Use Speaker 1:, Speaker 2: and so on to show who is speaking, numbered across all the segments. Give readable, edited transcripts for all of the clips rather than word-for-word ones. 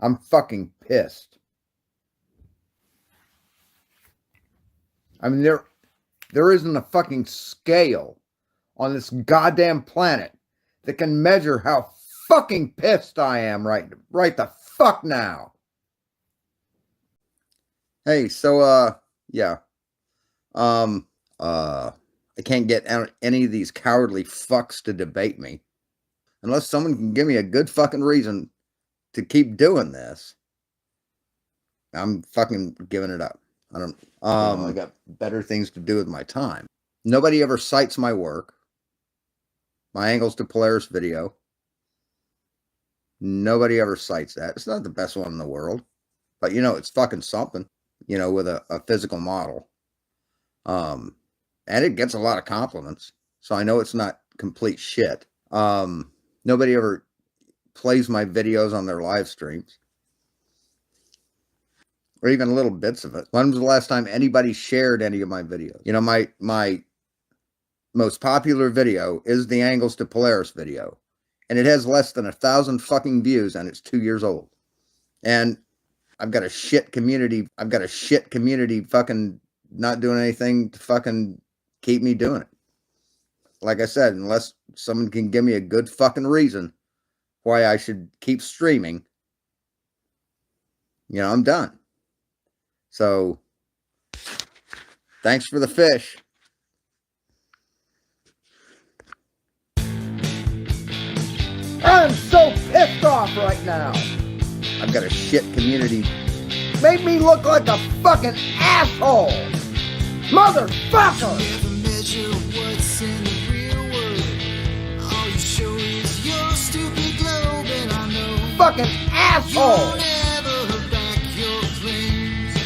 Speaker 1: I'm fucking pissed. I mean, there isn't a fucking scale on this goddamn planet that can measure how fucking pissed I am right the fuck now. Hey, so yeah. I can't get any of these cowardly fucks to debate me. Unless someone can give me a good fucking reason to keep doing this, I'm fucking giving it up. I got better things to do with my time. Nobody ever cites my work. My angles to Polaris video. Nobody ever cites that. It's not the best one in the world, but it's fucking something, with a physical model. And it gets a lot of compliments. So I know it's not complete shit. Nobody ever plays my videos on their live streams. Or even little bits of it. When was the last time anybody shared any of my videos? My most popular video is the angles to Polaris video. And it has less than 1,000 fucking views, and it's 2 years old. And I've got a shit community fucking not doing anything to fucking keep me doing it. Like I said, unless someone can give me a good fucking reason why I should keep streaming, I'm done. So, thanks for the fish. I'm so pissed off right now. I've got a shit community. Made me look like a fucking asshole. Motherfucker! Fucking asshole!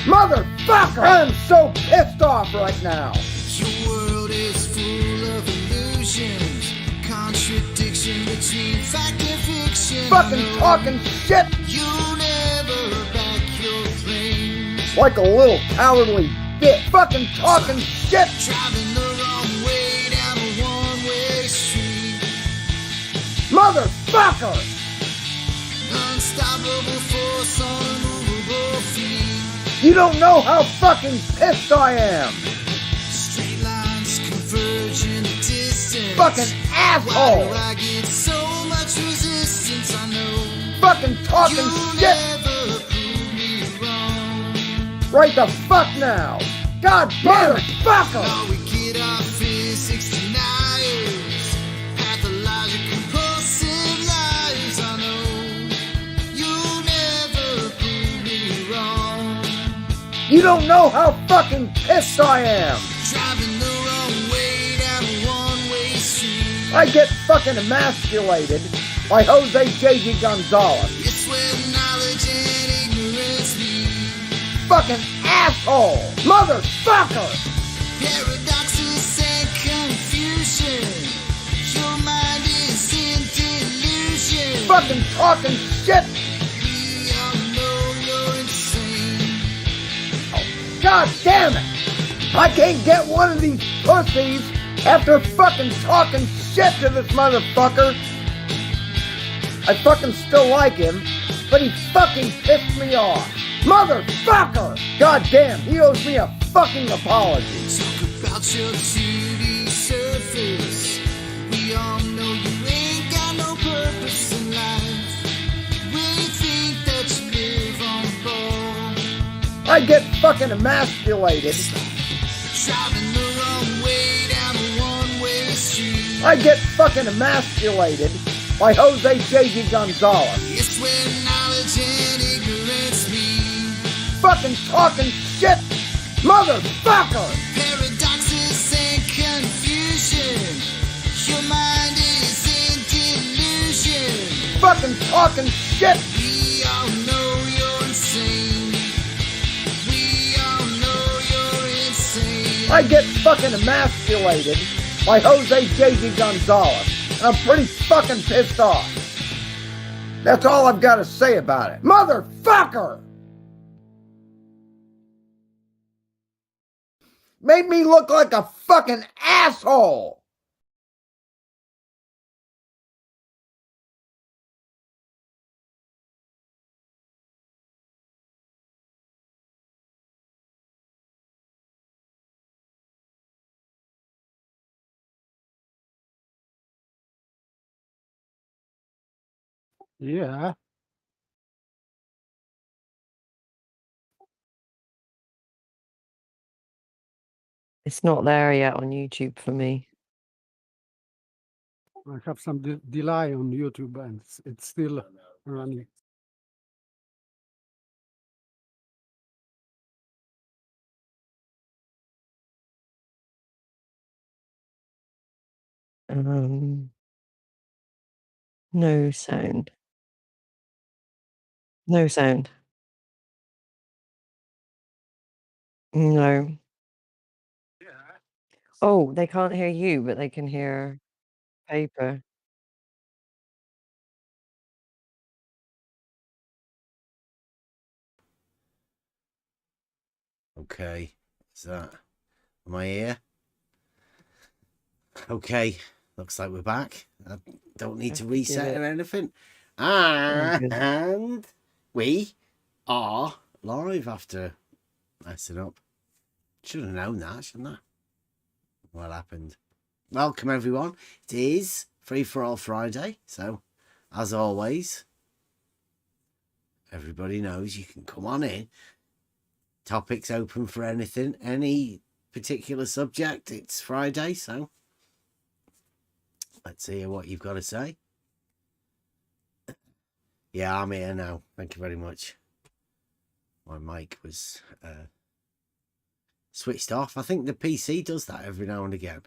Speaker 1: Motherfucker! I'm so pissed off right now.
Speaker 2: Your world is full of illusions, contradiction between fact and fiction.
Speaker 1: Fucking talking shit.
Speaker 2: You never back your claims.
Speaker 1: Like a little cowardly bitch. Fucking talking shit.
Speaker 2: Driving the wrong way down a one-way street.
Speaker 1: Motherfucker!
Speaker 2: Unstoppable force on immovable feet.
Speaker 1: You don't know how fucking pissed I am.
Speaker 2: Straight lines converge in the distance.
Speaker 1: Fucking asshole.
Speaker 2: Why do I get so much resistance? I know.
Speaker 1: Fucking talking
Speaker 2: You
Speaker 1: shit.
Speaker 2: never prove me wrong.
Speaker 1: Right the fuck now. God damn it, fucker.
Speaker 2: Now we get our physics deniers. Pathologic compulsive lies. I know. You never prove me wrong.
Speaker 1: You don't know how fucking pissed I am.
Speaker 2: Driving the wrong way down a one-way street.
Speaker 1: I get fucking emasculated by Jose J.G. Gonzalez.
Speaker 2: It's where knowledge and ignorance meet.
Speaker 1: Fucking asshole. Motherfucker.
Speaker 2: Paradoxes and confusion. Your mind is in delusion.
Speaker 1: Fucking talking shit.
Speaker 2: We all know you're insane.
Speaker 1: God damn it. I can't get one of these pussies after fucking talking shit to this motherfucker. I fucking still like him, but he fucking pissed me off. Motherfucker! God damn, he owes me a fucking apology.
Speaker 2: Talk about your 2D surface. We all know you ain't got no purpose in life. When you think that you live on board.
Speaker 1: I get fucking emasculated.
Speaker 2: Driving the wrong way down a one-way street.
Speaker 1: I get fucking emasculated by Jose J.G. Gonzalez.
Speaker 2: It's where knowledge and ignorance meet.
Speaker 1: Fucking talking shit. Motherfucker!
Speaker 2: Paradoxes and confusion. Your mind is in delusion.
Speaker 1: Fucking talking shit.
Speaker 2: We all know you're insane. We all know you're insane.
Speaker 1: I get fucking emasculated by Jose J.G. Gonzalez. And I'm pretty fucking pissed off. That's all I've got to say about it. Motherfucker! Made me look like a fucking asshole.
Speaker 3: Yeah.
Speaker 4: It's not there yet on YouTube for me.
Speaker 3: I have some delay on YouTube and it's still running.
Speaker 4: No sound. No sound. No. Oh, they can't hear you, but they can hear paper.
Speaker 5: Okay, is that, am I here? Okay, looks like we're back. I don't need to
Speaker 4: Have to give
Speaker 5: reset
Speaker 4: it-
Speaker 5: or anything.
Speaker 4: Oh, good.
Speaker 5: And we are live after messing up. Should have known that, shouldn't I? What happened? Welcome everyone. It is Free for All Friday, so as always, everybody knows you can come on in. Topics open for anything, any particular subject. It's Friday, so let's hear what you've got to say. Yeah, I'm here now. Thank you very much. My mic was switched off. I think the PC does that every now and again.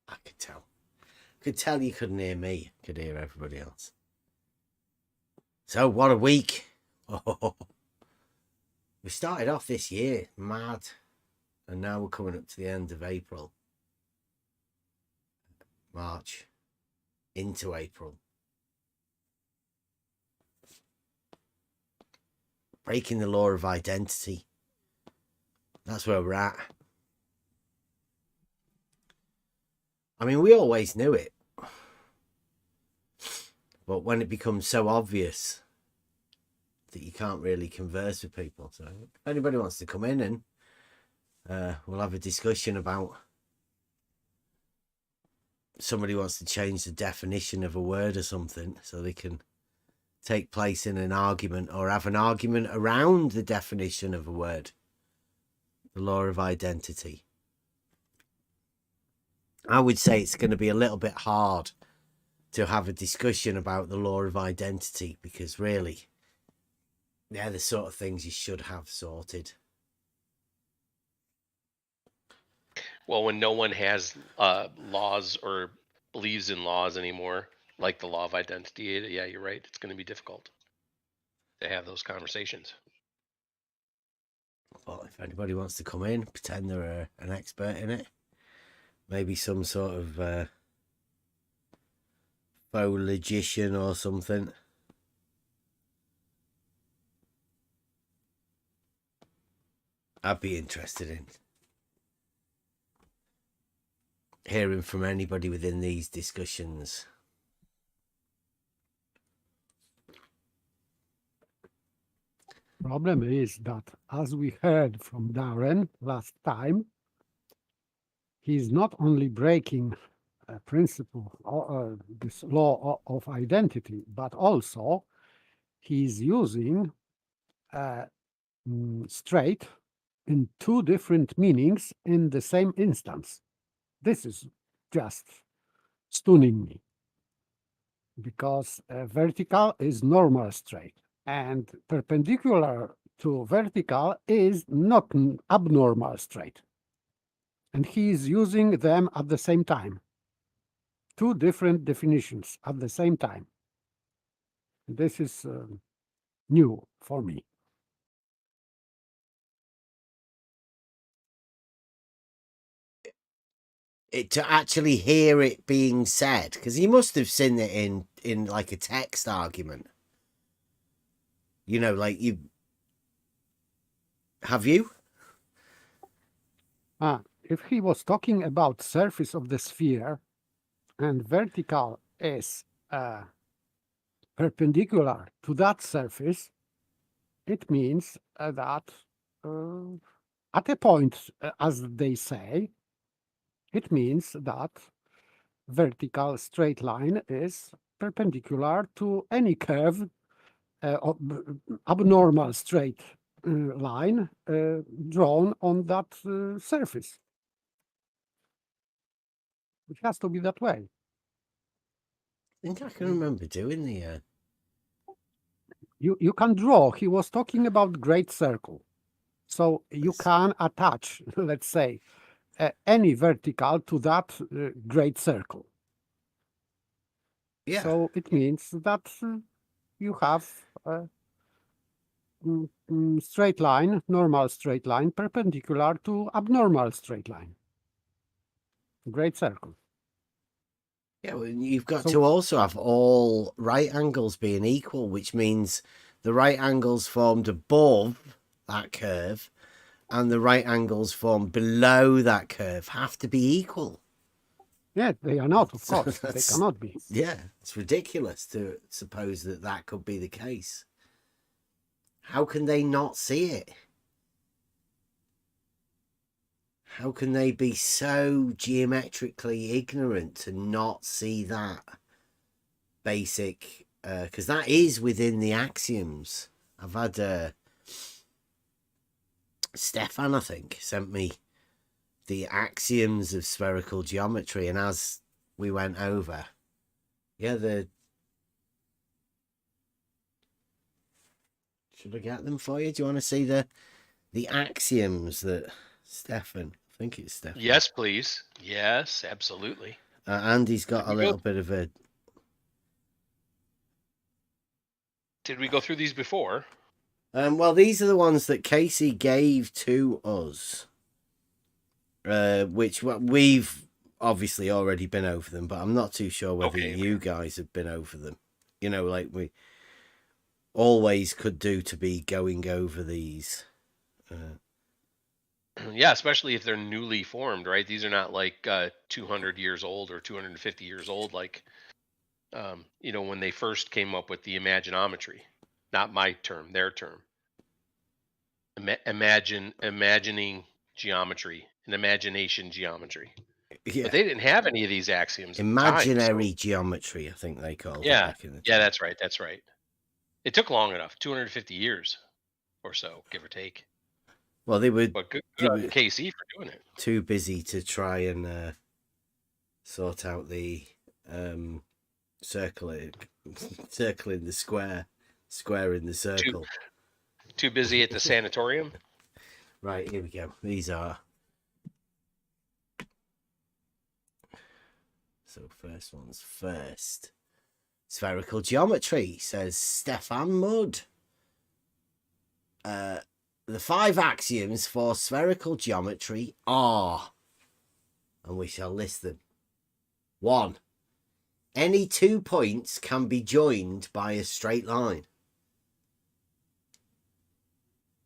Speaker 5: I could tell. I could tell you couldn't hear me. I could hear everybody else. So, what a week. Oh, we started off this year mad. And now we're coming up to the end of April. March. Into April. Breaking the law of identity. That's where we're at. I mean, we always knew it. But when it becomes so obvious that you can't really converse with people. So if anybody wants to come in and we'll have a discussion about, somebody wants to change the definition of a word or something so they can take place in an argument or have an argument around the definition of a word. The law of identity. I would say it's going to be a little bit hard to have a discussion about the law of identity because really, they're the sort of things you should have sorted.
Speaker 6: Well, when no one has laws or believes in laws anymore, like the law of identity, yeah, you're right. It's going to be difficult to have those conversations.
Speaker 5: Well, if anybody wants to come in, pretend they're an expert in it, maybe some sort of faux logician or something. I'd be interested in hearing from anybody within these discussions.
Speaker 3: Problem is that, as we heard from Darren last time, he's not only breaking a principle, this law of identity, but also he's using straight in two different meanings in the same instance. This is just stunning me, because vertical is normal straight and perpendicular to vertical is not abnormal straight. And he is using them at the same time. Two different definitions at the same time. This is new for me.
Speaker 5: To actually hear it being said, because he must have seen it in like a text argument. You know, like you have you?
Speaker 3: If he was talking about surface of the sphere and vertical is perpendicular to that surface, it means that at a point, as they say, it means that vertical straight line is perpendicular to any curve, abnormal straight line drawn on that surface. It has to be that way.
Speaker 5: I think I can remember doing the.
Speaker 3: You can draw. He was talking about great circle. So you
Speaker 5: Yes.
Speaker 3: can attach, let's say, any vertical to that great circle.
Speaker 5: Yeah.
Speaker 3: So it means that you have a straight line, normal straight line, perpendicular to abnormal straight line. Great circle.
Speaker 5: Yeah, well, you've got
Speaker 3: So-
Speaker 5: to also have all right angles being equal, which means the right angles formed above that curve and the right angles formed below that curve have to be equal.
Speaker 3: Yeah, they are not, of course. They
Speaker 5: That's-
Speaker 3: cannot be.
Speaker 5: Yeah, it's ridiculous to suppose that that could be the case. How can they not see it? How can they be so geometrically ignorant to not see that basic? Because that is within the axioms. I've had Stefan, I think, sent me the axioms of spherical geometry, and as we went over, yeah, should I get them for you? Do you want to see the axioms that Stefan? I think it's Stefan.
Speaker 6: Yes, please. Yes, absolutely.
Speaker 5: Andy's got a
Speaker 6: Did we go-
Speaker 5: little bit of a.
Speaker 6: Did we go through these before?
Speaker 5: Well, these are the ones that Casey gave to us, which we've obviously already been over them, but I'm not too sure whether
Speaker 6: Okay.
Speaker 5: you guys have been over them. You know, like we always could do to be going over these.
Speaker 6: Yeah, especially if they're newly formed, right? These are not like 200 years old or 250 years old, like when they first came up with the imaginometry. Not my term, their term. Imagining geometry and imagination geometry.
Speaker 5: Yeah,
Speaker 6: But they didn't have any of these axioms. At the time, so-
Speaker 5: imaginary geometry, I think they called it
Speaker 6: Yeah,
Speaker 5: back in the
Speaker 6: yeah,
Speaker 5: day.
Speaker 6: that's right. That's right. It took long enough, 250 years or so, give or take.
Speaker 5: Well, they were
Speaker 6: But good
Speaker 5: They
Speaker 6: on
Speaker 5: were-
Speaker 6: KC for doing it.
Speaker 5: too busy to try and sort out the circling the square in the circle.
Speaker 6: Too busy at the sanatorium.
Speaker 5: Right, here we go. These are. So first one's first. Spherical geometry, says Stefan Mudd. The 5 axioms for spherical geometry are, and we shall list them. 1. Any 2 points can be joined by a straight line.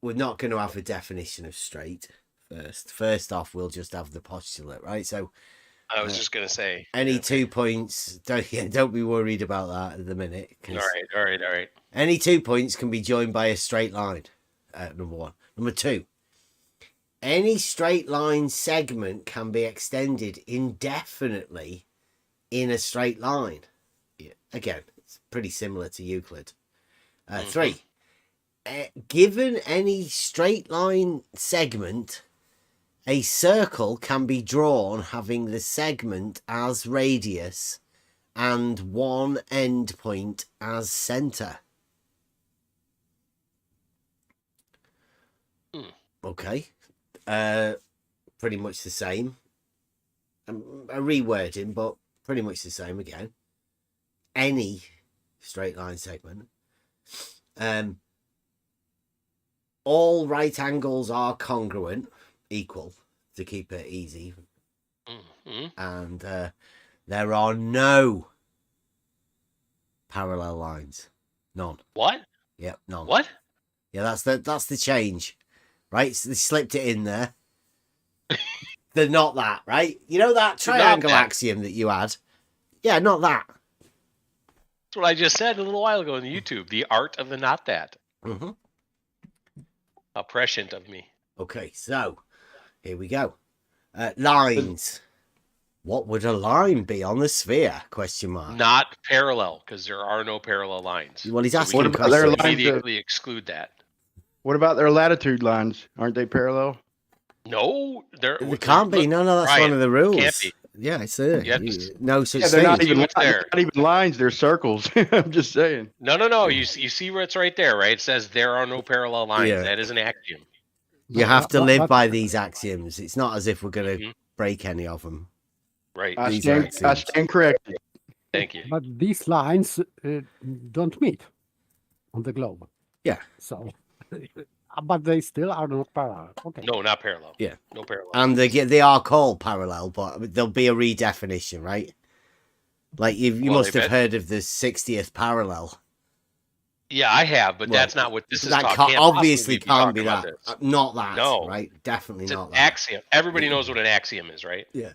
Speaker 5: We're not going to have a definition of straight first. First off, we'll just have the postulate, right? So
Speaker 6: I was just gonna say
Speaker 5: any
Speaker 6: okay.
Speaker 5: 2 points, don't be worried about that at the minute. 'Cause
Speaker 6: All right.
Speaker 5: any 2 points can be joined by a straight line. Number 1. Number 2. Any straight line segment can be extended indefinitely in a straight line. Yeah, again, it's pretty similar to Euclid. 3. Given any straight line segment, a circle can be drawn having the segment as radius and one endpoint as center. Okay. Pretty much the same. A rewording, but pretty much the same again. Any straight line segment. All right angles are congruent, equal, to keep it easy. And there are no parallel lines. None.
Speaker 6: What?
Speaker 5: Yep, none.
Speaker 6: What?
Speaker 5: Yeah, that's the change. Right? So they slipped it in there. They're not that, right? You know that
Speaker 6: They're not
Speaker 5: triangle
Speaker 6: that.
Speaker 5: axiom that you had? Yeah, not that.
Speaker 6: That's what I just said a little while ago on YouTube. The art of the not that.
Speaker 5: Mm-hmm.
Speaker 6: How prescient of me.
Speaker 5: Okay, so here we go. Lines. What would a line be on the sphere? Question mark.
Speaker 6: Not parallel, because there are no parallel lines.
Speaker 5: Well, he's
Speaker 6: So we
Speaker 5: asking
Speaker 7: What
Speaker 6: can
Speaker 7: about their
Speaker 5: questions.
Speaker 7: lines?
Speaker 6: immediately exclude that.
Speaker 7: What about their latitude lines? Aren't they parallel?
Speaker 6: No, there
Speaker 5: There can't be.
Speaker 6: look,
Speaker 5: No, that's
Speaker 6: Ryan,
Speaker 5: one of the rules.
Speaker 6: can't be.
Speaker 5: Yeah, it's there.
Speaker 6: You have to
Speaker 5: No such
Speaker 7: Yeah, they're
Speaker 5: thing.
Speaker 7: not even
Speaker 6: what's
Speaker 7: they're
Speaker 6: there.
Speaker 7: not even lines. They're circles. I'm just saying.
Speaker 6: No. You see where it's right there, right? It says there are no parallel lines.
Speaker 5: Yeah.
Speaker 6: That is an axiom.
Speaker 5: You have to
Speaker 3: But-
Speaker 5: live
Speaker 3: but-
Speaker 5: by these axioms. It's not as if we're going to
Speaker 6: Mhm.
Speaker 5: break any of them.
Speaker 6: Right.
Speaker 7: I
Speaker 5: These are
Speaker 7: stand
Speaker 5: axioms.
Speaker 7: corrected.
Speaker 6: Thank you.
Speaker 3: But these lines don't meet on the globe.
Speaker 5: Yeah.
Speaker 3: So, but they still are not parallel. Okay.
Speaker 6: No, not parallel.
Speaker 5: Yeah.
Speaker 6: No parallel.
Speaker 5: And they are called parallel, but there'll be a redefinition, right? Like you
Speaker 6: Well,
Speaker 5: must
Speaker 6: they
Speaker 5: have
Speaker 6: bet-
Speaker 5: heard of the 60th parallel.
Speaker 6: Yeah, I have, but
Speaker 5: Well,
Speaker 6: that's not what this is
Speaker 5: That
Speaker 6: called.
Speaker 5: can't,
Speaker 6: Can't
Speaker 5: obviously
Speaker 6: possibly
Speaker 5: can't be
Speaker 6: talking
Speaker 5: that.
Speaker 6: about this.
Speaker 5: Not that.
Speaker 6: No.
Speaker 5: Right? Definitely
Speaker 6: It's an
Speaker 5: not that.
Speaker 6: axiom. Everybody knows what an axiom is, right?
Speaker 5: Yeah.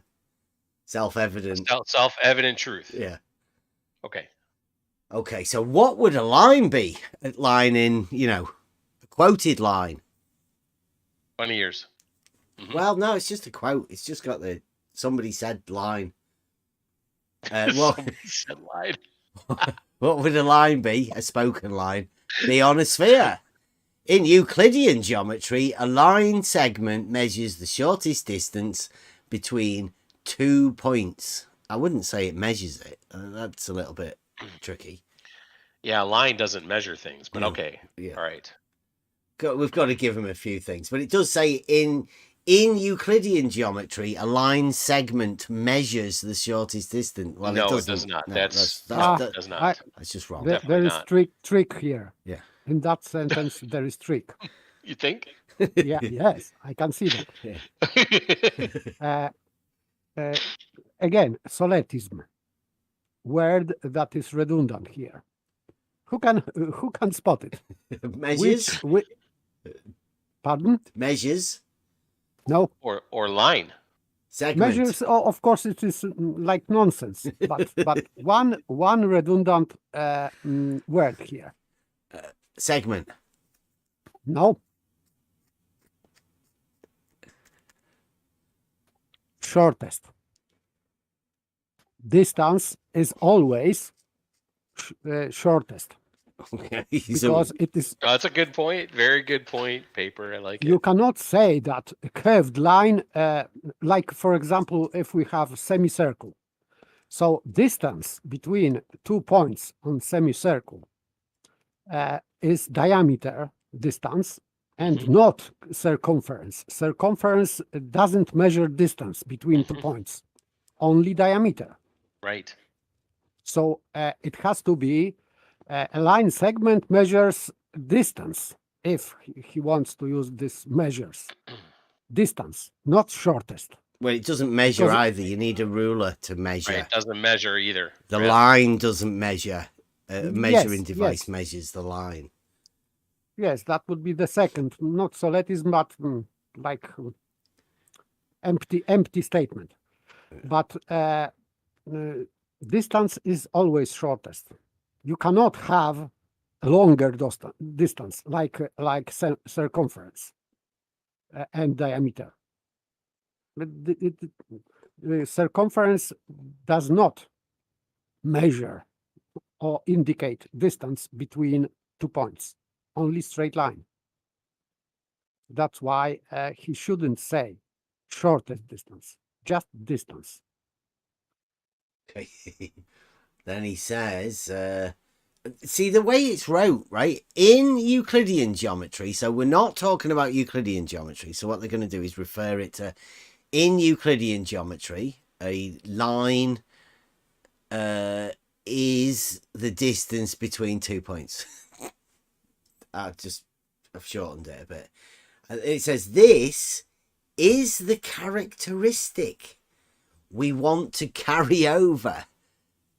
Speaker 5: Self-evident.
Speaker 6: Self-evident truth.
Speaker 5: Yeah.
Speaker 6: Okay.
Speaker 5: Okay, so what would a line be? A line in, a quoted line.
Speaker 6: 20 years. Mhm.
Speaker 5: Well, no, it's just a quote. It's just got the somebody said line. What
Speaker 6: Said lied.
Speaker 5: what would a line be? A spoken line be on a sphere. In Euclidean geometry, a line segment measures the shortest distance between 2 points. I wouldn't say it measures it. That's a little bit tricky.
Speaker 6: Yeah, a line doesn't measure things, but
Speaker 5: Yeah.
Speaker 6: okay.
Speaker 5: Yeah.
Speaker 6: All right.
Speaker 5: We've got to give him a few things, but it does say in Euclidean geometry, a line segment measures the shortest distance. Well,
Speaker 6: No, it
Speaker 5: doesn't.
Speaker 6: does not.
Speaker 5: No,
Speaker 6: That's-
Speaker 5: that-
Speaker 6: Does not.
Speaker 3: I-
Speaker 5: that's just wrong.
Speaker 3: There
Speaker 6: Definitely
Speaker 3: is
Speaker 6: not.
Speaker 3: trick here.
Speaker 5: Yeah.
Speaker 3: In that sentence, there is trick.
Speaker 6: You think?
Speaker 3: Yeah. Yes, I can see that. Again, soletism, word that is redundant here. Who can spot it?
Speaker 5: Measures.
Speaker 3: Pardon?
Speaker 5: Measures.
Speaker 3: No.
Speaker 6: or line.
Speaker 5: Segment.
Speaker 3: Measures, of course, it is like nonsense. But one redundant word here.
Speaker 5: Segment.
Speaker 3: No. Shortest. Distance is always shortest
Speaker 5: Okay.
Speaker 3: because it is.
Speaker 6: Oh, that's a good point. Very good point. Paper. I like
Speaker 3: You
Speaker 6: it.
Speaker 3: cannot say that a curved line, like for example, if we have a semicircle. So distance between 2 points on semicircle is diameter distance and not circumference. Circumference doesn't measure distance between 2 points, only diameter.
Speaker 6: Right.
Speaker 3: So it has to be a line segment measures distance if he wants to use this measures. Distance, not shortest.
Speaker 5: Well, it doesn't measure
Speaker 3: Doesn't-
Speaker 5: either. You need a ruler to measure.
Speaker 6: Right. It doesn't measure either.
Speaker 5: The
Speaker 6: Right.
Speaker 5: line doesn't measure. A measuring
Speaker 3: Yes,
Speaker 5: device
Speaker 3: yes.
Speaker 5: measures the line.
Speaker 3: Yes, that would be the second, not soletism, but like empty statement. But distance is always shortest. You cannot have a longer distance like circumference and diameter. But the circumference does not measure or indicate distance between 2 points, only straight line. That's why he shouldn't say shortest distance, just distance.
Speaker 5: Okay. Then he says, see the way it's wrote, right? In Euclidean geometry, so we're not talking about Euclidean geometry. So what they're going to do is refer it to, in Euclidean geometry, a line is the distance between 2 points. I've shortened it a bit. It says this is the characteristic we want to carry over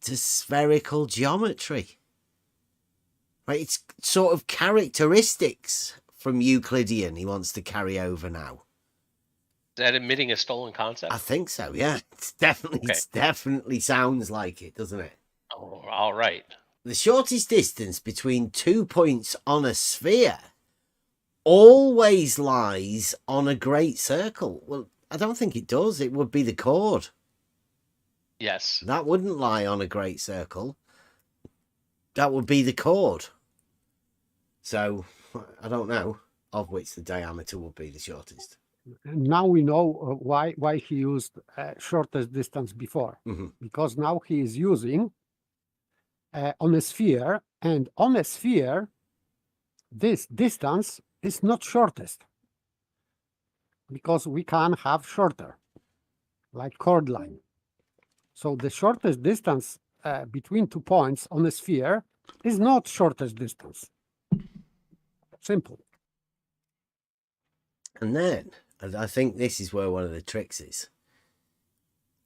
Speaker 5: to spherical geometry. Right, it's sort of characteristics from Euclidean he wants to carry over now.
Speaker 6: Is that admitting a stolen concept?
Speaker 5: I think so, yeah. It's definitely sounds like it, doesn't it?
Speaker 6: Oh, all right.
Speaker 5: The shortest distance between 2 points on a sphere always lies on a great circle. Well, I don't think it does. It would be the chord.
Speaker 6: Yes.
Speaker 5: That wouldn't lie on a great circle. That would be the chord. So, I don't know of which the diameter would be the shortest.
Speaker 3: And now we know why he used shortest distance before,
Speaker 5: Mhm.
Speaker 3: because now he is using on a sphere, and on a sphere, this distance is not shortest, because we can have shorter, like chord line. So the shortest distance between 2 points on a sphere is not shortest distance. Simple.
Speaker 5: And then, and I think this is where one of the tricks is.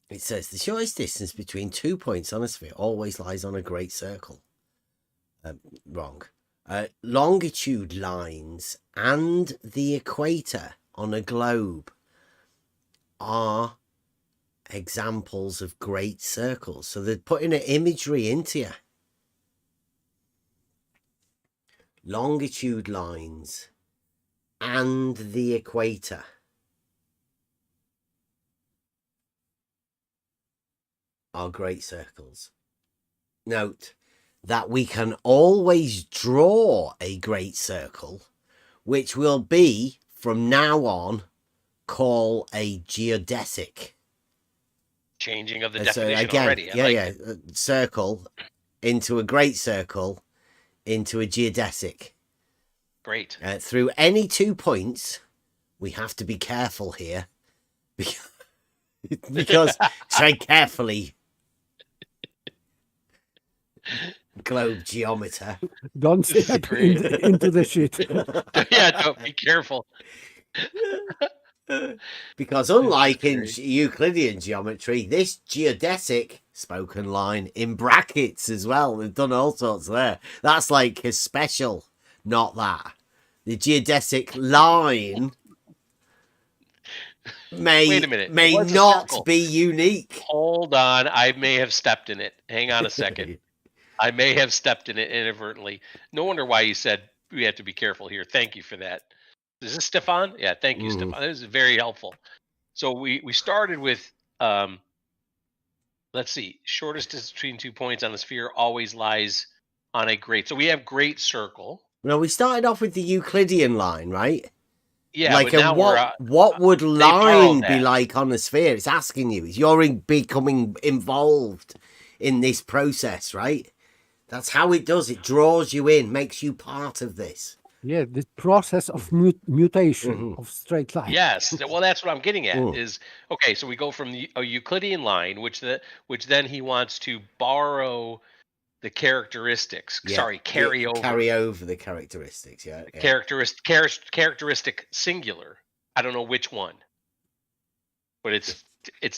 Speaker 5: It says the shortest distance between 2 points on a sphere always lies on a great circle. Wrong. Longitude lines and the equator on a globe are examples of great circles. So they're putting an imagery into you. Longitude lines and the equator are great circles. Note that we can always draw a great circle, which will be from now on call a geodesic.
Speaker 6: Changing of the
Speaker 5: So
Speaker 6: definition
Speaker 5: again,
Speaker 6: already. I like it.
Speaker 5: circle into a great circle into a geodesic.
Speaker 6: Great.
Speaker 5: Through any 2 points, we have to be careful here because tread carefully, globe geometer.
Speaker 3: Don't step into the shit.
Speaker 6: Yeah, don't be careful.
Speaker 5: Because unlike in
Speaker 6: Great.
Speaker 5: Euclidean geometry, this geodesic spoken line in brackets as well. They've done all sorts there. That's like a special, not that. The geodesic line
Speaker 6: Wait a minute.
Speaker 5: may
Speaker 6: What's a
Speaker 5: not
Speaker 6: circle?
Speaker 5: be unique.
Speaker 6: Hold on. I may have stepped in it. Hang on a second. I may have stepped in it inadvertently. No wonder why you said we have to be careful here. Thank you for that. Is this Stefan? Yeah, thank you, Stefan. This is very helpful. So we started with let's see, shortest distance between 2 points on the sphere always lies on a great. So we have great circle.
Speaker 5: Well, we started off with the Euclidean line, right?
Speaker 6: Yeah,
Speaker 5: like
Speaker 6: but now
Speaker 5: what would
Speaker 6: borrowed
Speaker 5: line be
Speaker 6: that.
Speaker 5: like on a sphere? It's asking you. You're becoming involved in this process, right? That's how it does. It draws you in, makes you part of this.
Speaker 3: Yeah, the process of mutation of straight line.
Speaker 6: Yes, well, that's what I'm getting at. Is okay. So we go from a Euclidean line, which then he wants to borrow the characteristics.
Speaker 5: Yeah.
Speaker 6: Sorry, carry over
Speaker 5: the characteristics. Yeah,
Speaker 6: characteristic singular. I don't know which one, but it's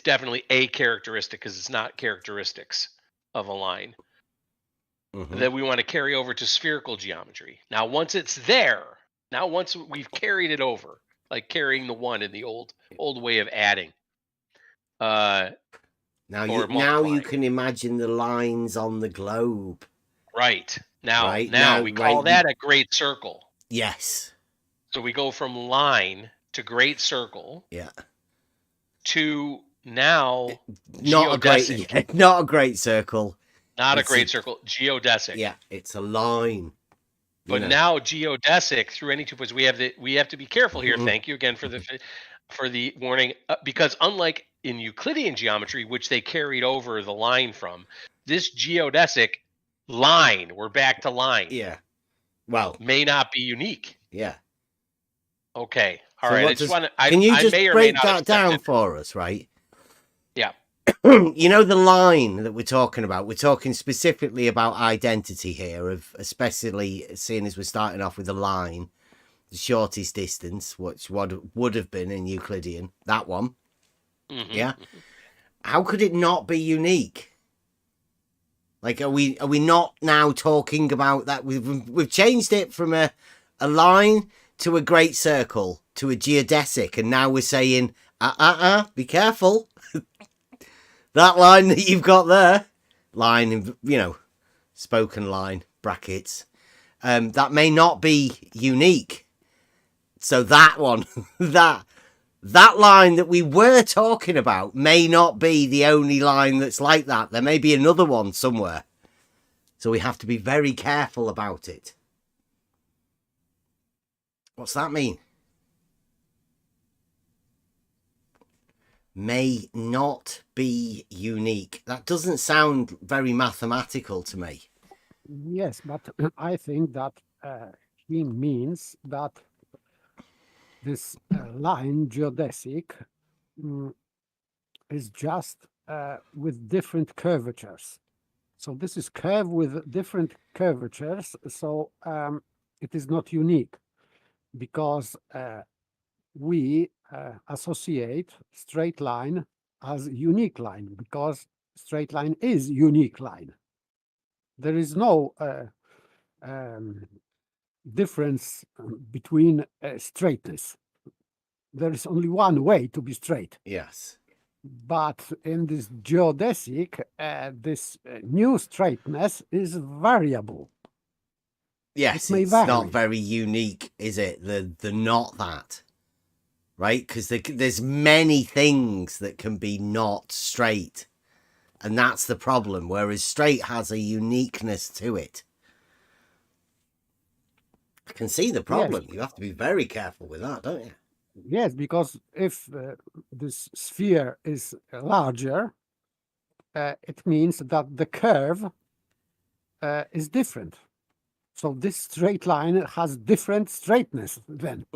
Speaker 6: definitely a characteristic because it's not characteristics of a line. That we want to carry over to spherical geometry. Now, once it's there, once we've carried it over, like carrying the one in the old way of adding.
Speaker 5: Now you can imagine the lines on the globe.
Speaker 6: Right. Now we call that a great circle.
Speaker 5: Yes.
Speaker 6: So we go from line to great circle.
Speaker 5: Yeah.
Speaker 6: To now
Speaker 5: not a great circle.
Speaker 6: Not a great circle, geodesic.
Speaker 5: Yeah, it's a line.
Speaker 6: But now geodesic through any 2 points, we have to be careful here. Thank you again for the warning, because unlike in Euclidean geometry, which they carried over the line from, this geodesic line, we're back to line.
Speaker 5: Yeah. Well,
Speaker 6: may not be unique.
Speaker 5: Yeah.
Speaker 6: Okay. All right.
Speaker 5: Can you just break that down for us, right?
Speaker 6: Yeah.
Speaker 5: You know the line that we're talking about? We're talking specifically about identity here, of especially seeing as we're starting off with a line, the shortest distance, which would have been in Euclidean, that one. Yeah. How could it not be unique? Like, are we not now talking about that? We've changed it from a line to a great circle to a geodesic, and now we're saying, be careful. That line that you've got there, spoken line, brackets, that may not be unique. So that one, that that line that we were talking about may not be the only line that's like that. There may be another one somewhere. So we have to be very careful about it. What's that mean? May not be unique. That doesn't sound very mathematical to me.
Speaker 3: Yes, but I think that he means that this line geodesic is just with different curvatures. So this is curved with different curvatures. So it is not unique because we associate straight line as unique line because straight line is unique line. There is no difference between straightness. There is only one way to be straight.
Speaker 5: Yes.
Speaker 3: But in this geodesic, this new straightness is variable.
Speaker 5: Yes,
Speaker 3: may
Speaker 5: it's not
Speaker 3: vary.
Speaker 5: very unique, is it? The not that, right? Because there's many things that can be not straight, and that's the problem. Whereas straight has a uniqueness to it. I can see the problem. You have to be very careful with that, don't you?
Speaker 3: Yes, because if this sphere is larger, it means that the curve is different. So this straight line has different straightness then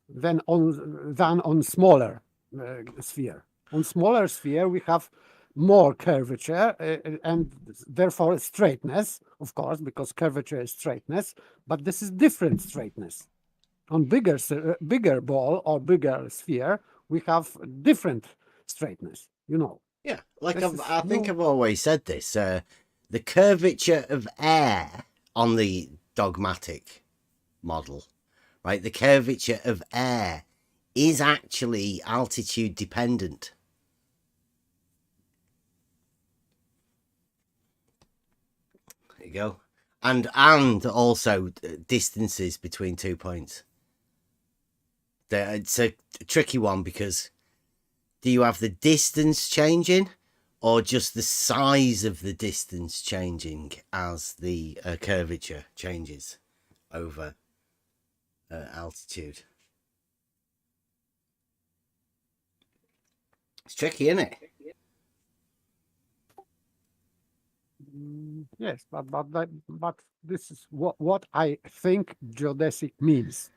Speaker 3: than on smaller sphere. On smaller sphere, we have more curvature and therefore straightness, of course, because curvature is straightness, but this is different straightness. On bigger ball or bigger sphere, we have different straightness, you know.
Speaker 5: Yeah, like
Speaker 3: This is
Speaker 5: I think I've always said this. The curvature of air on the dogmatic model, right? The curvature of air is actually altitude dependent. There you go. And also distances between 2 points. It's a tricky one because do you have the distance changing or just the size of the distance changing as the curvature changes over altitude? It's tricky, isn't it?
Speaker 3: Yes, but this is what I think geodesic means.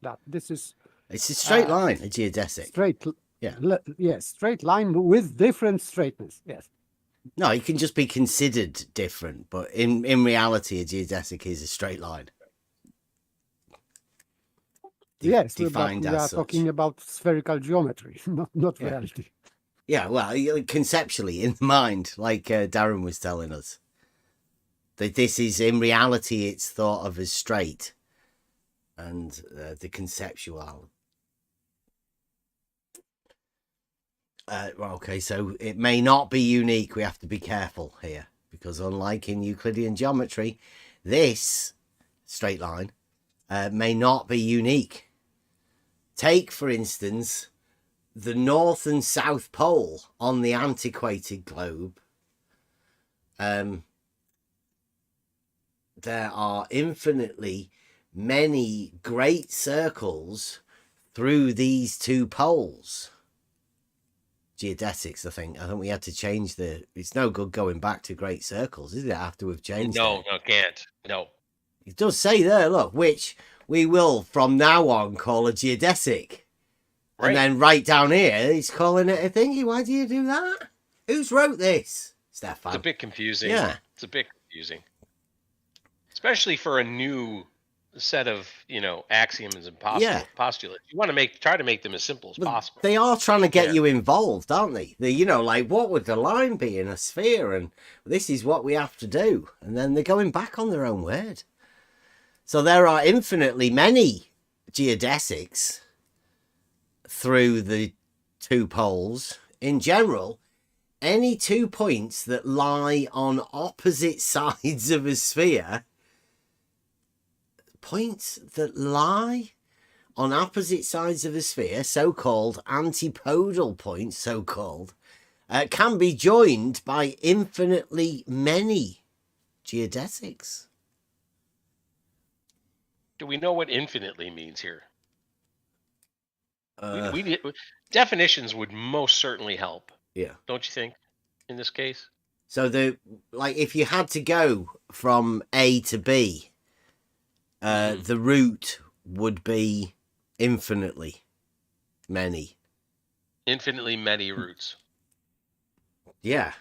Speaker 3: That this is
Speaker 5: It's a straight line, a geodesic.
Speaker 3: straight.
Speaker 5: Yeah.
Speaker 3: Yes, straight line with different straightness. Yes.
Speaker 5: No, it can just be considered different, but in reality, a geodesic is a straight line.
Speaker 3: Yes, but
Speaker 5: defined
Speaker 3: we
Speaker 5: as
Speaker 3: are
Speaker 5: such.
Speaker 3: talking about spherical geometry, not
Speaker 5: Yeah.
Speaker 3: reality.
Speaker 5: Yeah, well, conceptually in mind, like Darren was telling us, that this is in reality, it's thought of as straight, and the conceptual. Well, okay, so it may not be unique. We have to be careful here because, unlike in Euclidean geometry, this straight line may not be unique. Take, for instance, the North and South Pole on the antiquated globe. There are infinitely many great circles through these two poles. Geodesics, I think we had to change it's no good going back to great circles, is it, after we've changed
Speaker 6: No,
Speaker 5: it?
Speaker 6: no, can't. No.
Speaker 5: It does say there, look, which we will from now on call a geodesic.
Speaker 6: Right.
Speaker 5: And then right down here, he's calling it a thingy. Why do you do that? Who's wrote this? Stefan.
Speaker 6: It's a bit confusing.
Speaker 5: Yeah.
Speaker 6: It's a bit confusing. Especially for a new set of, axioms and postulates. You want to try to make them as simple as possible.
Speaker 5: They are trying to get
Speaker 6: Yeah.
Speaker 5: you involved, aren't they? Like, what would the line be in a sphere? And this is what we have to do. And then they're going back on their own word. So there are infinitely many geodesics through the two poles. In general, any 2 points that lie on opposite sides of a sphere, points that lie on opposite sides of a sphere, so-called antipodal points, so-called, can be joined by infinitely many geodesics.
Speaker 6: Do we know what infinitely means here?
Speaker 5: Uh,
Speaker 6: We need, definitions would most certainly help,
Speaker 5: yeah.
Speaker 6: don't you think, in this case?
Speaker 5: So if you had to go from A to B, the route would be infinitely many.
Speaker 6: Infinitely many routes.
Speaker 5: Yeah.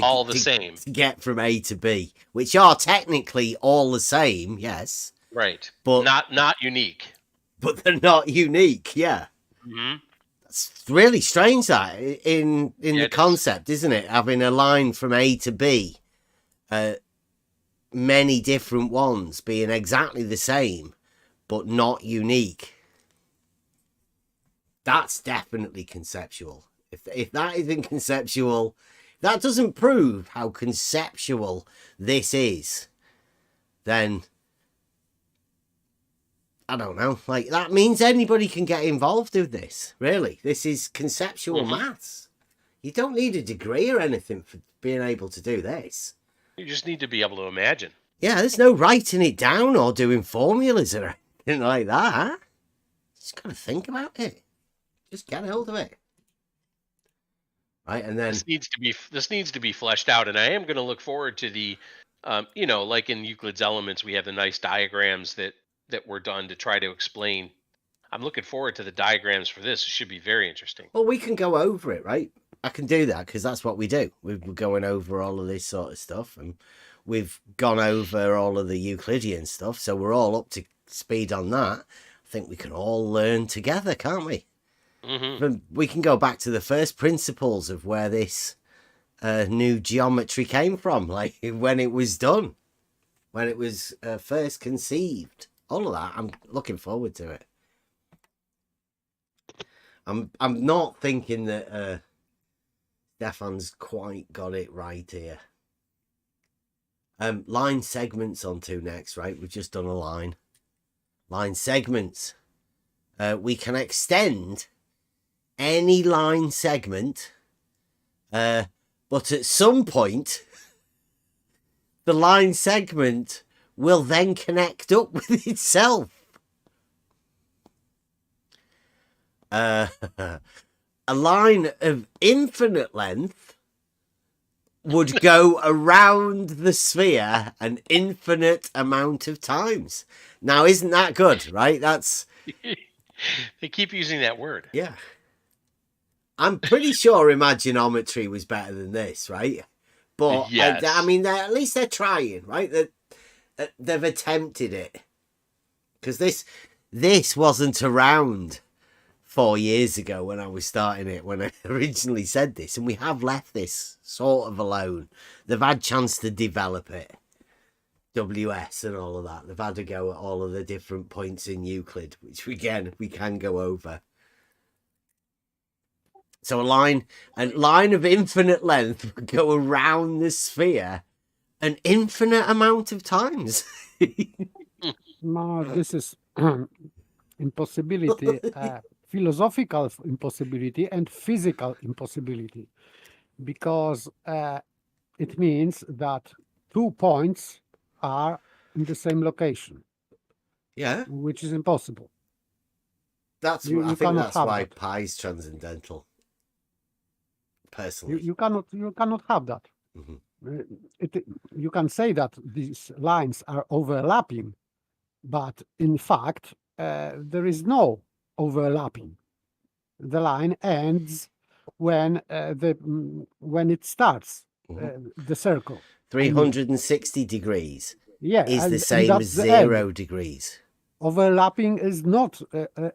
Speaker 6: All the same.
Speaker 5: To get from A to B, which are technically all the same, yes.
Speaker 6: Right.
Speaker 5: But
Speaker 6: not unique.
Speaker 5: But they're not unique, yeah.
Speaker 6: Mm-hmm.
Speaker 5: It's really strange that in the concept, isn't it? Having a line from A to B, many different ones being exactly the same, but not unique. That's definitely conceptual. If that isn't conceptual, that doesn't prove how conceptual this is, then I don't know. Like, that means anybody can get involved with this. Really, this is conceptual maths. You don't need a degree or anything for being able to do this.
Speaker 6: You just need to be able to imagine.
Speaker 5: Yeah, there's no writing it down or doing formulas or anything like that. Just gotta think about it. Just get hold of it. Right, and then
Speaker 6: this needs to be fleshed out, and I am going to look forward to the, like in Euclid's Elements, we have the nice diagrams that were done to try to explain. I'm looking forward to the diagrams for this. It should be very interesting.
Speaker 5: Well, we can go over it, right? I can do that because that's what we do. We're going over all of this sort of stuff, and we've gone over all of the Euclidean stuff, so we're all up to speed on that. I think we can all learn together, can't we? We can go back to the first principles of where this new geometry came from, like when it was done, when it was first conceived. All of that. I'm looking forward to it. I'm not thinking that Stefan's quite got it right here. Line segments on to next, right? We've just done a line. Line segments. We can extend any line segment, but at some point, the line segment will then connect up with itself. A line of infinite length would go around the sphere an infinite amount of times. Now, isn't that good, right? That's...
Speaker 6: They keep using that word.
Speaker 5: Yeah. I'm pretty sure imaginometry was better than this, right? But
Speaker 6: yes.
Speaker 5: I mean, at least they're trying, right? They've attempted it, because this wasn't around 4 years ago when I was starting it, when I originally said this, and we have left this sort of alone. They've had chance to develop it, WS and all of that. They've had to go at all of the different points in Euclid, which we can go over. So a line of infinite length would go around the sphere an infinite amount of times.
Speaker 3: No, this is impossibility, philosophical impossibility and physical impossibility, because it means that 2 points are in the same location.
Speaker 5: Yeah,
Speaker 3: which is impossible.
Speaker 5: I think that's why
Speaker 3: that.
Speaker 5: pi is transcendental. Personally,
Speaker 3: You cannot have that. You can say that these lines are overlapping, but in fact, there is no overlapping. The line ends when it starts the circle.
Speaker 5: 360 degrees is the
Speaker 3: and
Speaker 5: same as 0 degrees.
Speaker 3: Overlapping is not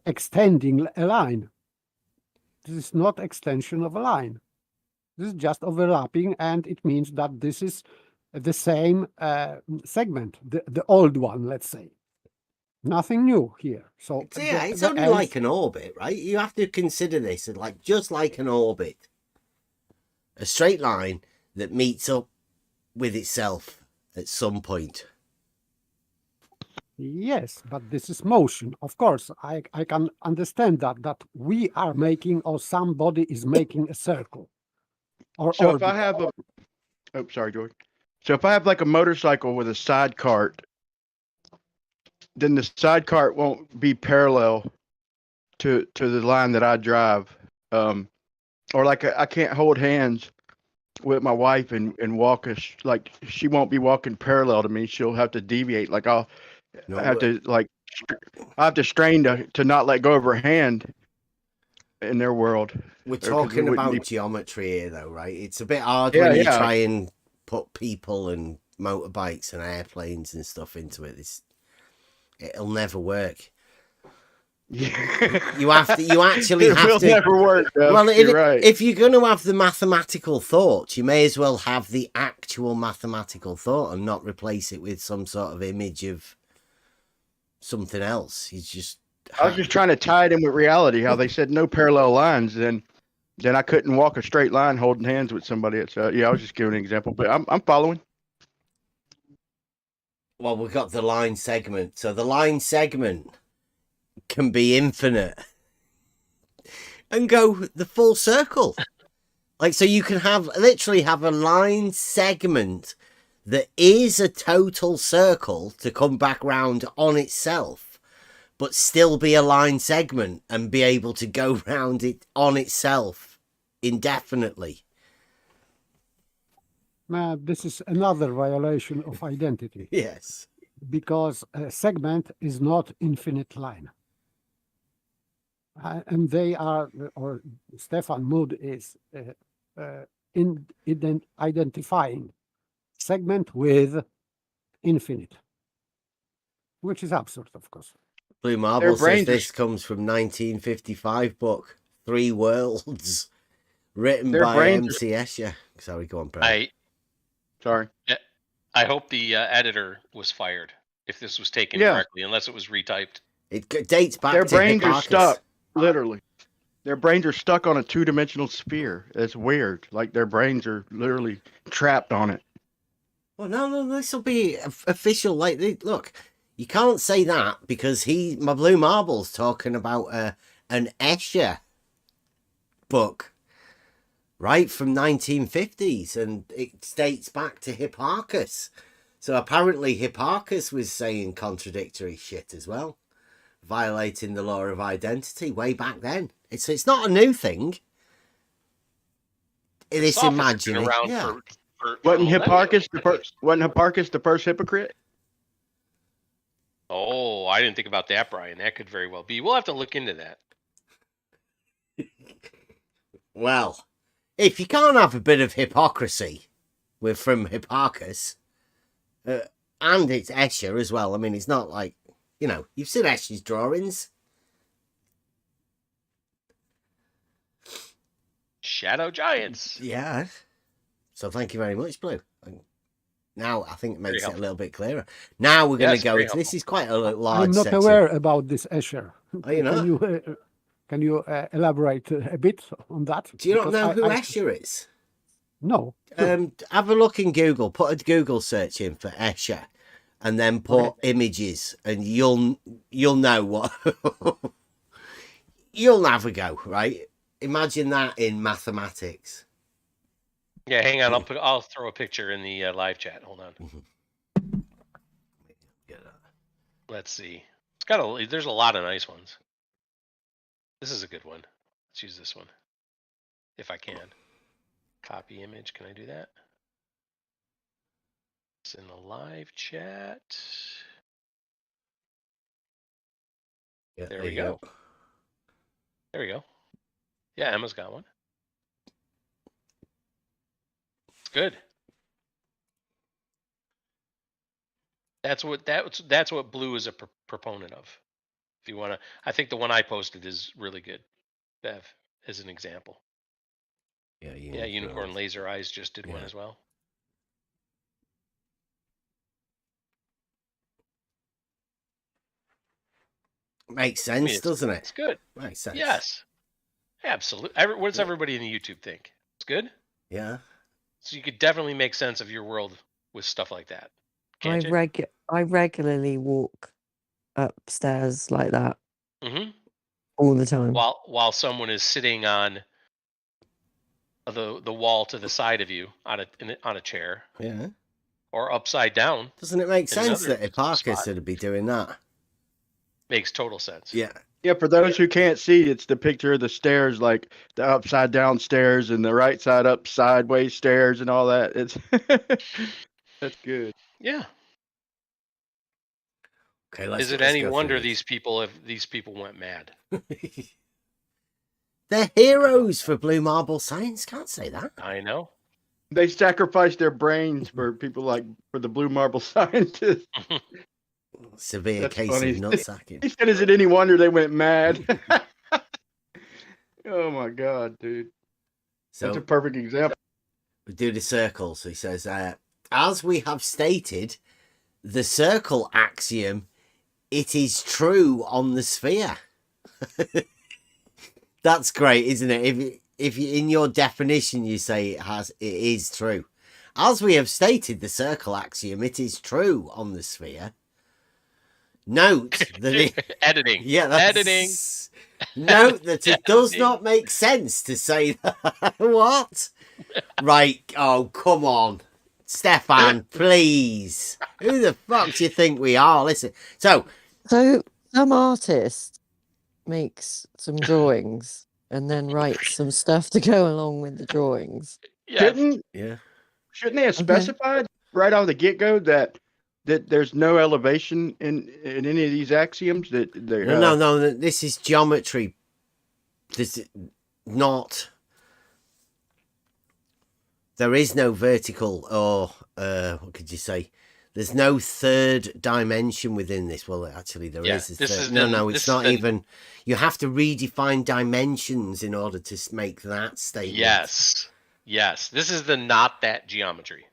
Speaker 3: extending a line. This is not extension of a line. This is just overlapping, and it means that this is the same segment, the old one, let's say. Nothing new here. So
Speaker 5: yeah, it's only like an orbit, right? You have to consider this as just like an orbit. A straight line that meets up with itself at some point.
Speaker 3: Yes, but this is motion. Of course, I can understand that we are making or somebody is making a circle or
Speaker 7: So if
Speaker 3: orbit.
Speaker 7: I have a, oh, sorry, George. So if I have like a motorcycle with a side cart, then the side cart won't be parallel to the line that I drive. Or like I can't hold hands with my wife and walk us, like she won't be walking parallel to me. She'll have to deviate. Like I'll
Speaker 5: No,
Speaker 7: have to like I have to strain to not let go of her hand in their world.
Speaker 5: we're
Speaker 7: 'cause we
Speaker 5: talking
Speaker 7: wouldn't
Speaker 5: about
Speaker 7: be-
Speaker 5: geometry here, though, right? It's a bit hard
Speaker 7: Yeah,
Speaker 5: when you
Speaker 7: yeah.
Speaker 5: try and put people and motorbikes and airplanes and stuff into it. It'll never work.
Speaker 7: Yeah.
Speaker 5: You have to. You actually
Speaker 7: It
Speaker 5: have
Speaker 7: will
Speaker 5: to.
Speaker 7: never work. Jeff.
Speaker 5: Well,
Speaker 7: You're right.
Speaker 5: if you're going to have the mathematical thought, you may as well have the actual mathematical thought and not replace it with some sort of image of something else. You just.
Speaker 7: I was just trying to tie it in with reality. How they said no parallel lines, then I couldn't walk a straight line holding hands with somebody. It's yeah. I was just giving an example, but I'm following.
Speaker 5: Well, we've got the line segment. So the line segment can be infinite and go the full circle. Like, so you can literally have a line segment that is a total circle to come back round on itself, but still be a line segment and be able to go round it on itself indefinitely.
Speaker 3: Now, this is another violation of identity
Speaker 5: Yes.
Speaker 3: because a segment is not infinite line. And they are, or Stefan Mood is identifying segment with infinite, which is absurd, of course.
Speaker 5: Blue Marble says
Speaker 7: brains are-
Speaker 5: this comes from 1955 book, Three Worlds, written
Speaker 7: Their
Speaker 5: by
Speaker 7: brains
Speaker 5: MC Escher. Sorry, go on, Brad.
Speaker 7: Sorry.
Speaker 6: I hope the editor was fired if this was taken
Speaker 7: Yeah.
Speaker 6: correctly, unless it was retyped.
Speaker 5: It dates back
Speaker 7: Their
Speaker 5: to
Speaker 7: brains are
Speaker 5: Hipparchus.
Speaker 7: stuck. Literally, their brains are stuck on a two-dimensional sphere. It's weird. Like their brains are literally trapped on it.
Speaker 5: Well, no, this will be official. Like, look, you can't say that because my Blue Marble's talking about an Escher book, right, from 1950s, and it dates back to Hipparchus. So apparently Hipparchus was saying contradictory shit as well, violating the law of identity way back then. It's not a new thing. It is
Speaker 6: Sophist's been
Speaker 5: imagining.
Speaker 6: around
Speaker 5: Yeah.
Speaker 6: for
Speaker 7: Wasn't
Speaker 6: millennia.
Speaker 7: Hipparchus the first hypocrite?
Speaker 6: Oh, I didn't think about that, Brian. That could very well be. We'll have to look into that.
Speaker 5: Well, if you can't have a bit of hypocrisy from Hipparchus, and it's Escher as well. I mean, it's not like, you've seen Escher's drawings.
Speaker 6: Shadow Giants.
Speaker 5: Yeah. So thank you very much, Blue. Now I think it makes it a little bit clearer. Now we're going to go into this. Is quite a large
Speaker 3: I'm not
Speaker 5: section.
Speaker 3: aware about this Escher.
Speaker 5: Are you not?
Speaker 3: Can you elaborate a bit on that?
Speaker 5: Do you not
Speaker 3: Because
Speaker 5: know who
Speaker 3: I
Speaker 5: Escher is?
Speaker 3: No.
Speaker 5: Have a look in Google. Put a Google search in for Escher, and then put images, and you'll know what. You'll have a go, right? Imagine that in mathematics.
Speaker 6: Yeah, hang on. I'll throw a picture in the live chat. Hold on. Let's see. There's a lot of nice ones. This is a good one. Let's use this one. If I can. Copy image. Can I do that? It's in the live chat.
Speaker 5: Yeah,
Speaker 6: There we go. There we go. Yeah, Emma's got one. It's good. That's what Blue is a proponent of. If you want to, I think the one I posted is really good. Bev, as an example.
Speaker 5: Yeah,
Speaker 6: Unicorn Laser Eyes just did one as well.
Speaker 5: Makes sense, doesn't it?
Speaker 6: It's good.
Speaker 5: Makes sense.
Speaker 6: Yes. Absolutely. What does everybody in the YouTube think? It's good?
Speaker 5: Yeah.
Speaker 6: So you could definitely make sense of your world with stuff like that. Can't you?
Speaker 4: I regularly walk upstairs like that
Speaker 6: Hmm.
Speaker 4: all the time.
Speaker 6: While someone is sitting on the wall to the side of you on a chair
Speaker 5: Yeah.
Speaker 6: or upside down.
Speaker 5: Doesn't it make
Speaker 6: In
Speaker 5: sense
Speaker 6: another
Speaker 5: that Hipparchus
Speaker 6: spot.
Speaker 5: would be doing that?
Speaker 6: Makes total sense.
Speaker 5: Yeah.
Speaker 7: Yeah, for those who can't see, it's the picture of the stairs, like the upside down stairs and the right side up sideways stairs and all that. It's that's good.
Speaker 6: Yeah.
Speaker 5: Okay, let's
Speaker 6: Is it
Speaker 5: let's
Speaker 6: any
Speaker 5: go through
Speaker 6: wonder
Speaker 5: these.
Speaker 6: these people went mad?
Speaker 5: They're heroes for blue marble science. Can't say that.
Speaker 6: I know.
Speaker 7: They sacrifice their brains for people like for the blue marble scientists.
Speaker 5: Severe
Speaker 7: That's
Speaker 5: case
Speaker 7: funny.
Speaker 5: of nutsacking.
Speaker 7: He said, "Is it any wonder they went mad?" Oh my god, dude! That's
Speaker 5: So
Speaker 7: a perfect example.
Speaker 5: we do the circle. So he says, as we have stated, the circle axiom, it is true on the sphere. That's great, isn't it? If you, in your definition you say it is true. As we have stated, the circle axiom, it is true on the sphere. Note that
Speaker 6: Editing.
Speaker 5: yeah, that's,
Speaker 6: Editing.
Speaker 5: Note that it does
Speaker 6: Editing.
Speaker 5: not make sense to say that. What? Right. Oh, come on. Stefan, please. Who the fuck do you think we are? Listen. So
Speaker 4: some artist makes some drawings and then writes some stuff to go along with the drawings.
Speaker 6: Yes.
Speaker 7: Shouldn't they have specified right out of the get go that there's no elevation in any of these axioms? That they're,
Speaker 5: no. This is geometry. This is not. There is no vertical or what could you say? There's no third dimension within this. Well, actually, there is. It's not even. You have to redefine dimensions in order to make that statement.
Speaker 6: Yes. This is the not that geometry.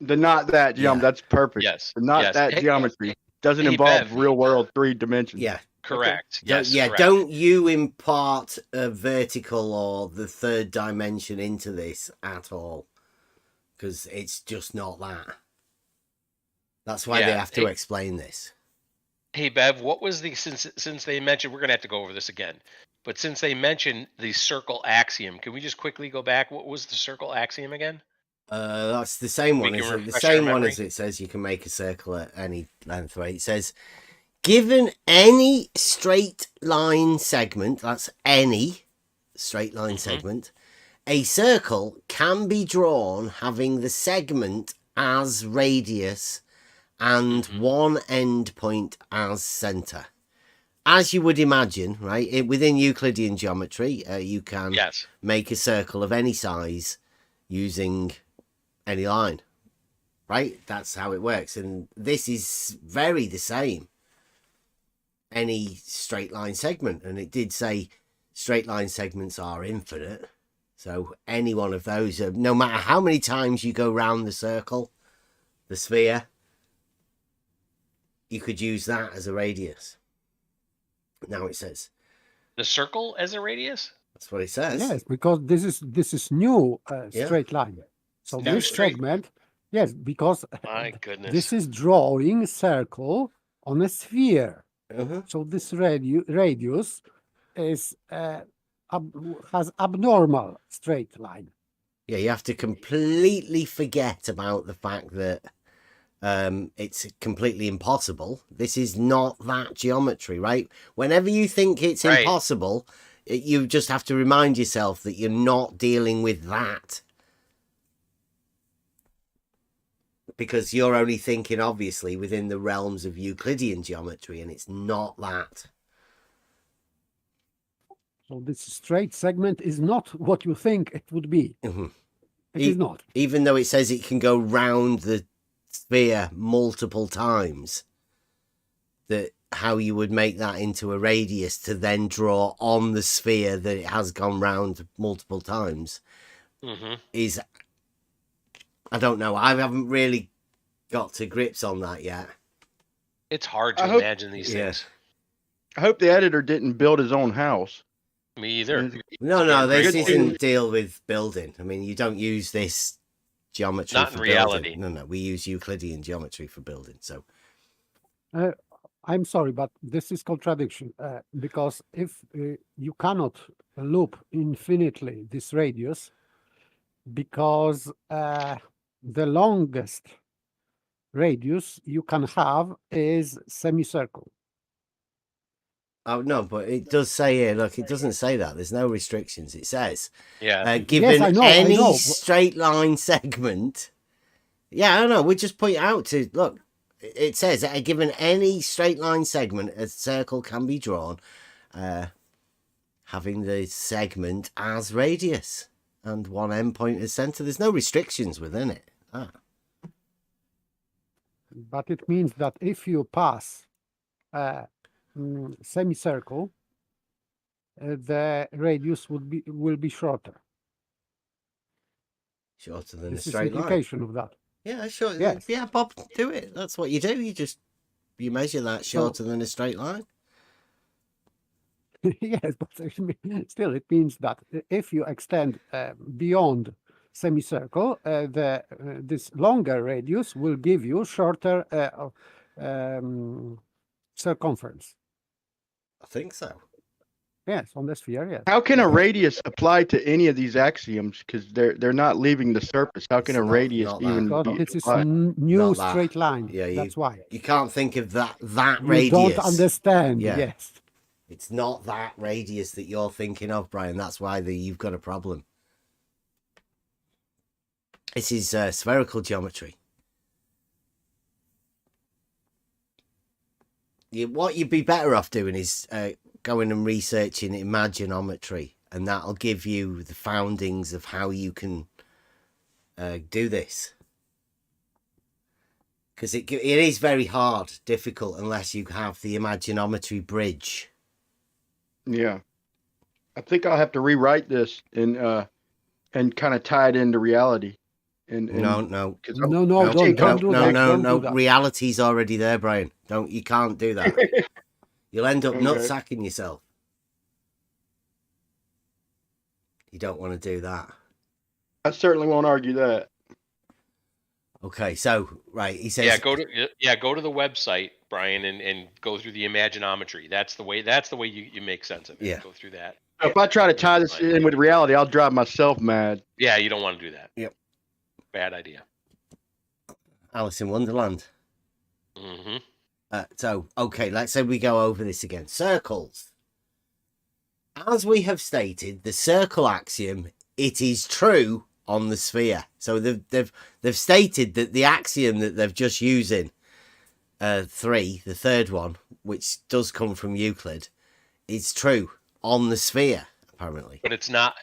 Speaker 7: The not that geometry.
Speaker 5: Yeah.
Speaker 7: That's perfect.
Speaker 6: Yes.
Speaker 7: The not
Speaker 6: yes.
Speaker 7: that
Speaker 6: Hey,
Speaker 7: geometry doesn't
Speaker 6: hey,
Speaker 7: involve
Speaker 6: Bev.
Speaker 7: real world 3 dimensions.
Speaker 5: Yeah.
Speaker 6: Correct.
Speaker 5: Okay.
Speaker 6: Yes.
Speaker 5: Yeah.
Speaker 6: correct.
Speaker 5: Don't you impart a vertical or the third dimension into this at all, because it's just not that. That's why they have to explain this.
Speaker 6: Hey Bev, what was the since they mentioned, we're gonna have to go over this again, but since they mentioned the circle axiom, can we just quickly go back? What was the circle axiom again?
Speaker 5: That's the same one.
Speaker 6: can
Speaker 5: Is it? The
Speaker 6: refresh
Speaker 5: same
Speaker 6: our
Speaker 5: one
Speaker 6: memory.
Speaker 5: as it says you can make a circle at any length, right? It says, given any straight line segment, that's any straight line segment, a circle can be drawn having the segment as radius and one end point as center. As you would imagine, right? Within Euclidean geometry, you can make a circle of any size using any line, right? That's how it works. And this is very the same. Any straight line segment. And it did say straight line segments are infinite. So any one of those, no matter how many times you go round the circle, the sphere, you could use that as a radius. Now it says
Speaker 6: The circle as a radius?
Speaker 5: that's what it says.
Speaker 3: Yes, because this is new straight line. So
Speaker 6: New
Speaker 3: this
Speaker 6: straight.
Speaker 3: segment, yes, because
Speaker 6: My goodness.
Speaker 3: this is drawing circle on a sphere.
Speaker 5: Uh-huh.
Speaker 3: So this radius is has abnormal straight line.
Speaker 5: Yeah, you have to completely forget about the fact that it's completely impossible. This is not that geometry, right? Whenever you think it's
Speaker 6: Right.
Speaker 5: impossible, you just have to remind yourself that you're not dealing with that. Because you're only thinking, obviously, within the realms of Euclidean geometry, and it's not that.
Speaker 3: So this straight segment is not what you think it would be.
Speaker 5: Mhm.
Speaker 3: It is not.
Speaker 5: Even though it says it can go round the sphere multiple times, that how you would make that into a radius to then draw on the sphere that it has gone round multiple times is, I don't know. I haven't really got to grips on that yet.
Speaker 6: It's hard to
Speaker 7: I hope-
Speaker 6: imagine these things.
Speaker 7: I hope the editor didn't build his own house.
Speaker 6: Me either.
Speaker 5: No, this
Speaker 7: Good
Speaker 5: isn't deal with building. I mean, you don't use this geometry
Speaker 6: Not
Speaker 5: for
Speaker 6: in reality.
Speaker 5: building. No, we use Euclidean geometry for building. So
Speaker 3: I'm sorry, but this is contradiction because if you cannot loop infinitely this radius, because the longest radius you can have is semicircle.
Speaker 5: Oh no, but it does say here. Look, it doesn't say that. There's no restrictions. It says,
Speaker 6: Yeah.
Speaker 5: given
Speaker 3: I know,
Speaker 5: any
Speaker 3: but-
Speaker 5: straight line segment. Yeah, I don't know. We just point out to look. It says given any straight line segment, a circle can be drawn, having the segment as radius and one endpoint as center. There's no restrictions within it. Ah.
Speaker 3: But it means that if you pass semicircle, the radius will be shorter.
Speaker 5: Shorter than
Speaker 3: This
Speaker 5: a
Speaker 3: is
Speaker 5: straight line.
Speaker 3: implication of that.
Speaker 5: Yeah, sure.
Speaker 3: Yes.
Speaker 5: Yeah, Bob, do it. That's what you do. You measure that shorter than a straight line.
Speaker 3: Yes, but still, it means that if you extend beyond semicircle, this longer radius will give you shorter circumference.
Speaker 5: I think so.
Speaker 3: Yes, on the sphere, yes.
Speaker 7: How can a radius apply to any of these axioms? Because they're not leaving the surface. How can
Speaker 5: It's
Speaker 7: a
Speaker 5: not-
Speaker 7: radius
Speaker 5: not that.
Speaker 7: even
Speaker 3: Because
Speaker 7: be
Speaker 3: this is
Speaker 7: applied?
Speaker 3: new
Speaker 5: Not that.
Speaker 3: straight line.
Speaker 5: Yeah,
Speaker 3: That's why.
Speaker 5: You can't think of that
Speaker 3: You
Speaker 5: radius.
Speaker 3: don't understand.
Speaker 5: Yeah.
Speaker 3: Yes.
Speaker 5: It's not that radius that you're thinking of, Brian. That's why you've got a problem. This is spherical geometry. What you'd be better off doing is going and researching imaginometry, and that'll give you the foundings of how you can do this. Because it is very hard, difficult, unless you have the imaginometry bridge.
Speaker 7: Yeah, I think I'll have to rewrite this and kind of tie it into reality. And
Speaker 5: No.
Speaker 7: 'cause
Speaker 3: No,
Speaker 7: I'm-
Speaker 3: no,
Speaker 7: I'll
Speaker 3: don't
Speaker 7: take
Speaker 3: do
Speaker 7: on-
Speaker 3: that. Don't do that.
Speaker 5: Reality's already there, Brian. You can't do that. You'll end up
Speaker 7: Okay.
Speaker 5: nutsacking yourself. You don't want to do that.
Speaker 7: I certainly won't argue that.
Speaker 5: Okay, so right, he says.
Speaker 6: Yeah, go to the website, Brian, and go through the imaginometry. That's the way you make sense of it.
Speaker 5: Yeah.
Speaker 6: Go through that.
Speaker 7: So if I try to tie this in with reality, I'll drive myself mad.
Speaker 6: Yeah, you don't want to do that.
Speaker 5: Yep.
Speaker 6: Bad idea.
Speaker 5: Alice in Wonderland.
Speaker 6: Mm-hmm.
Speaker 5: So, okay, let's say we go over this again. Circles. As we have stated, the circle axiom, it is true on the sphere. So they've stated that the axiom that they've just using, 3, the third one, which does come from Euclid, is true on the sphere, apparently.
Speaker 6: But it's not,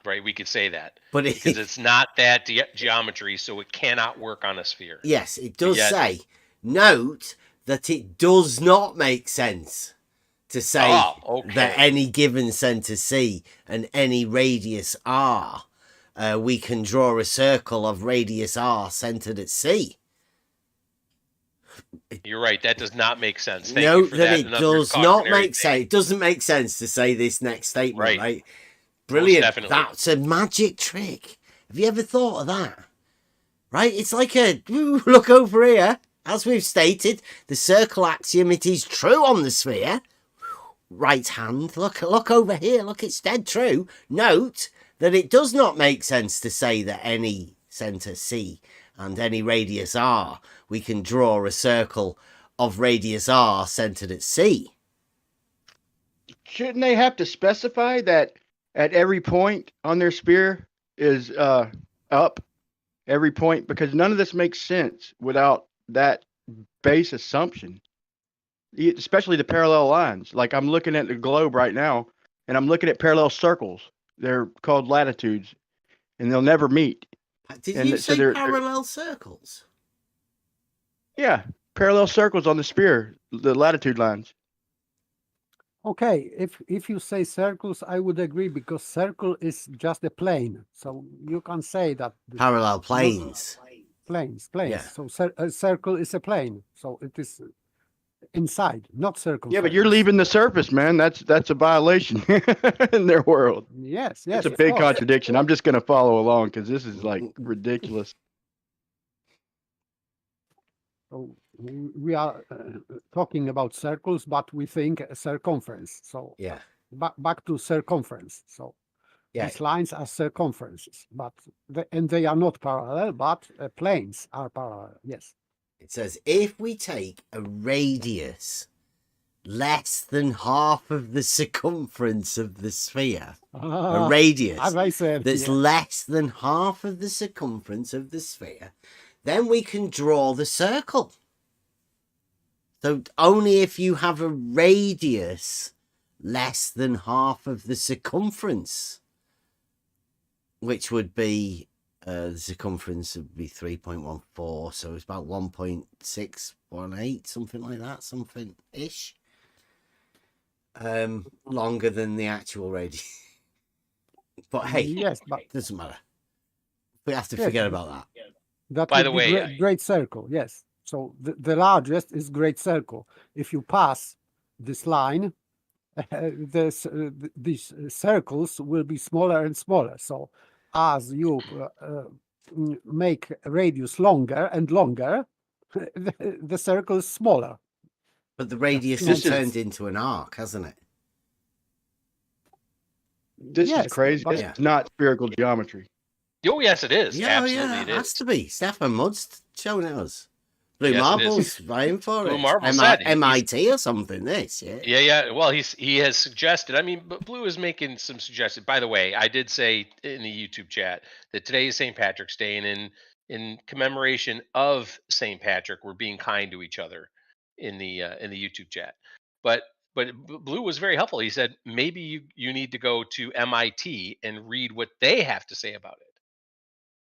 Speaker 6: right? We could say that.
Speaker 5: But
Speaker 6: Because it's not that geometry, so it cannot work on a sphere.
Speaker 5: yes, it does
Speaker 6: Yet-
Speaker 5: say, note that it does not make sense to say that any given center C and any radius R, we can draw a circle of radius R centered at C.
Speaker 6: You're right. That does not make sense. Thank you
Speaker 5: Note
Speaker 6: for
Speaker 5: that
Speaker 6: that.
Speaker 5: it
Speaker 6: Another
Speaker 5: does not
Speaker 6: cautionary
Speaker 5: make sense.
Speaker 6: thing.
Speaker 5: It doesn't make sense to say this next statement,
Speaker 6: Right.
Speaker 5: right? Brilliant.
Speaker 6: definitely.
Speaker 5: That's a magic trick. Have you ever thought of that? Right? It's like look over here. As we've stated, the circle axiom, it is true on the sphere. Right hand, look over here. Look, it's dead true. Note that it does not make sense to say that any center C and any radius R, we can draw a circle of radius R centered at C.
Speaker 7: Shouldn't they have to specify that at every point on their sphere is up? Every point, because none of this makes sense without that base assumption. Especially the parallel lines. Like I'm looking at the globe right now, and I'm looking at parallel circles. They're called latitudes, and they'll never meet.
Speaker 5: Did
Speaker 7: And
Speaker 5: you
Speaker 7: so
Speaker 5: say
Speaker 7: they're-
Speaker 5: parallel circles?
Speaker 7: Yeah, parallel circles on the sphere, the latitude lines.
Speaker 3: Okay, if you say circles, I would agree because circle is just a plane, so you can say that
Speaker 5: Parallel planes.
Speaker 3: planes.
Speaker 5: Yeah.
Speaker 3: So a circle is a plane, so it is inside, not circle.
Speaker 7: Yeah, but you're leaving the surface, man. That's a violation in their world.
Speaker 3: Yes,
Speaker 7: It's a
Speaker 3: of
Speaker 7: big
Speaker 3: course.
Speaker 7: contradiction. I'm just gonna follow along because this is like ridiculous.
Speaker 3: So we are talking about circles, but we think a circumference. So
Speaker 5: Yeah.
Speaker 3: back to circumference. So
Speaker 5: Yeah.
Speaker 3: these lines are circumferences, but and they are not parallel, but planes are parallel. Yes.
Speaker 5: It says if we take a radius less than half of the circumference of the sphere, a radius
Speaker 3: as I said,
Speaker 5: that's
Speaker 3: yeah.
Speaker 5: less than half of the circumference of the sphere, then we can draw the circle. So only if you have a radius less than half of the circumference, which would be the circumference would be 3.14, so it's about 1.618, something like that, something ish. Longer than the actual radius. But hey,
Speaker 3: yes, but
Speaker 5: doesn't matter. We have to
Speaker 3: Yes,
Speaker 5: forget
Speaker 3: but-
Speaker 5: about that.
Speaker 3: that
Speaker 6: By
Speaker 3: would
Speaker 6: the
Speaker 3: be
Speaker 6: way,
Speaker 3: great circle. Yes. So the largest is great circle. If you pass this line, these circles will be smaller and smaller. So as you make radius longer and longer, the circle is smaller.
Speaker 5: But the radius
Speaker 3: This
Speaker 5: has
Speaker 3: is-
Speaker 5: turned into an arc, hasn't it?
Speaker 7: This
Speaker 3: Yes,
Speaker 7: is crazy.
Speaker 3: but-
Speaker 7: This is not spherical geometry.
Speaker 6: oh yes, it is.
Speaker 5: Yeah,
Speaker 6: Absolutely,
Speaker 5: yeah,
Speaker 6: it
Speaker 5: it has
Speaker 6: is.
Speaker 5: to be. Stefan Mudd's showing it us. Blue
Speaker 6: Yes, it
Speaker 5: Marbles, vying for
Speaker 6: Blue
Speaker 5: it.
Speaker 6: Marble said he's-
Speaker 5: MIT or something, this, yeah.
Speaker 6: Yeah. Well, he has suggested. I mean, but Blue is making some suggestions. By the way, I did say in the YouTube chat that today is St. Patrick's Day, and in commemoration of St. Patrick, we're being kind to each other in the YouTube chat. But Blue was very helpful. He said maybe you need to go to MIT and read what they have to say about it.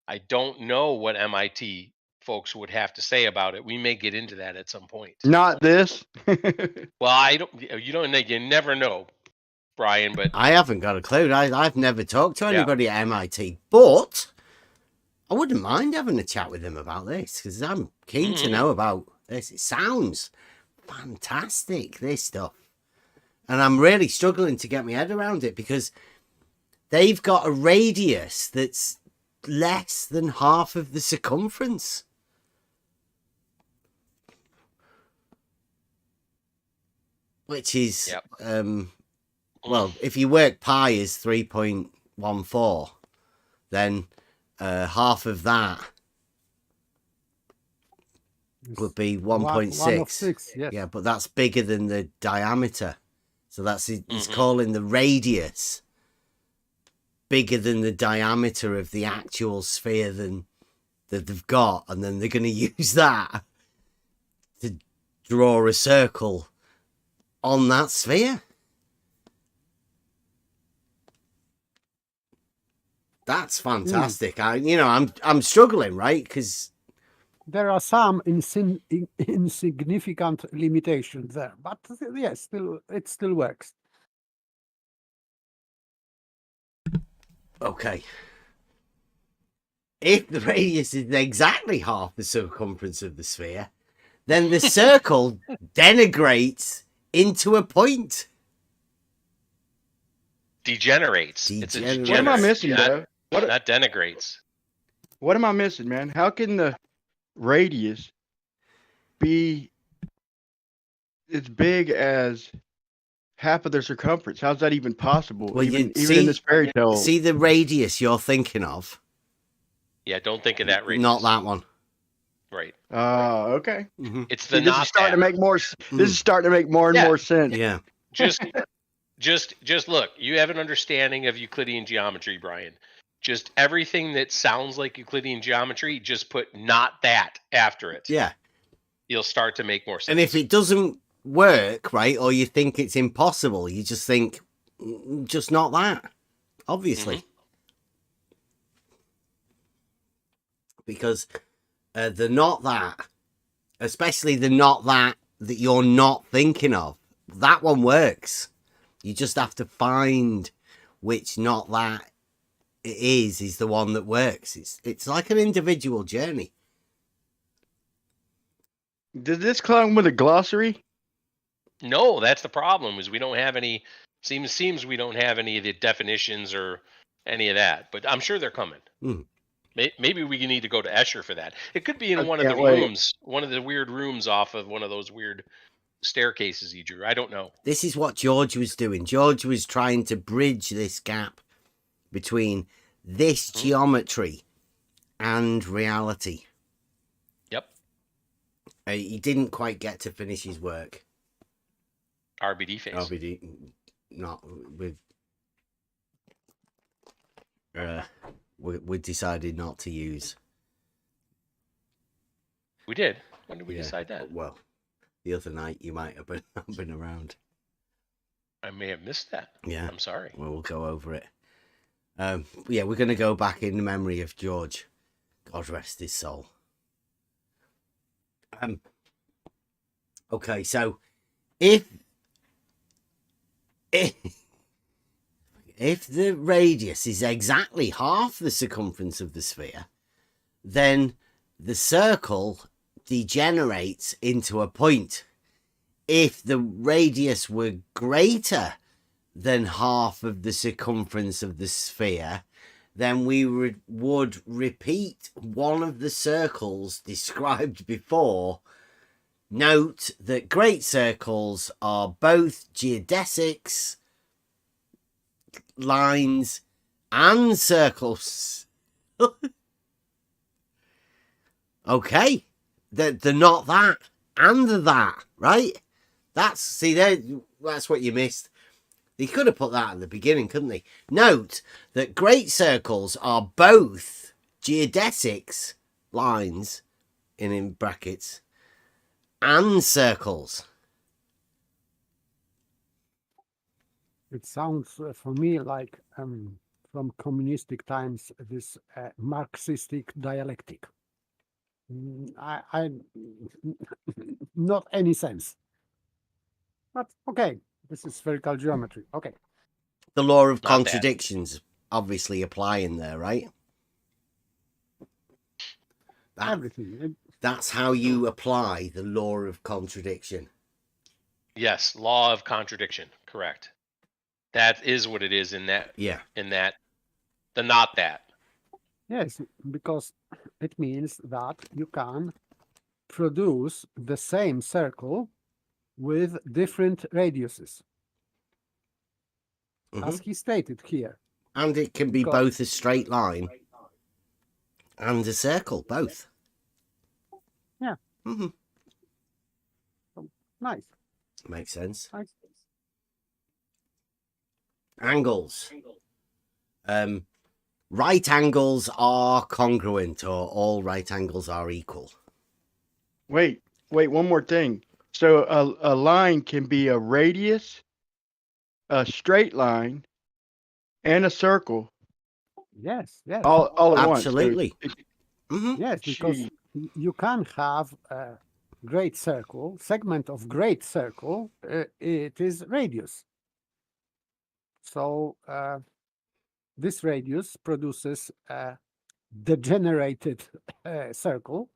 Speaker 6: I don't know what MIT folks would have to say about it. We may get into that at some point.
Speaker 7: Not this.
Speaker 6: Well, I don't. You don't know. You never know, Brian. But
Speaker 5: I haven't got a clue. I've never talked to
Speaker 6: Yeah.
Speaker 5: anybody at MIT, but I wouldn't mind having a chat with them about this because I'm keen to
Speaker 6: Mhm.
Speaker 5: know about this. It sounds fantastic, this stuff. And I'm really struggling to get my head around it because they've got a radius that's less than half of the circumference. Which is,
Speaker 6: Yep.
Speaker 5: well, if you work pi is 3.14, then half of that would be 1.6.
Speaker 3: 1/6, yes.
Speaker 5: Yeah, but that's bigger than the diameter. So that's it's
Speaker 6: Mhm.
Speaker 5: calling the radius bigger than the diameter of the actual sphere that they've got, and then they're going to use that to draw a circle on that sphere. That's fantastic. I'm struggling, right? Because
Speaker 3: There are some insignificant limitations there, but yes, it still works.
Speaker 5: okay, if the radius is exactly half the circumference of the sphere, then the circle denigrates into a point.
Speaker 6: degenerates. It's a
Speaker 5: Degenerate.
Speaker 7: What am I
Speaker 6: degenerate,
Speaker 7: missing,
Speaker 6: not,
Speaker 7: though?
Speaker 6: not denigrates.
Speaker 7: What am I missing, man? How can the radius be as big as half of their circumference? How's that even possible?
Speaker 5: Well,
Speaker 7: even
Speaker 5: you
Speaker 7: even
Speaker 5: see-
Speaker 7: in this fairy tale.
Speaker 5: See the radius you're thinking of,
Speaker 6: Yeah, don't think of that radius.
Speaker 5: not that one.
Speaker 6: Right.
Speaker 7: Okay.
Speaker 6: It's
Speaker 7: See,
Speaker 6: the
Speaker 7: this
Speaker 6: not
Speaker 7: is starting to
Speaker 6: that.
Speaker 7: make more. This is starting to make more and
Speaker 6: Yeah.
Speaker 7: more sense.
Speaker 5: Yeah.
Speaker 6: Just look. You have an understanding of Euclidean geometry, Brian. Just everything that sounds like Euclidean geometry, just put not that after it.
Speaker 5: Yeah.
Speaker 6: You'll start to make more sense.
Speaker 5: And if it doesn't work, right, or you think it's impossible, you just think, just not that, obviously. Because the not that, especially the not that you're not thinking of, that one works. You just have to find which not that it is the one that works. It's like an individual journey.
Speaker 7: Did this come with a glossary?
Speaker 6: No, that's the problem. Is we don't have any. Seems we don't have any of the definitions or any of that. But I'm sure they're coming. Maybe we need to go to Escher for that. It could be in
Speaker 7: I
Speaker 6: one of the
Speaker 7: can't wait.
Speaker 6: rooms, one of the weird rooms off of one of those weird staircases he drew. I don't know.
Speaker 5: This is what George was doing. George was trying to bridge this gap between this geometry and reality.
Speaker 6: Yep.
Speaker 5: He didn't quite get to finish his work.
Speaker 6: RBD face.
Speaker 5: RBD, not with. We decided not to use.
Speaker 6: We did. When did we decide that?
Speaker 5: Well, the other night you might have been around.
Speaker 6: I may have missed that.
Speaker 5: Yeah.
Speaker 6: I'm sorry.
Speaker 5: Well, we'll go over it. Yeah, we're going to go back in the memory of George. God rest his soul. Okay, so if the radius is exactly half the circumference of the sphere, then the circle degenerates into a point. If the radius were greater than half of the circumference of the sphere, then we would repeat one of the circles described before. Note that great circles are both geodesics, lines, and circles. Okay, they're not that and that, right? That's what you missed. They could have put that at the beginning, couldn't they? Note that great circles are both geodesics, lines, in brackets, and circles.
Speaker 3: It sounds for me like from communistic times, this Marxistic dialectic. I not any sense. But okay, this is spherical geometry. Okay.
Speaker 5: The law of
Speaker 6: Not
Speaker 5: contradictions obviously applying there, right?
Speaker 3: Everything.
Speaker 5: That's how you apply the law of contradiction.
Speaker 6: Yes, law of contradiction. Correct. That is what it is in that.
Speaker 5: Yeah.
Speaker 6: In that, the not that.
Speaker 3: Yes, because it means that you can produce the same circle with different radiuses, as he stated here.
Speaker 5: And it can be
Speaker 3: Because-
Speaker 5: both a straight line and a circle, both.
Speaker 3: Yeah.
Speaker 5: Mm-hmm.
Speaker 3: Nice.
Speaker 5: Makes sense.
Speaker 3: Nice.
Speaker 5: Angles. Right angles are congruent, or all right angles are equal.
Speaker 7: Wait, one more thing. So a line can be a radius, a straight line, and a circle
Speaker 3: Yes, yes.
Speaker 7: all at once.
Speaker 5: Absolutely.
Speaker 3: Yes, because
Speaker 7: Gee.
Speaker 3: you can have a great circle, segment of great circle, it is radius. So this radius produces a degenerated circle,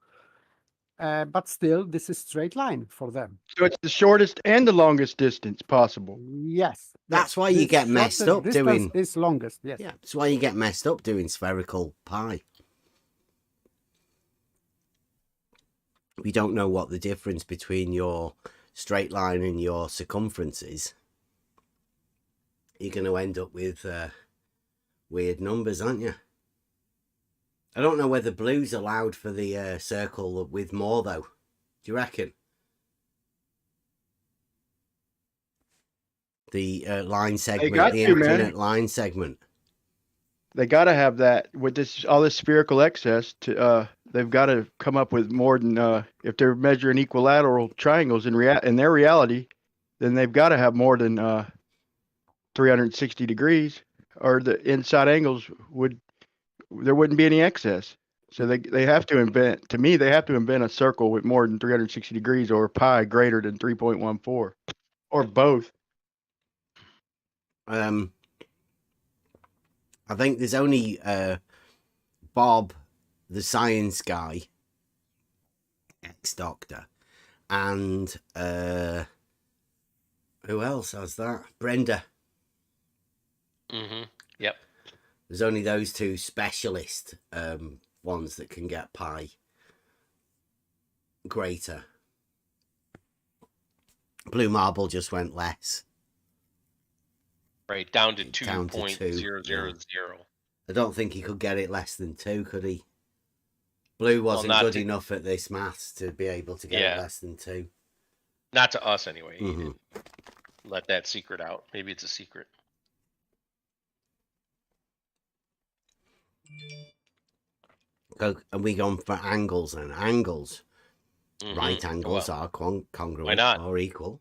Speaker 3: but still this is straight line for them.
Speaker 7: So it's the shortest and the longest distance possible.
Speaker 3: Yes.
Speaker 5: That's
Speaker 3: yes,
Speaker 5: why you
Speaker 3: this
Speaker 5: get messed
Speaker 3: shortest
Speaker 5: up
Speaker 3: distance
Speaker 5: doing-
Speaker 3: is longest, yes.
Speaker 5: Yeah, that's why you get messed up doing spherical pi. If you don't know what the difference between your straight line and your circumference is, you're going to end up with weird numbers, aren't you? I don't know whether blue's allowed for the circle with more, though. Do you reckon? The line segment,
Speaker 7: got
Speaker 5: the
Speaker 7: to, man.
Speaker 5: infinite line segment.
Speaker 7: They got to have that with this all this spherical excess. To they've got to come up with more than if they're measuring equilateral triangles in their reality, then they've got to have more than 360 degrees, or the inside angles there wouldn't be any excess. So they have to invent. To me, they have to invent a circle with more than 360 degrees, or pi greater than 3.14, or both.
Speaker 5: I think there's only Bob, the science guy, ex-doctor, and who else has that? Brenda.
Speaker 6: Mm-hmm. Yep.
Speaker 5: There's only those two specialists ones that can get pi greater. Blue marble just went less.
Speaker 6: Right, down to
Speaker 5: Down to
Speaker 6: 2.000.
Speaker 5: I don't think he could get it less than 2, could he? Blue wasn't
Speaker 6: not
Speaker 5: good
Speaker 6: to-
Speaker 5: enough at this maths to be able to get it
Speaker 6: Yeah.
Speaker 5: less than 2.
Speaker 6: Not to us anyway. He
Speaker 5: Mhm.
Speaker 6: didn't let that secret out. Maybe it's a secret.
Speaker 5: And we gone for angles and angles.
Speaker 6: Mhm.
Speaker 5: Right angles
Speaker 6: Well,
Speaker 5: are congruent
Speaker 6: not?
Speaker 5: or equal.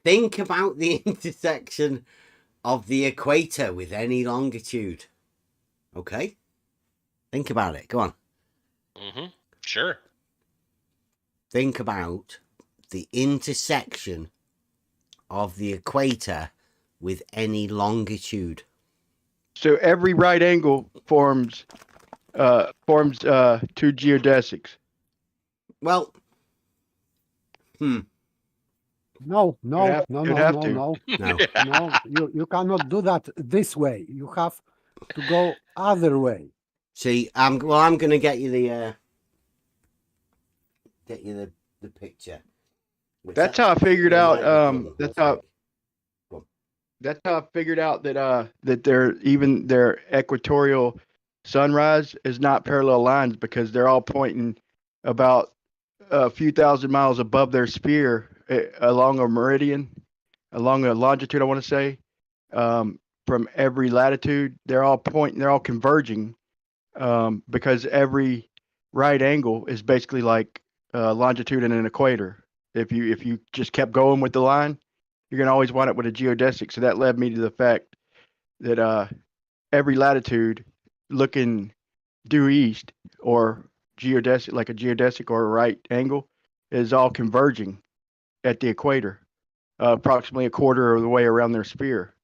Speaker 5: Think about the intersection of the equator with any longitude. Okay? Think about it. Go on.
Speaker 6: Sure.
Speaker 5: Think about the intersection of the equator with any longitude.
Speaker 7: So every right angle forms two geodesics.
Speaker 5: Well,
Speaker 3: No,
Speaker 7: You'd
Speaker 3: no,
Speaker 7: have-
Speaker 3: no,
Speaker 7: you'd
Speaker 3: no,
Speaker 7: have
Speaker 3: no,
Speaker 7: to.
Speaker 3: no,
Speaker 5: no.
Speaker 3: no. You cannot do that this way. You have to go other way.
Speaker 5: See, I'm going to get you the picture. Which
Speaker 7: That's how I figured
Speaker 5: that
Speaker 7: out.
Speaker 5: might be done
Speaker 7: That's
Speaker 5: last
Speaker 7: how.
Speaker 5: week. Go on.
Speaker 7: That's how I figured out that that their equatorial sunrise is not parallel lines, because they're all pointing about a few thousand miles above their sphere along a meridian, along a longitude, I want to say, from every latitude. They're all converging, because every right angle is basically like longitude and an equator. If you just kept going with the line, you're going to always wind up with a geodesic. So that led me to the fact that every latitude looking due east, or geodesic, like a geodesic or a right angle, is all converging at the equator, approximately a quarter of the way around their sphere.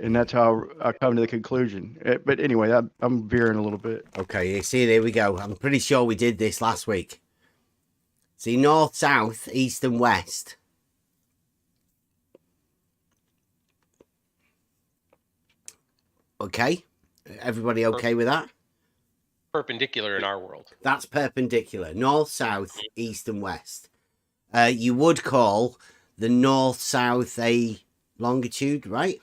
Speaker 7: And that's how I come to the conclusion. But anyway, I'm veering a little bit.
Speaker 5: Okay, you see, there we go. I'm pretty sure we did this last week. See, north, south, east and west. Okay, everybody okay with that?
Speaker 6: Perpendicular in our world.
Speaker 5: That's perpendicular. North, south, east and west. You would call the north, south a longitude, right?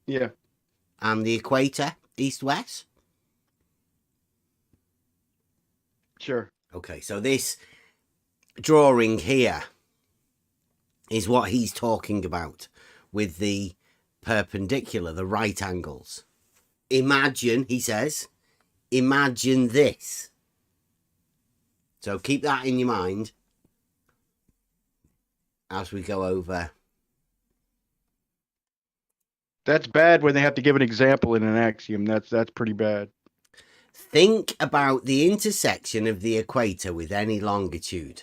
Speaker 7: Yeah.
Speaker 5: And the equator, east, west?
Speaker 7: Sure.
Speaker 5: Okay, so this drawing here is what he's talking about with the perpendicular, the right angles. Imagine, he says, imagine this. So keep that in your mind as we go over.
Speaker 7: That's bad when they have to give an example in an axiom. That's pretty bad.
Speaker 5: Think about the intersection of the equator with any longitude.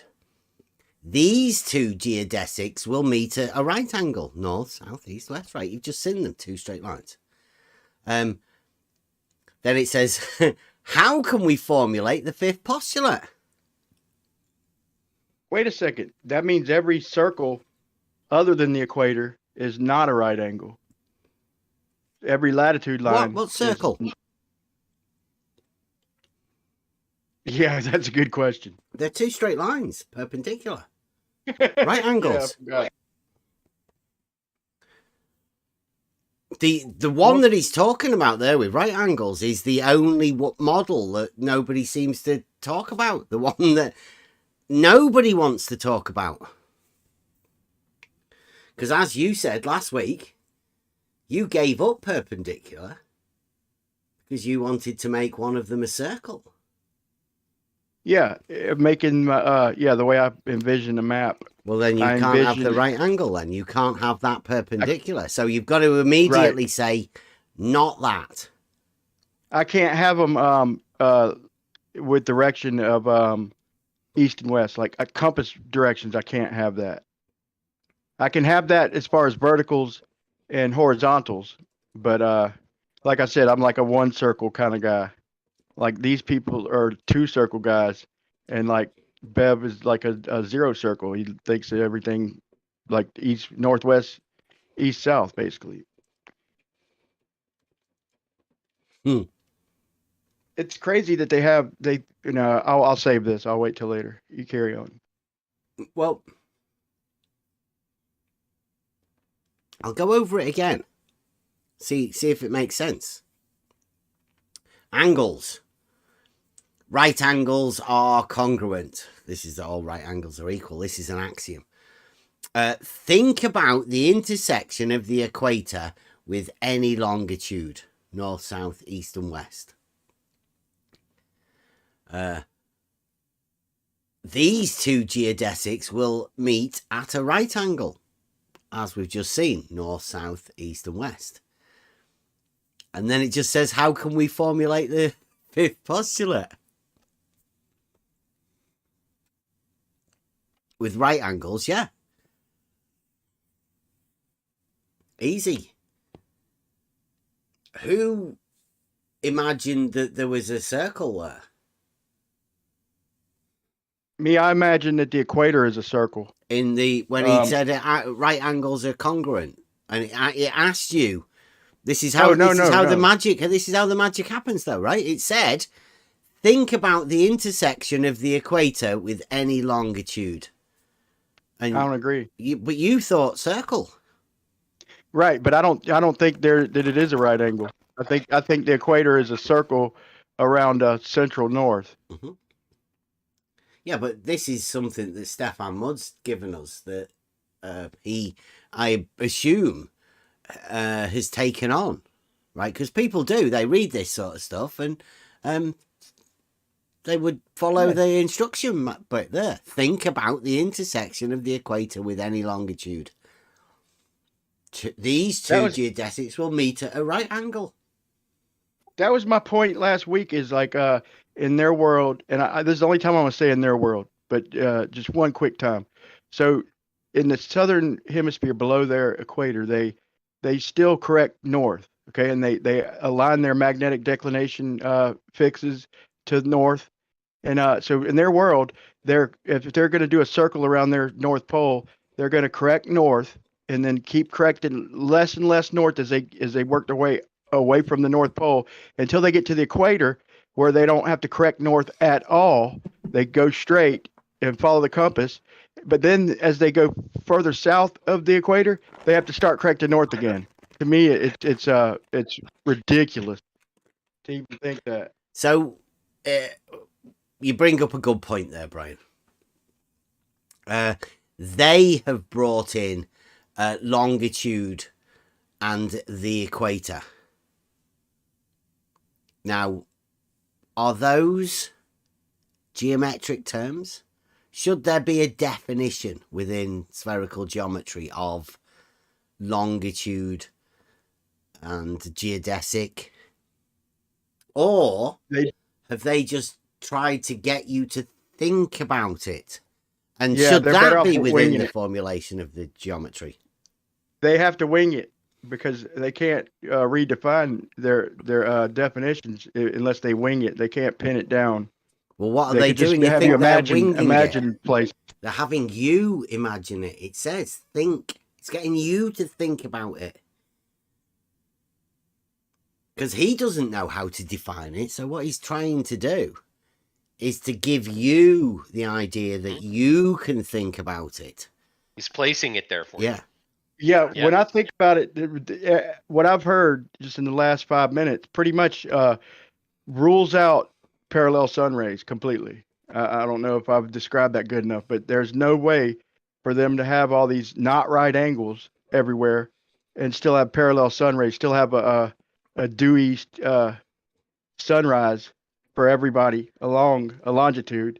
Speaker 5: These two geodesics will meet at a right angle. North, south, east, west, right. You've just seen them, two straight lines. Then it says, how can we formulate the fifth postulate?
Speaker 7: Wait a second. That means every circle other than the equator is not a right angle. Every latitude line.
Speaker 5: What circle?
Speaker 7: Yeah, that's a good question.
Speaker 5: They're two straight lines, perpendicular. Right angles.
Speaker 7: Yeah,
Speaker 5: The one that he's talking about there with right angles is the only model that nobody seems to talk about. The one that nobody wants to talk about. Because as you said last week, you gave up perpendicular because you wanted to make one of them a circle.
Speaker 7: Yeah, making the way I envision the map.
Speaker 5: Well, then you
Speaker 7: I
Speaker 5: can't have the
Speaker 7: envision-
Speaker 5: right angle then. You can't have that perpendicular. So you've got to immediately say, not that.
Speaker 7: I can't have them with direction of east and west, like compass directions. I can't have that. I can have that as far as verticals and horizontals, but like I said, I'm like a one circle kind of guy. Like these people are two circle guys, and like Bev is like a zero circle. He thinks of everything like east, northwest, east, south, basically. It's crazy that I'll save this. I'll wait till later. You carry on.
Speaker 5: Well, I'll go over it again. See if it makes sense. Angles. Right angles are congruent. This is all right angles are equal. This is an axiom. Think about the intersection of the equator with any longitude, north, south, east, and west. These two geodesics will meet at a right angle, as we've just seen, north, south, east, and west. And then it just says, how can we formulate the fifth postulate? With right angles, yeah. Easy. Who imagined that there was a circle there?
Speaker 7: Me, I imagine that the equator is a circle.
Speaker 5: When he said right angles are congruent, and it asked you, this is how the magic happens, though, right? It said, think about the intersection of the equator with any longitude. And
Speaker 7: I don't agree.
Speaker 5: But you thought circle,
Speaker 7: right? But I don't think that it is a right angle. I think the equator is a circle around central north.
Speaker 5: Mm-hmm. Yeah, but this is something that Stefan Mudd's given us that I assume, has taken on, right? Because people they read this sort of stuff and they would follow the instruction but there. Think about the intersection of the equator with any longitude. These two geodesics will meet at a right angle.
Speaker 7: That was my point last week, is like in their world, and this is the only time I'm going to say in their world, but just one quick time. So in the southern hemisphere below their equator, they still correct north, okay? And they align their magnetic declination fixes to the north. And so in their world, if they're going to do a circle around their North Pole, they're going to correct north and then keep correcting less and less north as they work their way away from the North Pole until they get to the equator, where they don't have to correct north at all. They go straight and follow the compass. But then as they go further south of the equator, they have to start correcting north again. To me, it's ridiculous to even think that.
Speaker 5: So you bring up a good point there, Brian. They have brought in longitude and the equator. Now, are those geometric terms? Should there be a definition within spherical geometry of longitude and geodesic? Or have they just tried to get you to think about it? And should that be within the formulation of the geometry?
Speaker 7: They have to wing it, because they can't redefine their definitions unless they wing it. They can't pin it down.
Speaker 5: Well, what are they doing?
Speaker 7: Have you imagine place.
Speaker 5: They're having you imagine it. It says think. It's getting you to think about it. Because he doesn't know how to define it. So what he's trying to do is to give you the idea that you can think about it.
Speaker 6: He's placing it there for you.
Speaker 7: Yeah, when I think about it, what I've heard just in the last 5 minutes pretty much rules out parallel sun rays completely. I don't know if I've described that good enough, but there's no way for them to have all these not right angles everywhere and still have parallel sun rays, still have a due east sunrise for everybody along a longitude,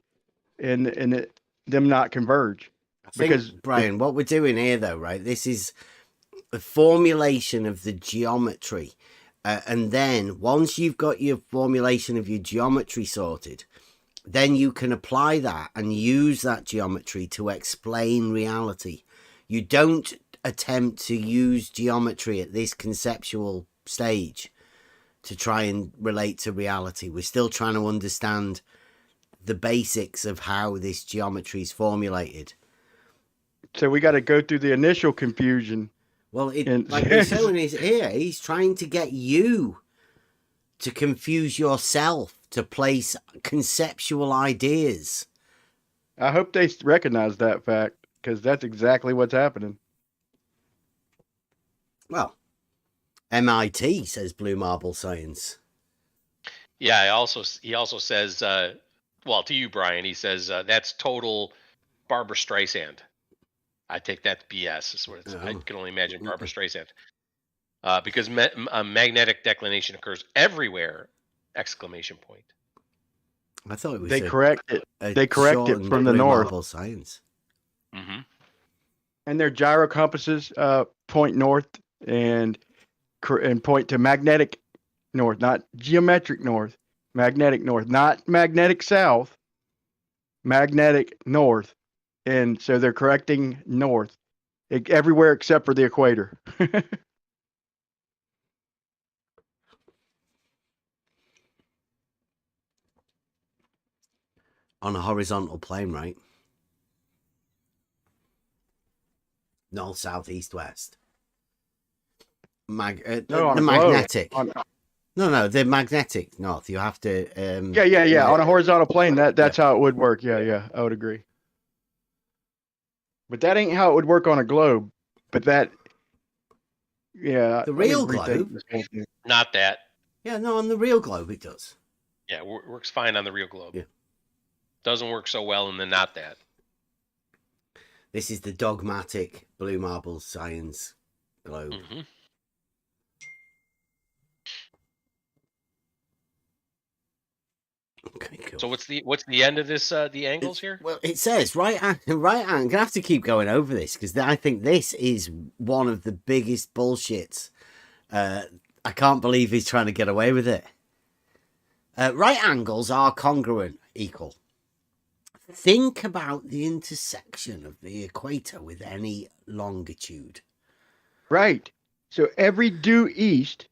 Speaker 7: and them not converge.
Speaker 5: Because Brian, what we're doing here, though, right? This is the formulation of the geometry, and then once you've got your formulation of your geometry sorted, then you can apply that and use that geometry to explain reality. You don't attempt to use geometry at this conceptual stage to try and relate to reality. We're still trying to understand the basics of how this geometry is formulated.
Speaker 7: So we got to go through the initial confusion.
Speaker 5: Well, like we're showing is here, he's trying to get you to confuse yourself, to place conceptual ideas.
Speaker 7: I hope they recognize that fact, because that's exactly what's happening.
Speaker 5: Well, MIT says blue marble science.
Speaker 6: Yeah, he also says, well, to you, Brian, he says that's total Barbara Streisand. I take that BS. Is what it's. I can only imagine Barbara Streisand, because magnetic declination occurs everywhere! Exclamation point.
Speaker 5: I thought it was
Speaker 7: They correct it. They correct it from the
Speaker 5: blue
Speaker 7: north.
Speaker 5: marble science.
Speaker 6: Mm-hmm.
Speaker 7: And their gyro compasses point north and point to magnetic north, not geometric north. Magnetic north, not magnetic south. Magnetic north, and so they're correcting north everywhere except for the equator.
Speaker 5: On a horizontal plane, right? North, south, east, west.
Speaker 7: No, on
Speaker 5: the
Speaker 7: a globe.
Speaker 5: magnetic. No, the magnetic north. You have to.
Speaker 7: Yeah. On a horizontal plane, that's how it would work. Yeah, I would agree. But that ain't how it would work on a globe. But that, yeah.
Speaker 5: The real globe?
Speaker 6: Not that.
Speaker 5: Yeah, no, on the real globe it does.
Speaker 6: Yeah, works fine on the real globe.
Speaker 5: Yeah.
Speaker 6: Doesn't work so well in the not that.
Speaker 5: This is the dogmatic blue marble science globe.
Speaker 6: Mm-hmm.
Speaker 5: Okay, cool.
Speaker 6: So what's the end of this? The angles here?
Speaker 5: Well, it says right angle. I'm gonna have to keep going over this because I think this is one of the biggest bullshits. I can't believe he's trying to get away with it. Right angles are congruent, equal. Think about the intersection of the equator with any longitude.
Speaker 7: Right. So every due east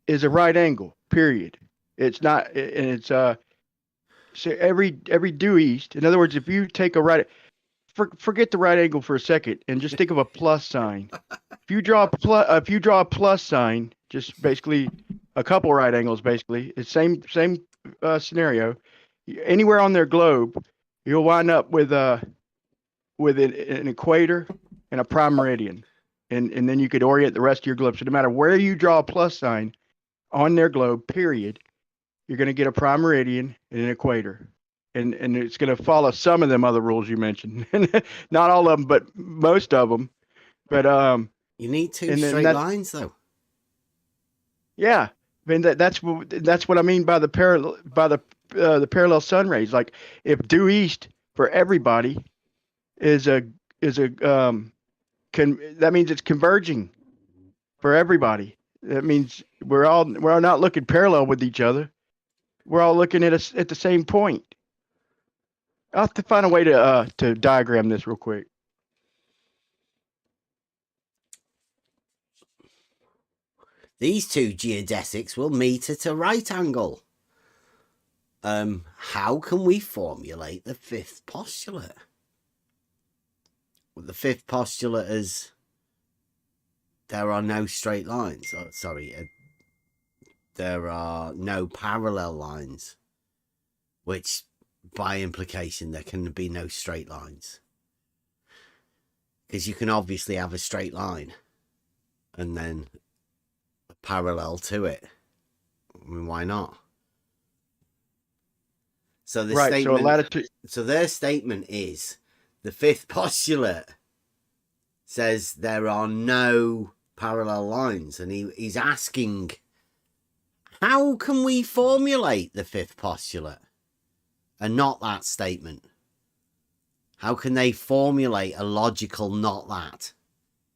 Speaker 7: is a right angle. Period. It's not, and it's so every due east. In other words, if you take a right, forget the right angle for a second, and just think of a plus sign. If you draw a plus sign, just basically a couple right angles. Basically, it's same scenario. Anywhere on their globe, you'll wind up with an equator and a prime meridian, and then you could orient the rest of your globe. So no matter where you draw a plus sign on their globe, period, you're going to get a prime meridian and an equator, and it's going to follow some of them other rules you mentioned. Not all of them, but most of them. But
Speaker 5: you need two straight lines, though.
Speaker 7: Yeah, I mean that's what I mean by the parallel sun rays. Like if due east for everybody that means it's converging for everybody. That means we're all not looking parallel with each other. We're all looking at the same point. I'll have to find a way to diagram this real quick.
Speaker 5: These two geodesics will meet at a right angle. How can we formulate the fifth postulate? Well, the fifth postulate is there are no straight lines. Oh, sorry, there are no parallel lines, which by implication there can be no straight lines. Because you can obviously have a straight line and then a parallel to it. I mean, why not? So the statement, so their statement is the fifth postulate says there are no parallel lines, and he's asking, how can we formulate the fifth postulate and not that statement? How can they formulate a logical not that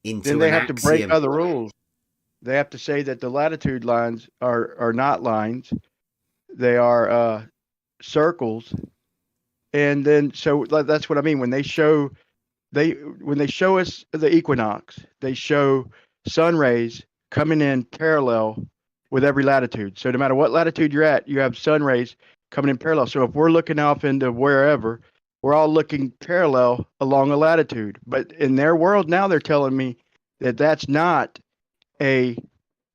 Speaker 5: into
Speaker 7: then they
Speaker 5: an
Speaker 7: have
Speaker 5: axiom?
Speaker 7: To break other rules. They have to say that the latitude lines are not lines. They are circles. And then so that's what I mean when they show us the equinox, they show sun rays coming in parallel with every latitude. So no matter what latitude you're at, you have sun rays coming in parallel. So if we're looking off into wherever, we're all looking parallel along a latitude. But in their world now, they're telling me that that's not a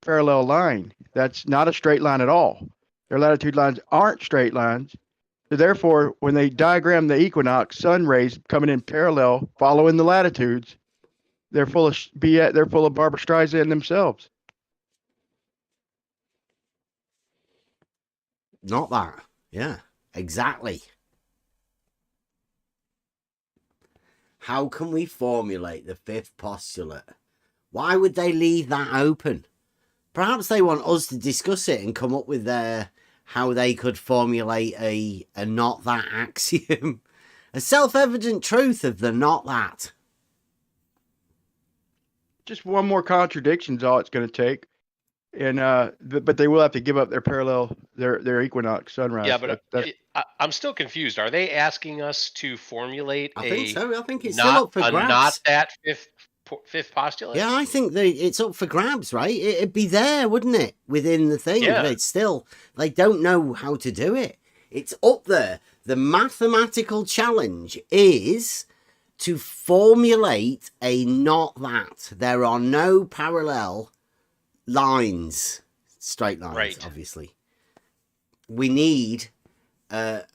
Speaker 7: parallel line. That's not a straight line at all. Their latitude lines aren't straight lines. So therefore, when they diagram the equinox, sun rays coming in parallel, following the latitudes, they're full of they're full of Barbra Streisand themselves.
Speaker 5: Not that. Yeah, exactly. How can we formulate the fifth postulate? Why would they leave that open? Perhaps they want us to discuss it and come up with how they could formulate a not that axiom. A self-evident truth of the not that.
Speaker 7: Just one more contradiction is all it's going to take. And but they will have to give up their parallel, their equinox sunrise.
Speaker 6: Yeah, but I'm still confused. Are they asking us to formulate
Speaker 5: I think so. I think it's
Speaker 6: not,
Speaker 5: still up for grabs.
Speaker 6: not that fifth postulate?
Speaker 5: Yeah, I think it's up for grabs, right? It'd be there, wouldn't it? Within the thing.
Speaker 6: Yeah.
Speaker 5: But it's still, they don't know how to do it. It's up there. The mathematical challenge is to formulate a not that. There are no parallel lines, straight lines,
Speaker 6: Right.
Speaker 5: obviously. We need a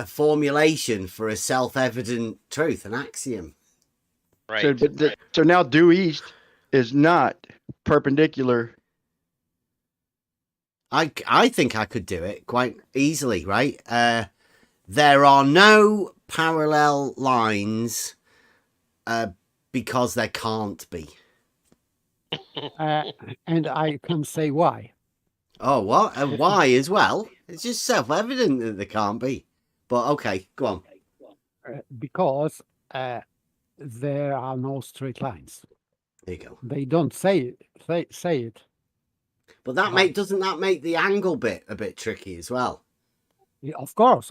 Speaker 5: formulation for a self-evident truth, an axiom.
Speaker 6: Right.
Speaker 7: So, so now due east is not perpendicular.
Speaker 5: I think I could do it quite easily, right? There are no parallel lines because there can't be.
Speaker 3: And I can say why.
Speaker 5: Oh, what? And why as well? It's just self-evident that there can't be. But okay, go on.
Speaker 3: Because there are no straight lines.
Speaker 5: There you go.
Speaker 3: They don't say it.
Speaker 5: But doesn't that make the angle bit a bit tricky as well?
Speaker 3: Yeah, of course.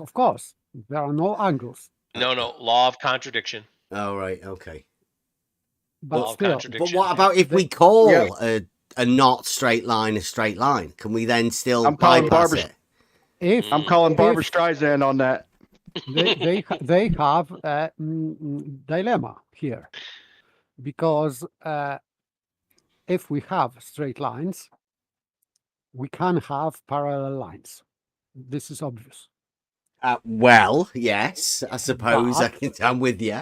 Speaker 3: There are no angles.
Speaker 6: No, law of contradiction.
Speaker 5: Oh, right, okay.
Speaker 3: But
Speaker 6: Law of
Speaker 3: still,
Speaker 6: contradiction.
Speaker 5: But what about if we call
Speaker 7: Yeah.
Speaker 5: a not straight line a straight line? Can we then still
Speaker 7: I'm calling
Speaker 5: bypass it?
Speaker 3: if
Speaker 7: I'm calling Barbra
Speaker 3: if-
Speaker 7: Streisand on that.
Speaker 3: they have a dilemma here, because if we have straight lines, we can have parallel lines. This is obvious.
Speaker 5: Well, yes, I suppose I'm with you.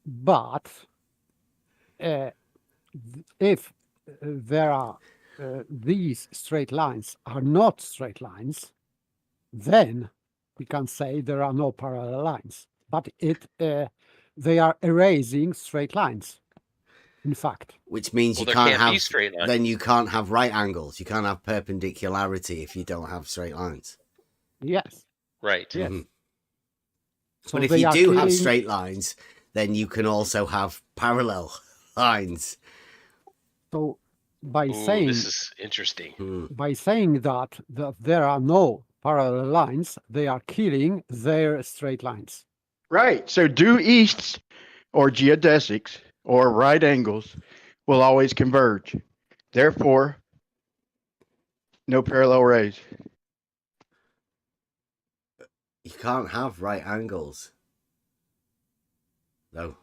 Speaker 3: But if there are these straight lines are not straight lines, then we can say there are no parallel lines. But they are erasing straight lines. In fact,
Speaker 5: Which means
Speaker 6: Well,
Speaker 5: you
Speaker 6: there
Speaker 5: can't
Speaker 6: can't be
Speaker 5: have
Speaker 6: straight lines.
Speaker 5: then you can't have right angles. You can't have perpendicularity if you don't have straight lines.
Speaker 3: yes,
Speaker 6: Right.
Speaker 3: yes.
Speaker 5: Mhm.
Speaker 3: So
Speaker 5: But if
Speaker 3: they
Speaker 5: you
Speaker 3: are
Speaker 5: do have
Speaker 3: killing-
Speaker 5: straight lines, then you can also have parallel lines.
Speaker 3: So by
Speaker 6: Ooh,
Speaker 3: saying
Speaker 6: this is interesting.
Speaker 3: that there are no parallel lines, they are killing their straight lines.
Speaker 7: Right. So due easts or geodesics or right angles will always converge. Therefore, no parallel rays.
Speaker 5: You can't have right angles. No.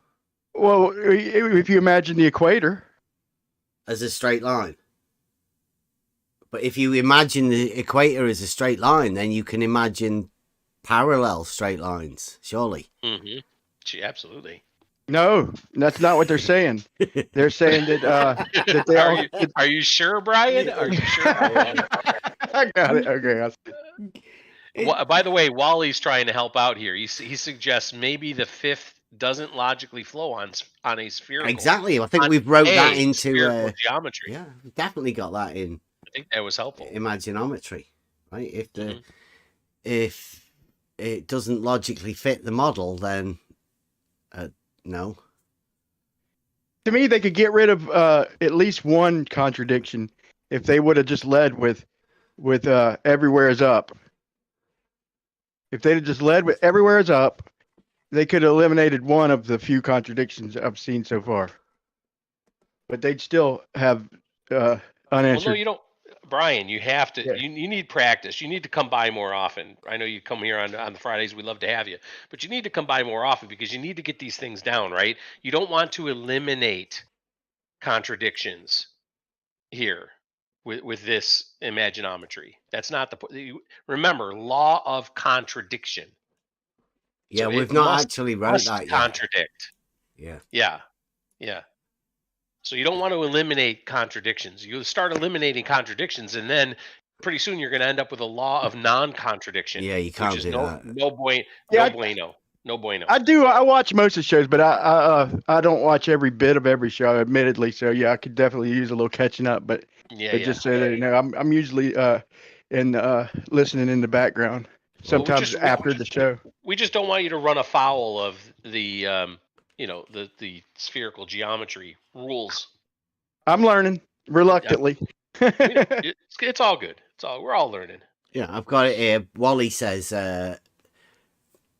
Speaker 7: Well, if you imagine the equator,
Speaker 5: As a straight line. But if you imagine the equator as a straight line, then you can imagine parallel straight lines, surely.
Speaker 6: Mm-hmm. Absolutely.
Speaker 7: no, that's not what they're saying. They're saying that that they all.
Speaker 6: Are you sure, Brian? Are you sure?
Speaker 7: I got it. Okay.
Speaker 6: By the way, Wally's trying to help out here. He suggests maybe the fifth doesn't logically flow on a spherical.
Speaker 5: Exactly. I think
Speaker 6: on
Speaker 5: we've wrote that
Speaker 6: a
Speaker 5: into
Speaker 6: spherical geometry.
Speaker 5: yeah, we've definitely got that in
Speaker 6: I think that was helpful.
Speaker 5: imaginometry, right? If the
Speaker 6: Mhm.
Speaker 5: if it doesn't logically fit the model, then no.
Speaker 7: To me, they could get rid of at least one contradiction if they would have just led with everywhere is up. If they'd have just led with everywhere is up, they could have eliminated one of the few contradictions I've seen so far. But they'd still have
Speaker 6: Well,
Speaker 7: unanswered.
Speaker 6: no, you don't, Brian. You have to.
Speaker 7: Yeah.
Speaker 6: You need practice. You need to come by more often. I know you come here on the Fridays. We love to have you, but you need to come by more often because you need to get these things down. Right? You don't want to eliminate contradictions here. with this imaginometry. That's not the point. Remember, law of contradiction.
Speaker 5: Yeah,
Speaker 6: So
Speaker 5: we've
Speaker 6: it
Speaker 5: not
Speaker 6: must-
Speaker 5: actually wrote
Speaker 6: must
Speaker 5: that yet.
Speaker 6: contradict.
Speaker 5: Yeah.
Speaker 6: Yeah, yeah. So you don't want to eliminate contradictions. You start eliminating contradictions, and then pretty soon you're going to end up with a law of non-contradiction.
Speaker 5: Yeah, you can't
Speaker 6: which is
Speaker 5: do that.
Speaker 7: Yeah,
Speaker 6: no bueno.
Speaker 7: I watch most of the shows, but I don't watch every bit of every show, admittedly. So yeah, I could definitely use a little catching up. But just so that you know, I'm usually listening in the background. Sometimes after the show.
Speaker 6: We just don't want you to run afoul of the the spherical geometry rules.
Speaker 7: I'm learning reluctantly.
Speaker 6: It's all good. We're all learning.
Speaker 5: Yeah, I've got it here. Wally says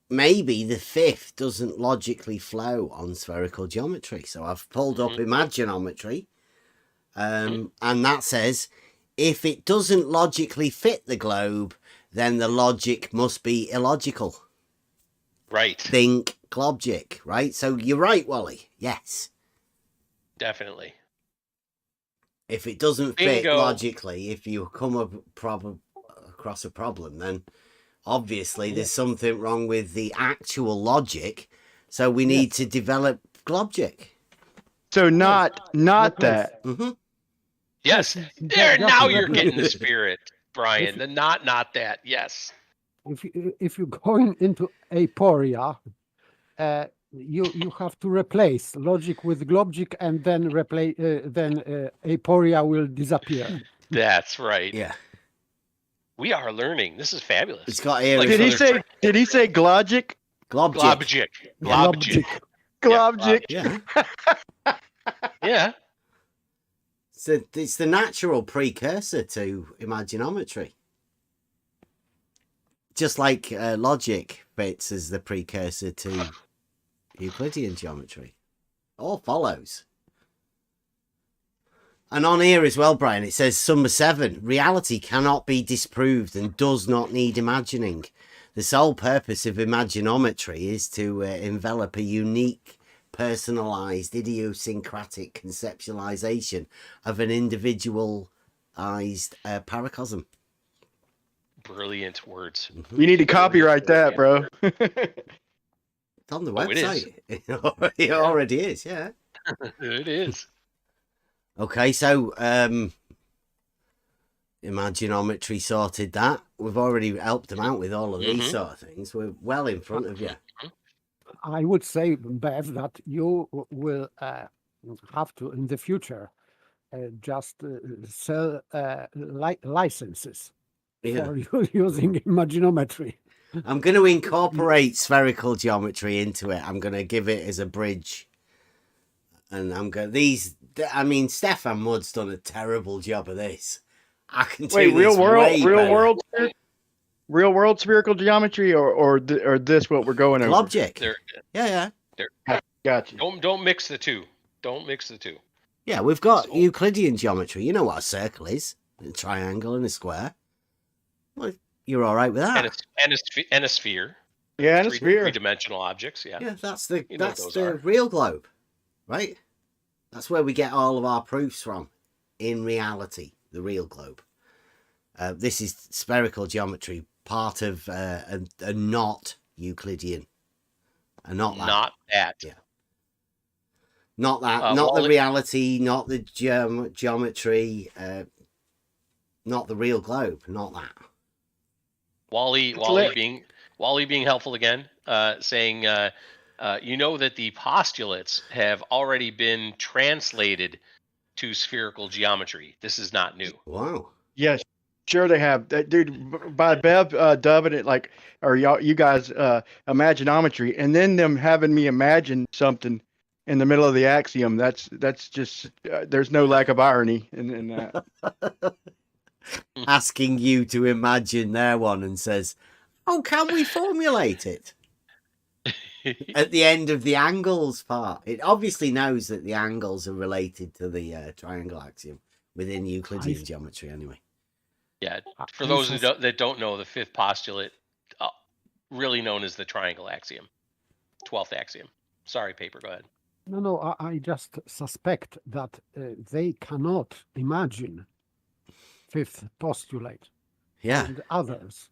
Speaker 5: maybe the fifth doesn't logically flow on spherical geometry. So I've pulled up imaginometry, and that says if it doesn't logically fit the globe, then the logic must be illogical.
Speaker 6: Right.
Speaker 5: Think globgic, right? So you're right, Wally. Yes.
Speaker 6: Definitely.
Speaker 5: If it doesn't fit
Speaker 6: Bingo.
Speaker 5: logically, if you come across a problem, then obviously there's something wrong with the actual logic. So we need to develop globgic.
Speaker 7: So not that.
Speaker 5: Mm-hmm.
Speaker 6: Yes. There. Now you're getting the spirit, Brian. The not that. Yes.
Speaker 3: If you're going into aporia, you have to replace logic with globgic, and then aporia will disappear.
Speaker 6: That's right.
Speaker 5: Yeah.
Speaker 6: We are learning. This is fabulous.
Speaker 5: It's got here.
Speaker 6: Like
Speaker 7: Did he say glogic?
Speaker 5: Globgic.
Speaker 6: Globgic.
Speaker 7: Globgic.
Speaker 5: Yeah.
Speaker 6: Yeah.
Speaker 5: So it's the natural precursor to imaginometry. Just like logic fits as the precursor to Euclidean geometry. All follows. And on here as well, Brian, it says number 7, reality cannot be disproved and does not need imagining. The sole purpose of imaginometry is to envelop a unique, personalized, idiosyncratic conceptualization of an individualized paracosm.
Speaker 6: Brilliant words.
Speaker 7: You need to copyright that, bro.
Speaker 5: It's on the website. It already is, yeah.
Speaker 6: It is.
Speaker 5: Okay, so imaginometry sorted that. We've already helped them out with all of these sort of things. We're well in front of you.
Speaker 3: I would say, Bev, that you will have to, in the future, just sell licenses for using imaginometry.
Speaker 5: I'm going to incorporate spherical geometry into it. I'm going to give it as a bridge. And I'm going Stefan Mudd's done a terrible job of this. I can
Speaker 7: Wait, real world spherical geometry or this what we're going over?
Speaker 5: Globgic. Yeah.
Speaker 7: Gotcha.
Speaker 6: Don't mix the two. Don't mix the two.
Speaker 5: Yeah, we've got Euclidean geometry. You know what a circle is. A triangle and a square. Well, you're all right with that.
Speaker 6: And a sphere.
Speaker 7: Yeah, and a sphere.
Speaker 6: Three-dimensional objects, yeah.
Speaker 5: Yeah, that's the real globe, right? That's where we get all of our proofs from. In reality, the real globe. This is spherical geometry, part of a not Euclidean. Not that. Yeah. Not that. Not the reality, not the geometry, not the real globe, not that.
Speaker 6: Wally being helpful again, saying you know that the postulates have already been translated to spherical geometry. This is not new.
Speaker 5: Wow.
Speaker 7: Yes, sure they have. Dude, by Bev dubbing it like, or you guys imaginometry, and then them having me imagine something in the middle of the axiom. That's just there's no lack of irony in that.
Speaker 5: Asking you to imagine their one and says, "Oh, can we formulate it?" At the end of the angles part, it obviously knows that the angles are related to the triangle axiom within Euclidean geometry, anyway.
Speaker 6: Yeah, for those that don't know, the fifth postulate, really known as the triangle axiom, 12th axiom. Sorry, paper. Go ahead.
Speaker 3: No, I just suspect that they cannot imagine fifth postulate
Speaker 5: Yeah.
Speaker 3: and others.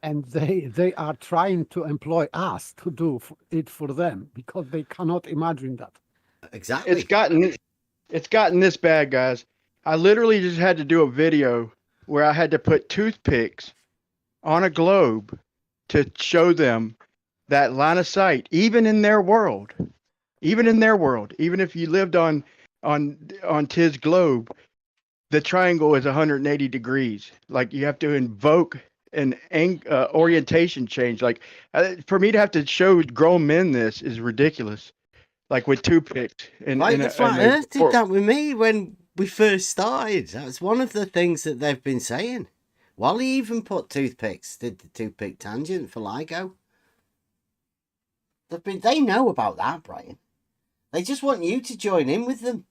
Speaker 3: And they are trying to employ us to do it for them because they cannot imagine that.
Speaker 5: Exactly.
Speaker 7: It's gotten this bad, guys. I literally just had to do a video where I had to put toothpicks on a globe to show them that line of sight, even in their world, even if you lived on Tis globe, the triangle is 180 degrees. Like you have to invoke an orientation change. Like for me to have to show grown men this is ridiculous. Like with toothpicks.
Speaker 5: Like the Flat Earth did that with me when we first started. That's one of the things that they've been saying. Wally even put toothpicks, did the toothpick tangent for LIGO. They know about that, Brian. They just want you to join in with them.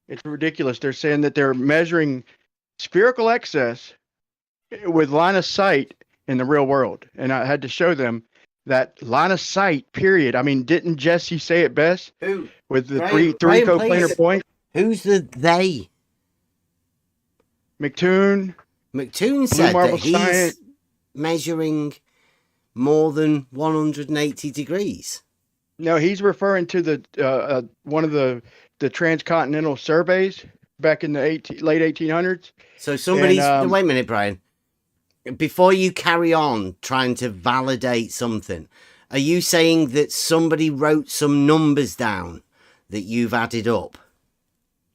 Speaker 7: It's ridiculous. They're saying that they're measuring spherical excess with line of sight in the real world. And I had to show them that line of sight, period. I mean, didn't Jesse say it best?
Speaker 5: Who?
Speaker 7: With the
Speaker 5: Brian,
Speaker 7: three
Speaker 5: please.
Speaker 7: coplanar points?
Speaker 5: Who's the they?
Speaker 7: McToon.
Speaker 5: McToon said
Speaker 7: Marble
Speaker 5: that he's
Speaker 7: Science.
Speaker 5: measuring more than 180 degrees.
Speaker 7: No, he's referring to the one of the transcontinental surveys back in the late 1800s.
Speaker 5: So somebody's...
Speaker 7: And,
Speaker 5: wait a minute, Brian. Before you carry on trying to validate something, are you saying that somebody wrote some numbers down that you've added up?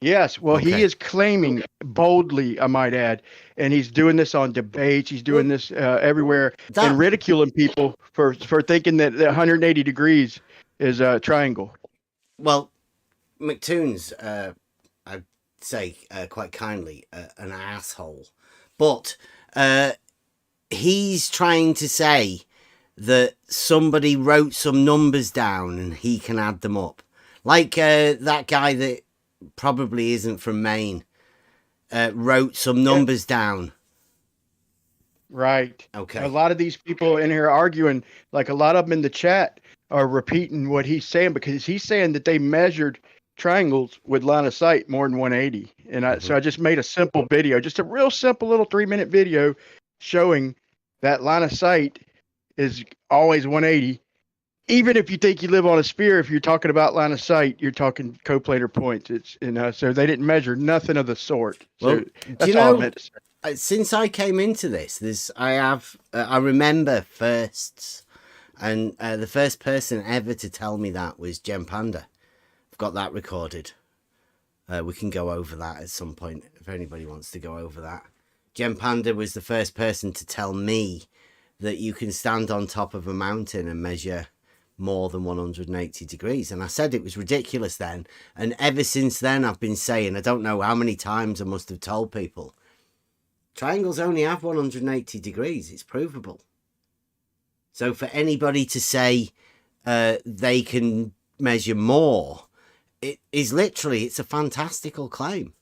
Speaker 7: Yes, well,
Speaker 5: Okay.
Speaker 7: he is claiming boldly, I might add, and he's doing this on debates. He's doing this everywhere and ridiculing people for thinking that 180 degrees is a triangle.
Speaker 5: Well, McToon's, I'd say quite kindly, an asshole. But he's trying to say that somebody wrote some numbers down and he can add them up. Like that guy that probably isn't from Maine wrote some numbers down.
Speaker 7: Right.
Speaker 5: Okay.
Speaker 7: A lot of these people in here arguing, like a lot of them in the chat are repeating what he's saying because he's saying that they measured triangles with line of sight more than 180. And so I just made a simple video, just a real simple little 3-minute video showing that line of sight is always 180. Even if you think you live on a sphere, if you're talking about line of sight, you're talking coplanar points. It's so they didn't measure nothing of the sort. So
Speaker 5: Well,
Speaker 7: that's all I meant to say.
Speaker 5: Since I came into this, I remember firsts, and the first person ever to tell me that was Jem Panda. I've got that recorded. We can go over that at some point if anybody wants to go over that. Jem Panda was the first person to tell me that you can stand on top of a mountain and measure more than 180 degrees. And I said it was ridiculous then. And ever since then, I've been saying, I don't know how many times I must have told people, triangles only have 180 degrees. It's provable. So for anybody to say they can measure more, it's a fantastical claim.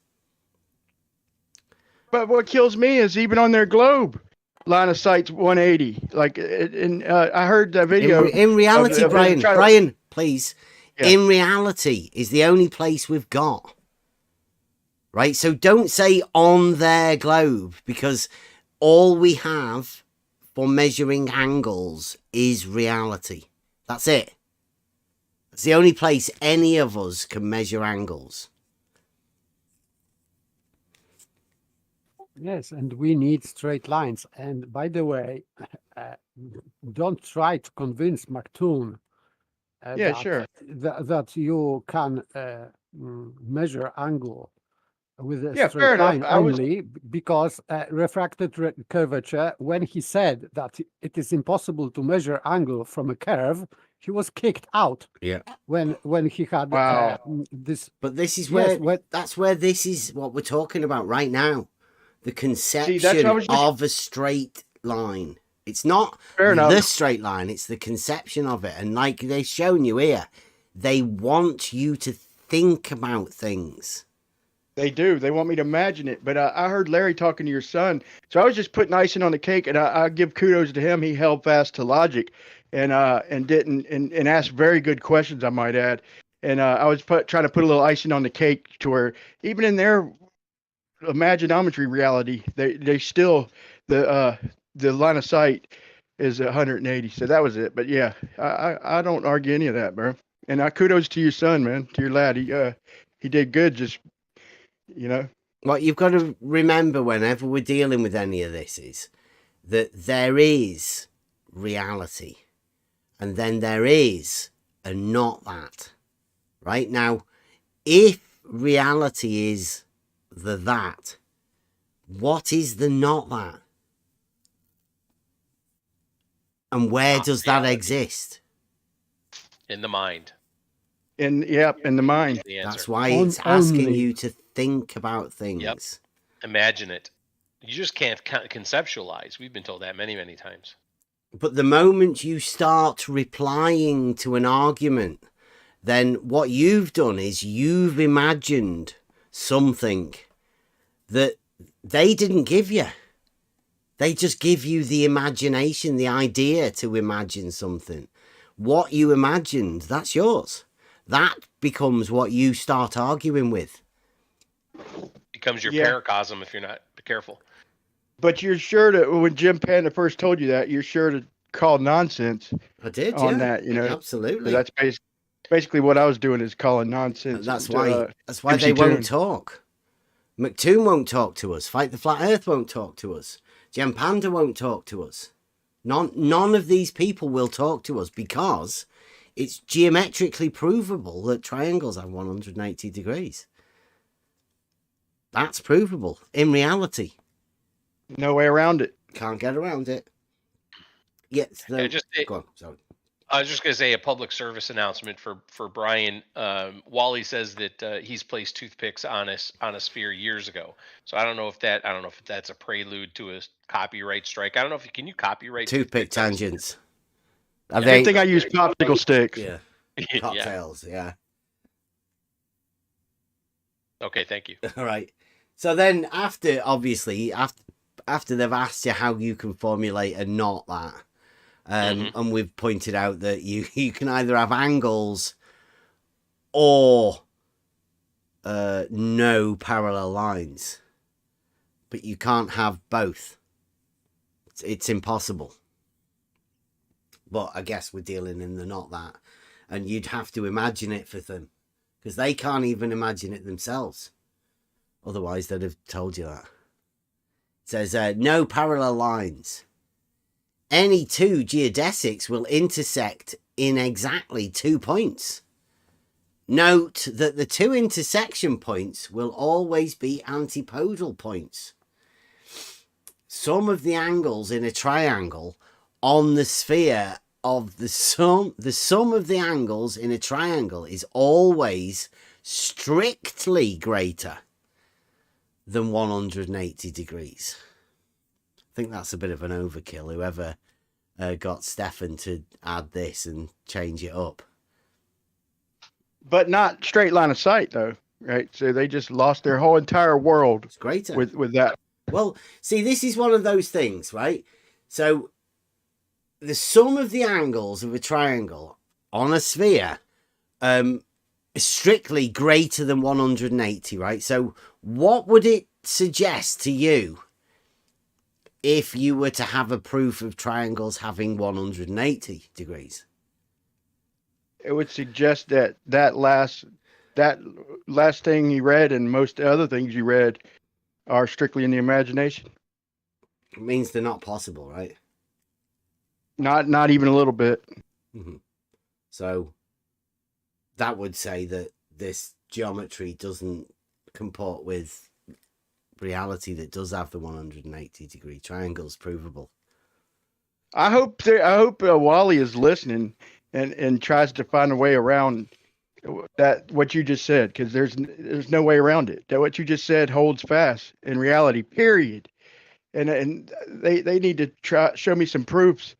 Speaker 7: But what kills me is even on their globe, line of sight's 180. Like, I heard that video.
Speaker 5: In reality, Brian, please.
Speaker 7: Yeah.
Speaker 5: In reality, is the only place we've got. Right? So don't say on their globe, because all we have for measuring angles is reality. That's it. It's the only place any of us can measure angles.
Speaker 3: Yes, and we need straight lines. And by the way, don't try to convince McToon that you can measure angle with a
Speaker 7: fair
Speaker 3: straight
Speaker 7: enough.
Speaker 3: line only, because refracted curvature, when he said that it is impossible to measure angle from a curve, he was kicked out.
Speaker 5: Yeah.
Speaker 3: When he had this.
Speaker 5: But this is
Speaker 3: Yes,
Speaker 5: that's where this is what we're talking about right now. The conception
Speaker 7: See,
Speaker 5: of a straight line. It's not
Speaker 7: Fair enough.
Speaker 5: the straight line, it's the conception of it. And like they've shown you here, they want you to think about things.
Speaker 7: They do. They want me to imagine it. But I heard Larry talking to your son. So I was just putting icing on the cake, and I give kudos to him. He held fast to logic and asked very good questions, I might add. And I was trying to put a little icing on the cake to where even in their imaginometry reality, they still the line of sight is 180. So that was it. But yeah, I don't argue any of that, bro. And kudos to your son, man, to your lad. He did good. Just
Speaker 5: What you've got to remember whenever we're dealing with any of this is that there is reality, and then there is a not that. Right now, if reality is the that, what is the not that? And where does that exist?
Speaker 6: In the mind.
Speaker 7: in the mind.
Speaker 6: The answer.
Speaker 5: That's why it's asking
Speaker 3: Only.
Speaker 5: you to think about things.
Speaker 6: Yep. Imagine it. You just can't conceptualize. We've been told that many, many times.
Speaker 5: But the moment you start replying to an argument, then what you've done is you've imagined something that they didn't give you. They just give you the imagination, the idea to imagine something. What you imagined, that's yours. That becomes what you start arguing with.
Speaker 6: Becomes your
Speaker 7: Yeah.
Speaker 6: paracosm if you're not careful.
Speaker 7: But you're sure to, when Jim Panda first told you that, you're sure to call nonsense
Speaker 5: I did,
Speaker 7: on
Speaker 5: yeah.
Speaker 7: that.
Speaker 5: Absolutely.
Speaker 7: So that's basically what I was doing, is calling nonsense.
Speaker 5: And that's
Speaker 7: to,
Speaker 5: why
Speaker 7: MC
Speaker 5: they won't
Speaker 7: Toon.
Speaker 5: talk. McToon won't talk to us. Fight the Flat Earth won't talk to us. Jem Panda won't talk to us. None of these people will talk to us because it's geometrically provable that triangles have 180 degrees. That's provable in reality.
Speaker 7: No way around it.
Speaker 5: Can't get around it. Yes.
Speaker 6: Yeah,
Speaker 5: Go on. Sorry.
Speaker 6: I was just going to say a public service announcement for Brian. Wally says that he's placed toothpicks on a sphere years ago. So I don't know if that's a prelude to a copyright strike. I don't know if can you copyright
Speaker 5: Toothpick
Speaker 6: toothpicks on a sphere?
Speaker 5: tangents. Are
Speaker 7: Good
Speaker 5: they?
Speaker 7: thing I use popsicle sticks.
Speaker 5: Yeah.
Speaker 6: Yeah.
Speaker 5: Cocktails. Yeah.
Speaker 6: Okay, thank you.
Speaker 5: All right. So then after they've asked you how you can formulate a not that, and we've pointed out that you can either have angles or no parallel lines, but you can't have both. It's impossible. But I guess we're dealing in the not that, and you'd have to imagine it for them because they can't even imagine it themselves. Otherwise, they'd have told you that. It says, no parallel lines. Any two geodesics will intersect in exactly 2 points. Note that the two intersection points will always be antipodal points. Some of the angles in a triangle on the sphere of the sum of the angles in a triangle is always strictly greater than 180 degrees. I think that's a bit of an overkill. Whoever got Stefan to add this and change it up.
Speaker 7: But not straight line of sight, though, right? So they just lost their whole entire world
Speaker 5: It's greater.
Speaker 7: with that.
Speaker 5: Well, see, this is one of those things, right? So the sum of the angles of a triangle on a sphere is strictly greater than 180, right? So what would it suggest to you if you were to have a proof of triangles having 180 degrees?
Speaker 7: It would suggest that last thing you read and most other things you read are strictly in the imagination.
Speaker 5: It means they're not possible, right?
Speaker 7: Not even a little bit.
Speaker 5: Mm-hmm. So that would say that this geometry doesn't comport with reality that does have the 180 degree triangles provable.
Speaker 7: I hope Wally is listening and tries to find a way around that what you just said, because there's no way around it. That what you just said holds fast in reality. Period. And they need to show me some proofs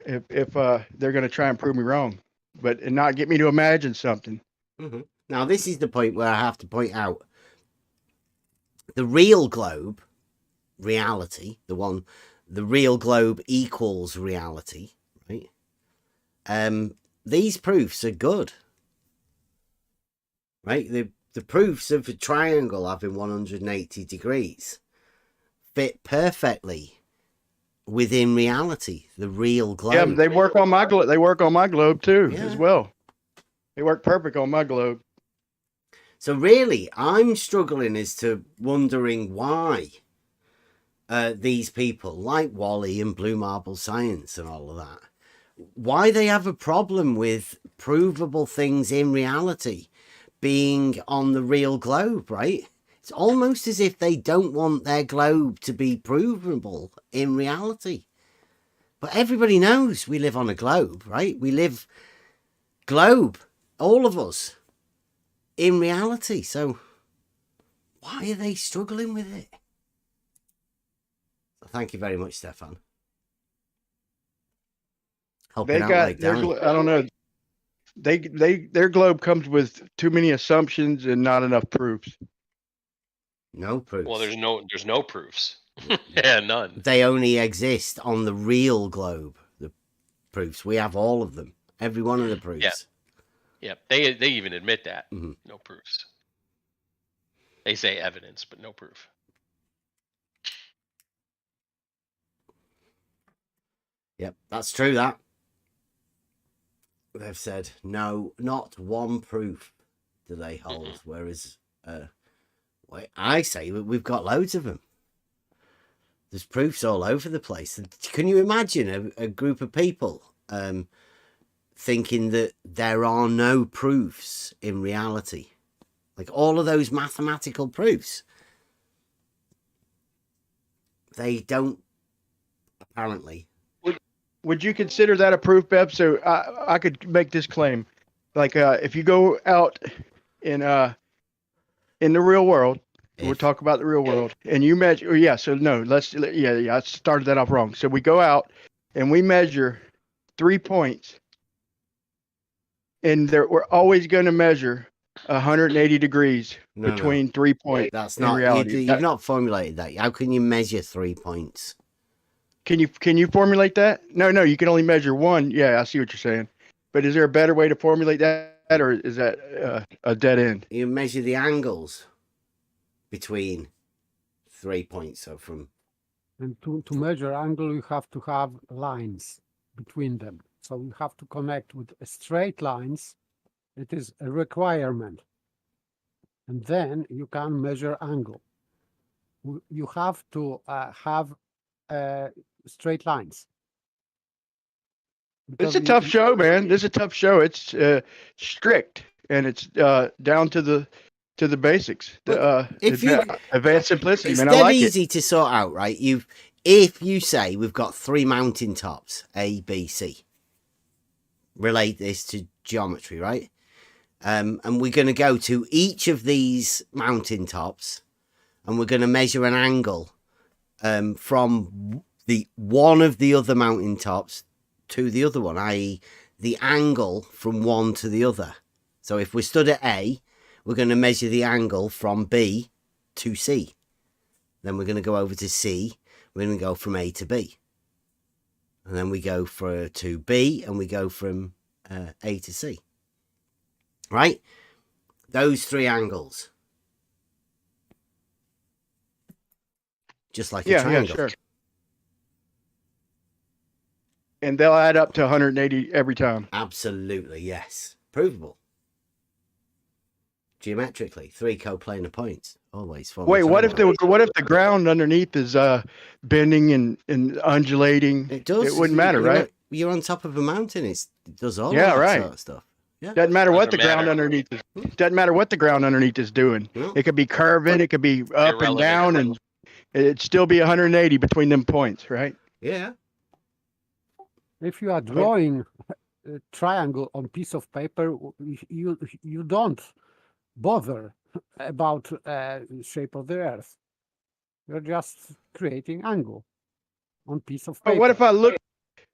Speaker 7: if they're going to try and prove me wrong, and not get me to imagine something.
Speaker 5: Mm-hmm. Now this is the point where I have to point out the real globe, reality, the real globe equals reality, right? These proofs are good, right? the proofs of a triangle having 180 degrees fit perfectly within reality, the real globe.
Speaker 7: Yeah, they work on my globe. They work on my globe too,
Speaker 5: Yeah.
Speaker 7: as well. They work perfect on my globe.
Speaker 5: So really, I'm struggling as to wondering why these people like Wally and Blue Marble Science and all of that, why they have a problem with provable things in reality being on the real globe, right? It's almost as if they don't want their globe to be provable in reality. But everybody knows we live on a globe, right? We live globe, all of us, in reality. So why are they struggling with it? Thank you very much, Stefan. Helping
Speaker 7: They
Speaker 5: out
Speaker 7: got
Speaker 5: like
Speaker 7: their,
Speaker 5: Danny.
Speaker 7: I don't know. Their globe comes with too many assumptions and not enough proofs.
Speaker 5: No proofs.
Speaker 6: Well, there's no proofs. Yeah, none.
Speaker 5: They only exist on the real globe. The proofs, we have all of them. Every one of the proofs.
Speaker 6: Yeah, they even admit that.
Speaker 5: Mhm.
Speaker 6: No proofs. They say evidence, but no proof.
Speaker 5: Yep, that's true. That they've said no, not one proof do they hold. Whereas, I say we've got loads of them. There's proofs all over the place. And can you imagine a group of people thinking that there are no proofs in reality? Like all of those mathematical proofs, they don't apparently.
Speaker 7: Would you consider that a proof, Bev? So I could make this claim, like if you go out in the real world, we'll talk about the real world, and you measure. Yeah, so no, I started that off wrong. So we go out and we measure 3 points, and we're always going to measure 180 degrees
Speaker 5: No,
Speaker 7: between 3 points.
Speaker 5: That's
Speaker 7: in
Speaker 5: not
Speaker 7: reality.
Speaker 5: you've not formulated that. How can you measure 3 points?
Speaker 7: Can you formulate that? No, you can only measure one. Yeah, I see what you're saying. But is there a better way to formulate that, or is that a dead end?
Speaker 5: You measure the angles between 3 points. So from
Speaker 3: And to measure angle, you have to have lines between them. So you have to connect with straight lines. It is a requirement. And then you can measure angle. You have to have straight lines.
Speaker 7: It's a tough show, man. This is a tough show. It's strict, and it's down to the basics.
Speaker 5: if you
Speaker 7: Advanced simplicity,
Speaker 5: it's
Speaker 7: man.
Speaker 5: dead
Speaker 7: I like
Speaker 5: easy to sort out, right? If you say we've got 3 mountain tops, A, B, C, relate this to geometry, right? And we're going to go to each of these mountain tops, and we're going to measure an angle from the one of the other mountain tops to the other one, i.e. the angle from one to the other. So if we're stood at A, we're going to measure the angle from B to C. Then we're going to go over to C. We're going to go from A to B. And then we go to B, and we go from A to C. Right? Those 3 angles. Just like a triangle.
Speaker 7: Yeah, sure. And they'll add up to 180 every time.
Speaker 5: Absolutely, yes. Provable. Geometrically, 3 coplanar points. Always.
Speaker 7: Wait, what if the ground underneath is bending and undulating?
Speaker 5: It does.
Speaker 7: It wouldn't matter, right?
Speaker 5: You're on top of a mountain. It does all
Speaker 7: Yeah,
Speaker 5: that
Speaker 7: right.
Speaker 5: sort of stuff. Yeah.
Speaker 7: Doesn't matter what the
Speaker 6: Doesn't
Speaker 7: ground
Speaker 6: matter.
Speaker 7: underneath is. Doesn't matter what the ground underneath is doing.
Speaker 5: No.
Speaker 7: It could be curving, it could be up and
Speaker 6: Irrelevant.
Speaker 7: down, and it'd still be 180 between them points, right?
Speaker 5: Yeah.
Speaker 3: If you are drawing a triangle on piece of paper, you don't bother about shape of the earth. You're just creating angle on piece of paper.
Speaker 7: But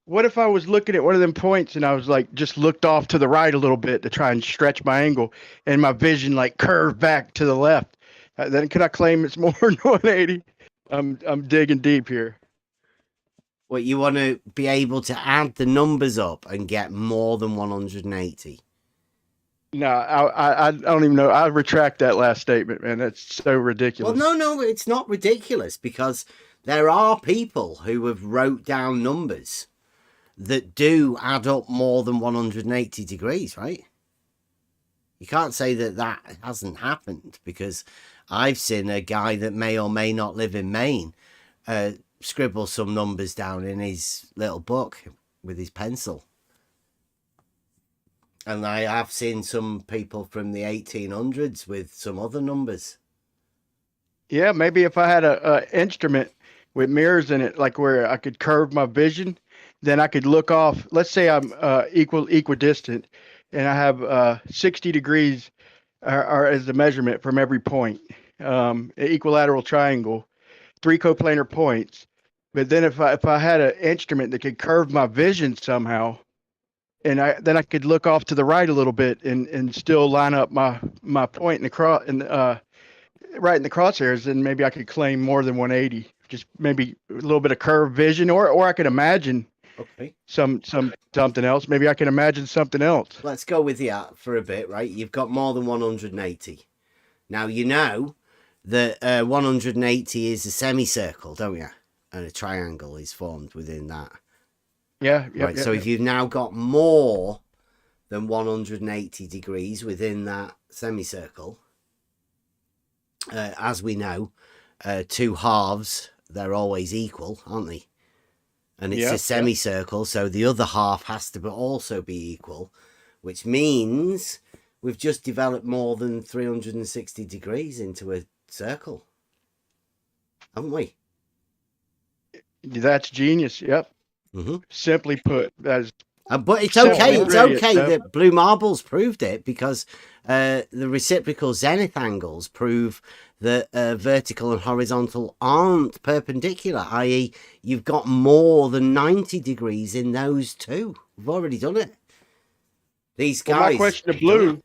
Speaker 7: what if I was looking at one of them points and I was like just looked off to the right a little bit to try and stretch my angle, and my vision like curved back to the left? Then could I claim it's more than 180? I'm digging deep here.
Speaker 5: Well, you want to be able to add the numbers up and get more than 180.
Speaker 7: No, I don't even know. I retract that last statement, man. That's so ridiculous.
Speaker 5: Well, no, it's not ridiculous, because there are people who have wrote down numbers that do add up more than 180 degrees, right? You can't say that that hasn't happened, because I've seen a guy that may or may not live in Maine scribble some numbers down in his little book with his pencil. And I have seen some people from the 1800s with some other numbers.
Speaker 7: Yeah, maybe if I had a instrument with mirrors in it, like where I could curve my vision, then I could look off. Let's say I'm equidistant, and I have 60 degrees are as the measurement from every point. An equilateral triangle, 3 coplanar points. But then if I had an instrument that could curve my vision somehow, and then I could look off to the right a little bit and still line up my point in the right in the crosshairs, and maybe I could claim more than 180. Just maybe a little bit of curved vision, or I could imagine something else. Maybe I can imagine something else.
Speaker 5: Let's go with you for a bit, right? You've got more than 180. Now you know that 180 is a semicircle, don't you? And a triangle is formed within that.
Speaker 7: Yeah.
Speaker 5: Right. So if you've now got more than 180 degrees within that semicircle, as we know, 2 halves, they're always equal, aren't they? And it's a semicircle, so the other half has to also be equal, which means we've just developed more than 360 degrees into a circle, haven't we?
Speaker 7: That's genius. Yep.
Speaker 5: Mm-hmm.
Speaker 7: Simply put, that's.
Speaker 5: But it's okay. It's okay that Blue Marbles proved it, because the reciprocal zenith angles prove that vertical and horizontal aren't perpendicular, i.e. you've got more than 90 degrees in those two. We've already done it. These guys.
Speaker 7: Well, my question to Blue,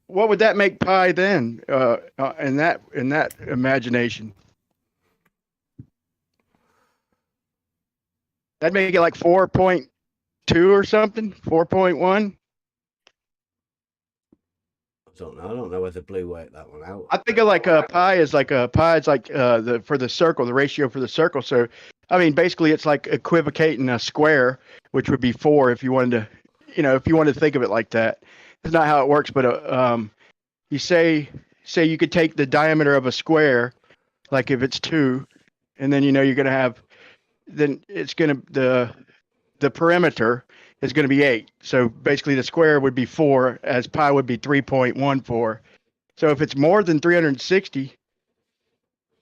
Speaker 7: what would that make pi then in that imagination? That'd make it like 4.2 or something, 4.1.
Speaker 5: I don't know whether Blue worked that one out.
Speaker 7: I think of like a pi is like for the circle, the ratio for the circle. So, I mean, basically it's like equivocating a square, which would be 4 if you wanted to, if you wanted to think of it like that. It's not how it works, but you say you could take the diameter of a square, like if it's 2, and then you're going to have, then it's going to the perimeter is going to be 8. So basically the square would be 4, as pi would be 3.14. So if it's more than 360,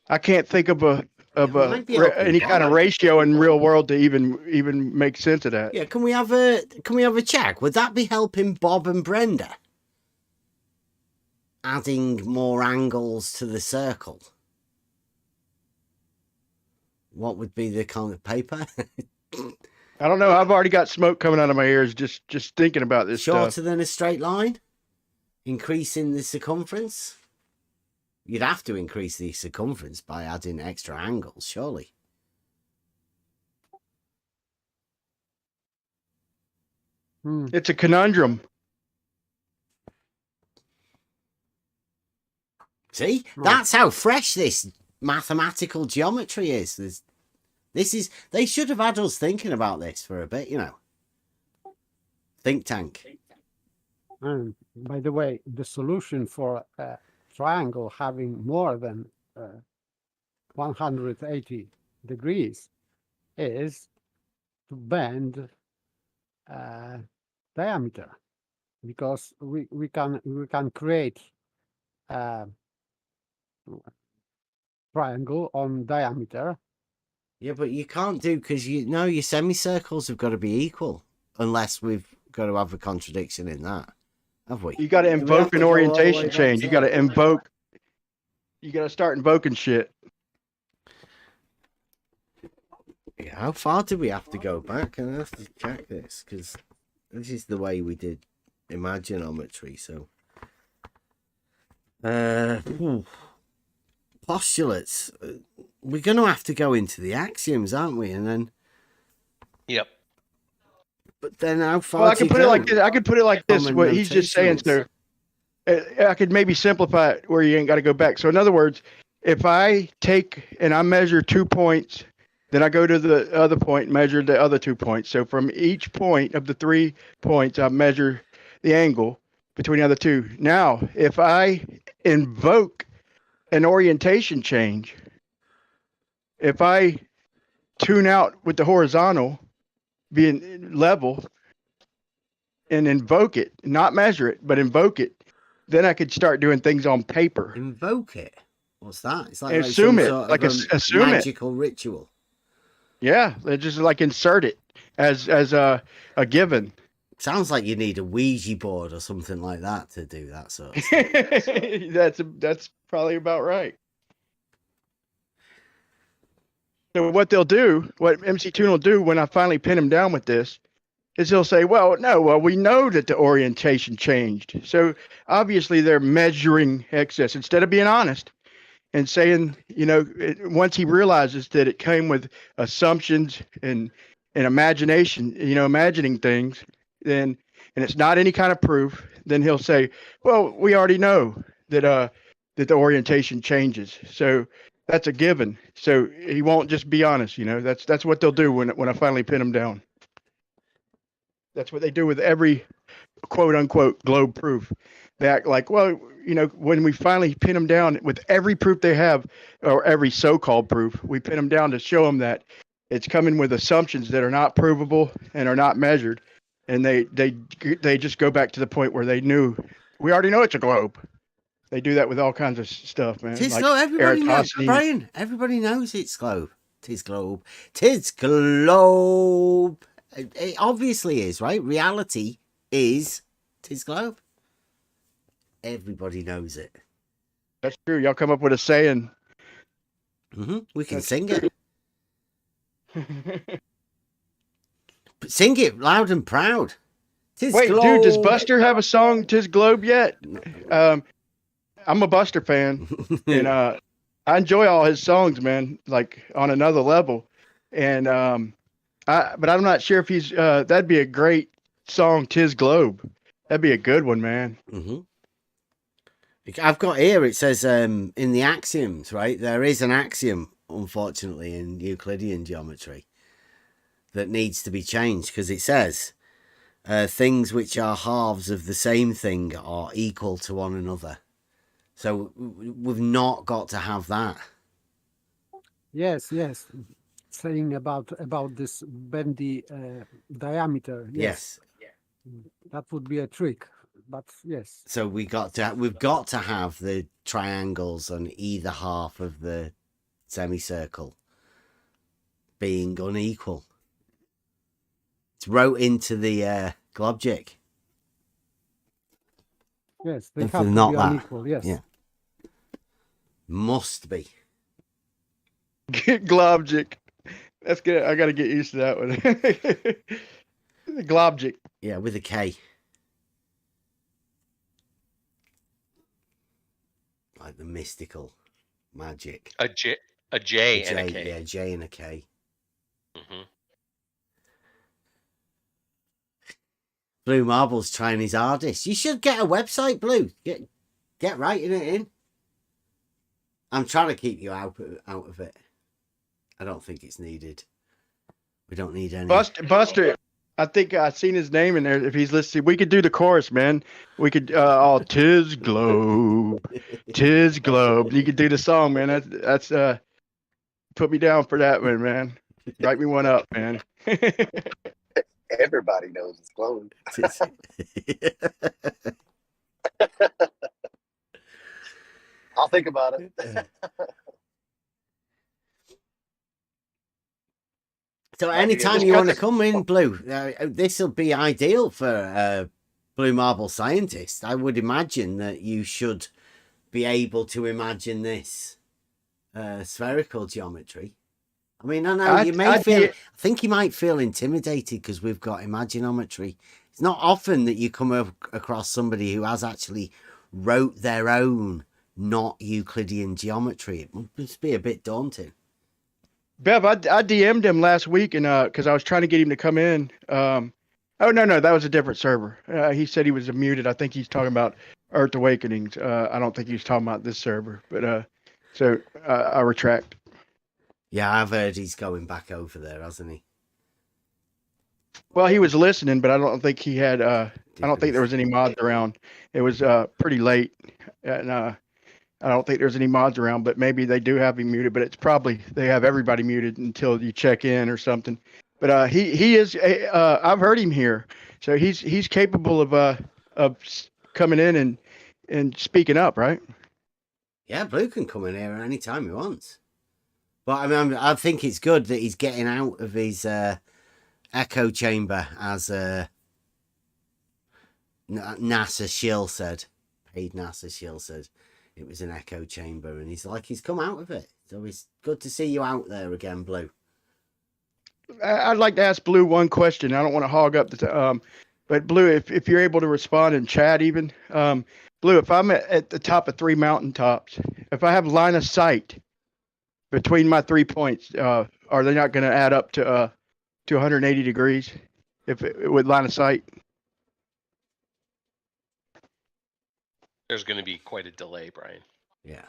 Speaker 7: I can't think of any kind of ratio in real world to even make sense of that.
Speaker 5: Yeah, can we have a check? Would that be helping Bob and Brenda? Adding more angles to the circle. What would be the kind of paper?
Speaker 7: I don't know. I've already got smoke coming out of my ears just thinking about this
Speaker 5: Shorter
Speaker 7: stuff.
Speaker 5: than a straight line? Increasing the circumference? You'd have to increase the circumference by adding extra angles, surely.
Speaker 7: It's a conundrum.
Speaker 5: See? That's how fresh this mathematical geometry is. They should have had us thinking about this for a bit, Think tank.
Speaker 3: And by the way, the solution for a triangle having more than 180 degrees is to bend diameter, because we can create a triangle on diameter.
Speaker 5: Yeah, but you can't do, because your semicircles have got to be equal, unless we've got to have a contradiction in that, have we?
Speaker 7: You got to invoke an orientation change. You got to start invoking shit.
Speaker 5: Yeah, how far do we have to go back? I have to check this, because this is the way we did imaginometry. So, postulates. We're going to have to go into the axioms, aren't we? And then,
Speaker 6: Yep.
Speaker 5: But then how far?
Speaker 7: Well, I can put it like this. What he's just saying, so I could maybe simplify it where you ain't got to go back. So in other words, if I take and I measure 2 points, then I go to the other point and measure the other 2 points. So from each point of the 3 points, I measure the angle between the other two. Now, if I invoke an orientation change, if I tune out with the horizontal being level and invoke it, not measure it, but invoke it, then I could start doing things on paper.
Speaker 5: Invoke it. What's that? It's like
Speaker 7: Assume
Speaker 5: some
Speaker 7: it,
Speaker 5: sort
Speaker 7: like
Speaker 5: of a
Speaker 7: assume it.
Speaker 5: magical ritual.
Speaker 7: Yeah, they just like insert it as a given.
Speaker 5: Sounds like you need a Ouija board or something like that to do that sort of stuff.
Speaker 7: That's probably about right. So what they'll do, what MC Toon will do when I finally pin him down with this, is he'll say, well, we know that the orientation changed. So obviously they're measuring excess instead of being honest and saying, once he realizes that it came with assumptions and imagination, imagining things, then, and it's not any kind of proof, then he'll say, well, we already know that the orientation changes. So that's a given. So he won't just be honest, that's what they'll do when I finally pin him down. That's what they do with every quote unquote globe proof. They act like, well, when we finally pin them down with every proof they have, or every so-called proof, we pin them down to show them that it's coming with assumptions that are not provable and are not measured. And they just go back to the point where they knew, we already know it's a globe. They do that with all kinds of stuff, man.
Speaker 5: Tis
Speaker 7: like
Speaker 5: globe. Everybody knows,
Speaker 7: Eratosthenes.
Speaker 5: Brian. Everybody knows it's globe. Tis globe. Tis globe. It obviously is, right? Reality is tis globe. Everybody knows it.
Speaker 7: That's true. Y'all come up with a saying.
Speaker 5: We can sing it. But sing it loud and proud. Tis
Speaker 7: Wait,
Speaker 5: globe.
Speaker 7: dude, does Buster have a song, Tis Globe, yet? I'm a Buster fan, and I enjoy all his songs, man, like on another level. And but I'm not sure if he's that'd be a great song, Tis Globe. That'd be a good one, man.
Speaker 5: I've got here, it says in the axioms, right? There is an axiom, unfortunately, in Euclidean geometry that needs to be changed, because it says things which are halves of the same thing are equal to one another. So we've not got to have that.
Speaker 3: Yes. Saying about this bendy diameter.
Speaker 5: Yes.
Speaker 3: That would be a trick, but yes.
Speaker 5: So we've got to have the triangles on either half of the semicircle being unequal. It's wrote into the globjig.
Speaker 3: Yes, they
Speaker 5: If
Speaker 3: have
Speaker 5: they're
Speaker 3: to
Speaker 5: not
Speaker 3: be
Speaker 5: that,
Speaker 3: unequal. Yes.
Speaker 5: yeah. Must be.
Speaker 7: Globjig. That's good. I got to get used to that one. The globjig.
Speaker 5: Yeah, with a K. Like the mystical magic.
Speaker 6: A J and a K.
Speaker 5: Yeah, J and a K. Blue Marble's trying his hardest. You should get a website, Blue. Get writing it in. I'm trying to keep you out of it. I don't think it's needed. We don't need any.
Speaker 7: Buster, I think I've seen his name in there. If he's listening, we could do the chorus, man. We could tis globe, tis globe. You could do the song, man. That's put me down for that one, man. Write me one up, man.
Speaker 8: Everybody knows it's globe. I'll think about it.
Speaker 5: So anytime you want to come in, Blue, this will be ideal for Blue Marble scientist. I would imagine that you should be able to imagine this spherical geometry. I mean, I know you may feel. I think you might feel intimidated because we've got imaginometry. It's not often that you come across somebody who has actually wrote their own not Euclidean geometry. It must be a bit daunting.
Speaker 7: Bev, I DM'd him last week, and because I was trying to get him to come in. Oh no, that was a different server. He said he was muted. I think he's talking about Earth Awakenings. I don't think he was talking about this server, but so I retract.
Speaker 5: Yeah, I've heard he's going back over there, hasn't he?
Speaker 7: Well, he was listening, but I don't think he had. I don't think there was any mods around. It was pretty late, and I don't think there's any mods around. But maybe they do have him muted. But it's probably they have everybody muted until you check in or something. But he is. I've heard him here, so he's capable of coming in and speaking up, right?
Speaker 5: Yeah, Blue can come in here anytime he wants. But I mean, I think it's good that he's getting out of his echo chamber, as NASA Shill said. Paid NASA Shill said it was an echo chamber, and he's come out of it. So it's good to see you out there again, Blue.
Speaker 7: I'd like to ask Blue one question. I don't want to hog up the but Blue, if you're able to respond in chat, even Blue, if I'm at the top of 3 mountaintops, if I have line of sight between my 3 points, are they not going to add up to 180 degrees with line of sight?
Speaker 6: There's going to be quite a delay, Brian.
Speaker 5: Yeah.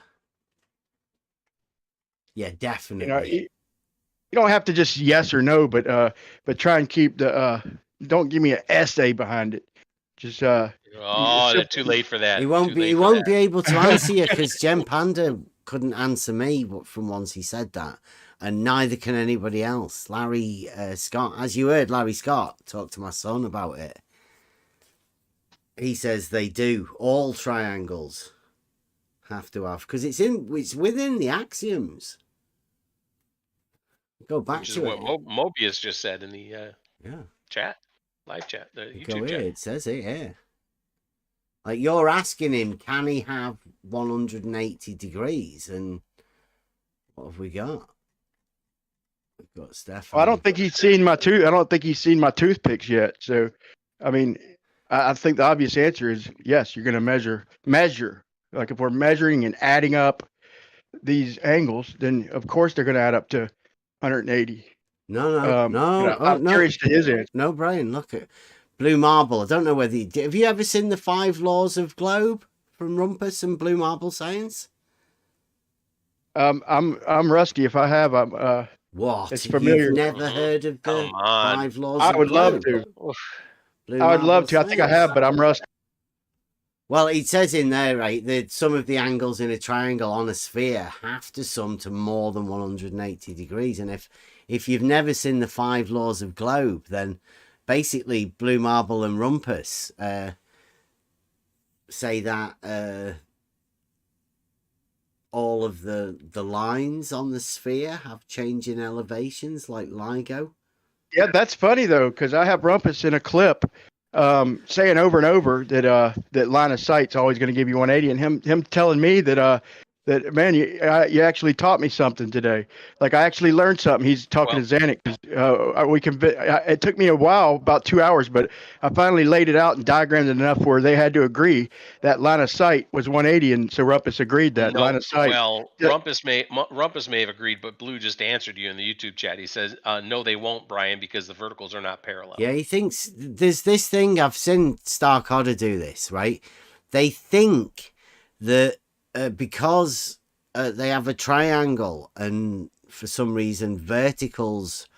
Speaker 5: Yeah, definitely.
Speaker 7: You don't have to just yes or no, but try and keep the don't give me an essay behind it. Just
Speaker 6: they're too late for that.
Speaker 5: He won't be able to answer you because Jem Panda couldn't answer me from once he said that, and neither can anybody else. Larry Scott, as you heard, Larry Scott talked to my son about it. He says they do. All triangles have to have, because it's within the axioms. Go back
Speaker 6: Which is
Speaker 5: to
Speaker 6: what
Speaker 5: it.
Speaker 6: Mobius just said in the chat, live chat, the YouTube chat.
Speaker 5: It says it here. Like, you're asking him, can he have 180 degrees? And what have we got? We've got Stefan.
Speaker 7: Well, I don't think he's seen my toothpicks yet. So, I mean, I think the obvious answer is yes. You're going to measure. Like, if we're measuring and adding up these angles, then of course they're going to add up to 180.
Speaker 5: No.
Speaker 7: I'm curious to his answer.
Speaker 5: No, Brian, look at Blue Marble. I don't know whether have you ever seen the 5 laws of globe from Rumpus and Blue Marble Science?
Speaker 7: I'm rusty. If I have,
Speaker 5: What?
Speaker 7: It's familiar.
Speaker 5: You've never heard of the 5 laws?
Speaker 7: I would love to. I would love to. I think I have, but I'm rusty.
Speaker 5: Well, it says in there, right, that some of the angles in a triangle on a sphere have to sum to more than 180 degrees. And if you've never seen the 5 laws of globe, then basically Blue Marble and Rumpus say that all of the lines on the sphere have changing elevations like LIGO.
Speaker 7: Yeah, that's funny though, because I have Rumpus in a clip saying over and over that line of sight's always going to give you 180, and him telling me that man, you actually taught me something today. Like, I actually learned something. He's talking to Zanuck. It took me a while, about 2 hours, but I finally laid it out and diagrammed it enough where they had to agree that line of sight was 180, and so Rumpus agreed that line of sight.
Speaker 6: Well, Rumpus may have agreed, but Blue just answered you in the YouTube chat. He says, no, they won't, Brian, because the verticals are not parallel.
Speaker 5: Yeah, he thinks there's this thing. I've seen Stark Hodder do this, right? They think that because they have a triangle, and for some reason verticals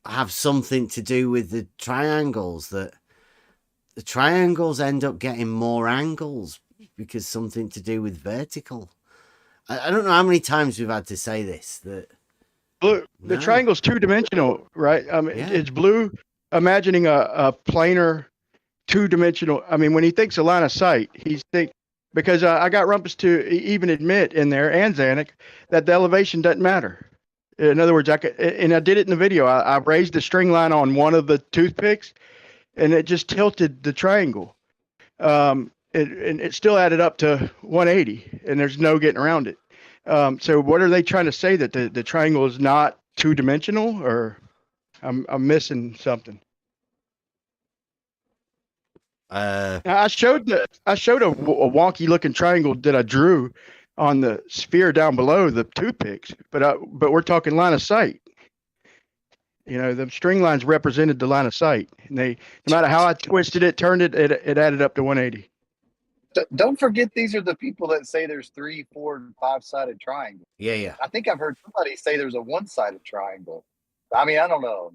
Speaker 5: have something to do with the triangles, that the triangles end up getting more angles because something to do with vertical. I don't know how many times we've had to say this. That
Speaker 7: the triangle's 2-dimensional, right? It's Blue imagining a planar 2-dimensional. I mean, when he thinks a line of sight, he's think. Because I got Rumpus to even admit in there, and Zanuck, that the elevation doesn't matter. In other words, I did it in the video. I raised the string line on one of the toothpicks, and it just tilted the triangle. And it still added up to 180, and there's no getting around it. So what are they trying to say, that the triangle is not 2-dimensional, or I'm missing something? I showed a wonky looking triangle that I drew on the sphere down below the toothpicks, but we're talking line of sight. You know, the string lines represented the line of sight, and they, no matter how I twisted it, turned it, it added up to 180.
Speaker 8: Don't forget, these are the people that say there's 3, 4, and 5-sided triangles.
Speaker 5: Yeah, yeah.
Speaker 8: I think I've heard somebody say there's a one-sided triangle. I mean, I don't know.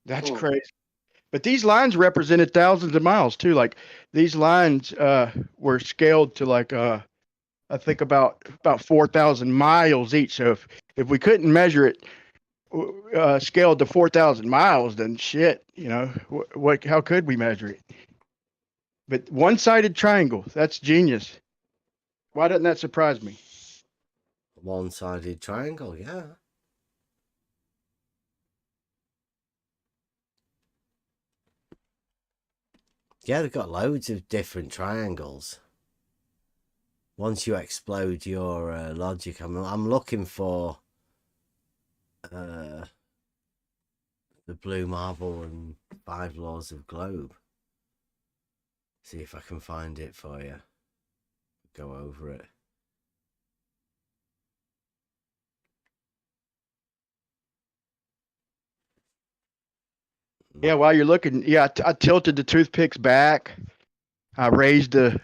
Speaker 7: That's
Speaker 8: Ooh.
Speaker 7: crazy. But these lines represented thousands of miles too. Like these lines were scaled to like I think about 4,000 miles each. So if we couldn't measure it scaled to 4,000 miles, then shit, you know, what how could we measure it? But one-sided triangle, that's genius. Why doesn't that surprise me?
Speaker 5: One-sided triangle, yeah. Yeah, they've got loads of different triangles. Once you explode your logic, I'm looking for the blue marble and 5 laws of globe. See if I can find it for you. Go over it.
Speaker 7: Yeah, while you're looking, yeah, I tilted the toothpicks back. I raised the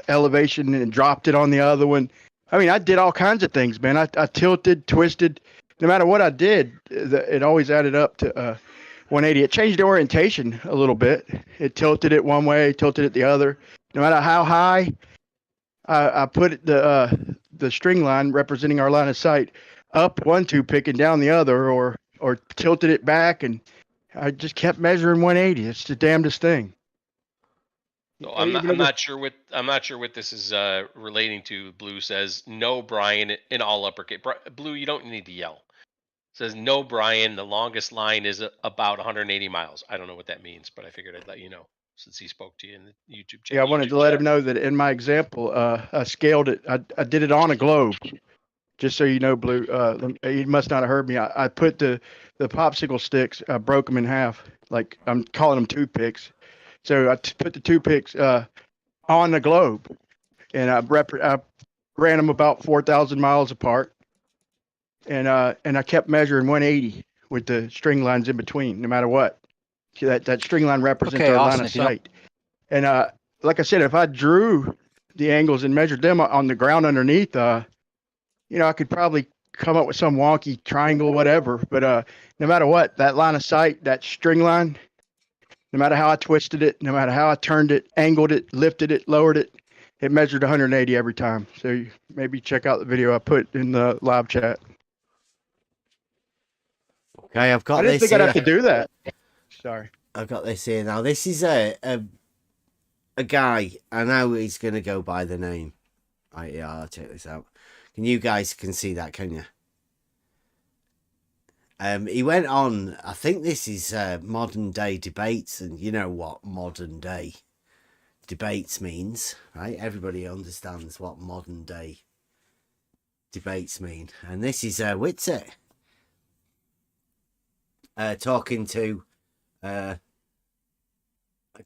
Speaker 7: elevation and dropped it on the other one. I mean, I did all kinds of things, man. I tilted, twisted. No matter what I did, it always added up to 180. It changed the orientation a little bit. It tilted it one way, tilted it the other. No matter how high I put the string line representing our line of sight up one toothpick and down the other, or tilted it back, and I just kept measuring 180. It's the damnedest thing.
Speaker 6: So I'm not sure what this is relating to. Blue says no, Brian, in all uppercase. Blue, you don't need to yell. Says no, Brian. The longest line is about 180 miles. I don't know what that means, but I figured I'd let you know since he spoke to you in the YouTube channel.
Speaker 7: Yeah, I wanted to let him know that in my example, I scaled it. I did it on a globe. Just so you know, Blue, you must not have heard me. I put the popsicle sticks, I broke them in half. Like I'm calling them toothpicks. So I put the toothpicks on the globe, and I ran them about 4,000 miles apart, and I kept measuring 180 with the string lines in between, no matter what. That string line represents our line of sight. And like I said, if I drew the angles and measured them on the ground underneath, you know, I could probably come up with some wonky triangle, whatever. But no matter what, that line of sight, that string line, no matter how I twisted it, no matter how I turned it, angled it, lifted it, lowered it, it measured 180 every time. So maybe check out the video I put in the live chat.
Speaker 5: Okay, I've got
Speaker 7: I didn't
Speaker 5: this
Speaker 7: think I'd
Speaker 5: here.
Speaker 7: have to do that. Sorry.
Speaker 5: I've got this here now. This is a guy. I know he's going to go by the name. Yeah, I'll check this out. You guys can see that, can you? He went on, I think this is modern day debates, and you know what modern day debates means, right? Everybody understands what modern day debates mean. And this is Whitsitt talking to a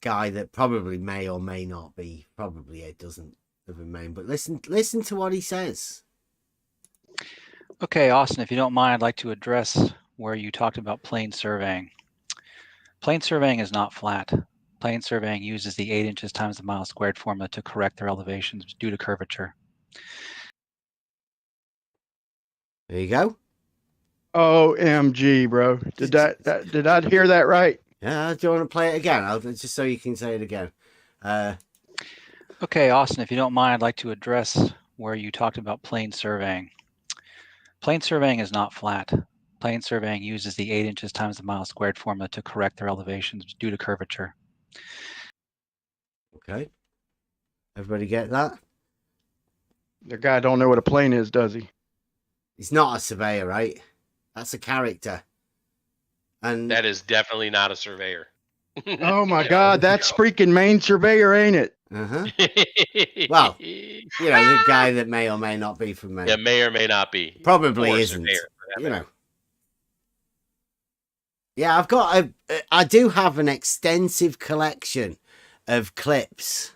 Speaker 5: guy that probably may or may not be, probably it doesn't remain, but listen to what he says.
Speaker 9: Okay, Austin, if you don't mind, I'd like to address where you talked about plane surveying. Plane surveying is not flat. Plane surveying uses the 8 inches times the mile squared formula to correct their elevations due to curvature.
Speaker 5: There you go.
Speaker 7: OMG, bro. Did I hear that right?
Speaker 5: Yeah, do you want to play it again? Just so you can say it again.
Speaker 9: Okay, Austin, if you don't mind, I'd like to address where you talked about plane surveying. Plane surveying is not flat. Plane surveying uses the 8 inches times the mile squared formula to correct their elevations due to curvature.
Speaker 5: Okay. Everybody get that?
Speaker 7: The guy don't know what a plane is, does he?
Speaker 5: He's not a surveyor, right? That's a character. And
Speaker 6: that is definitely not a surveyor.
Speaker 7: Oh my God, that's freaking Maine surveyor, ain't it?
Speaker 5: Uh-huh. Well, you know, the guy that may or may not be from Maine.
Speaker 6: Yeah, may or may not be.
Speaker 5: Probably
Speaker 6: Or
Speaker 5: isn't.
Speaker 6: surveyor, for that
Speaker 5: You
Speaker 6: matter.
Speaker 5: know. Yeah, I do have an extensive collection of clips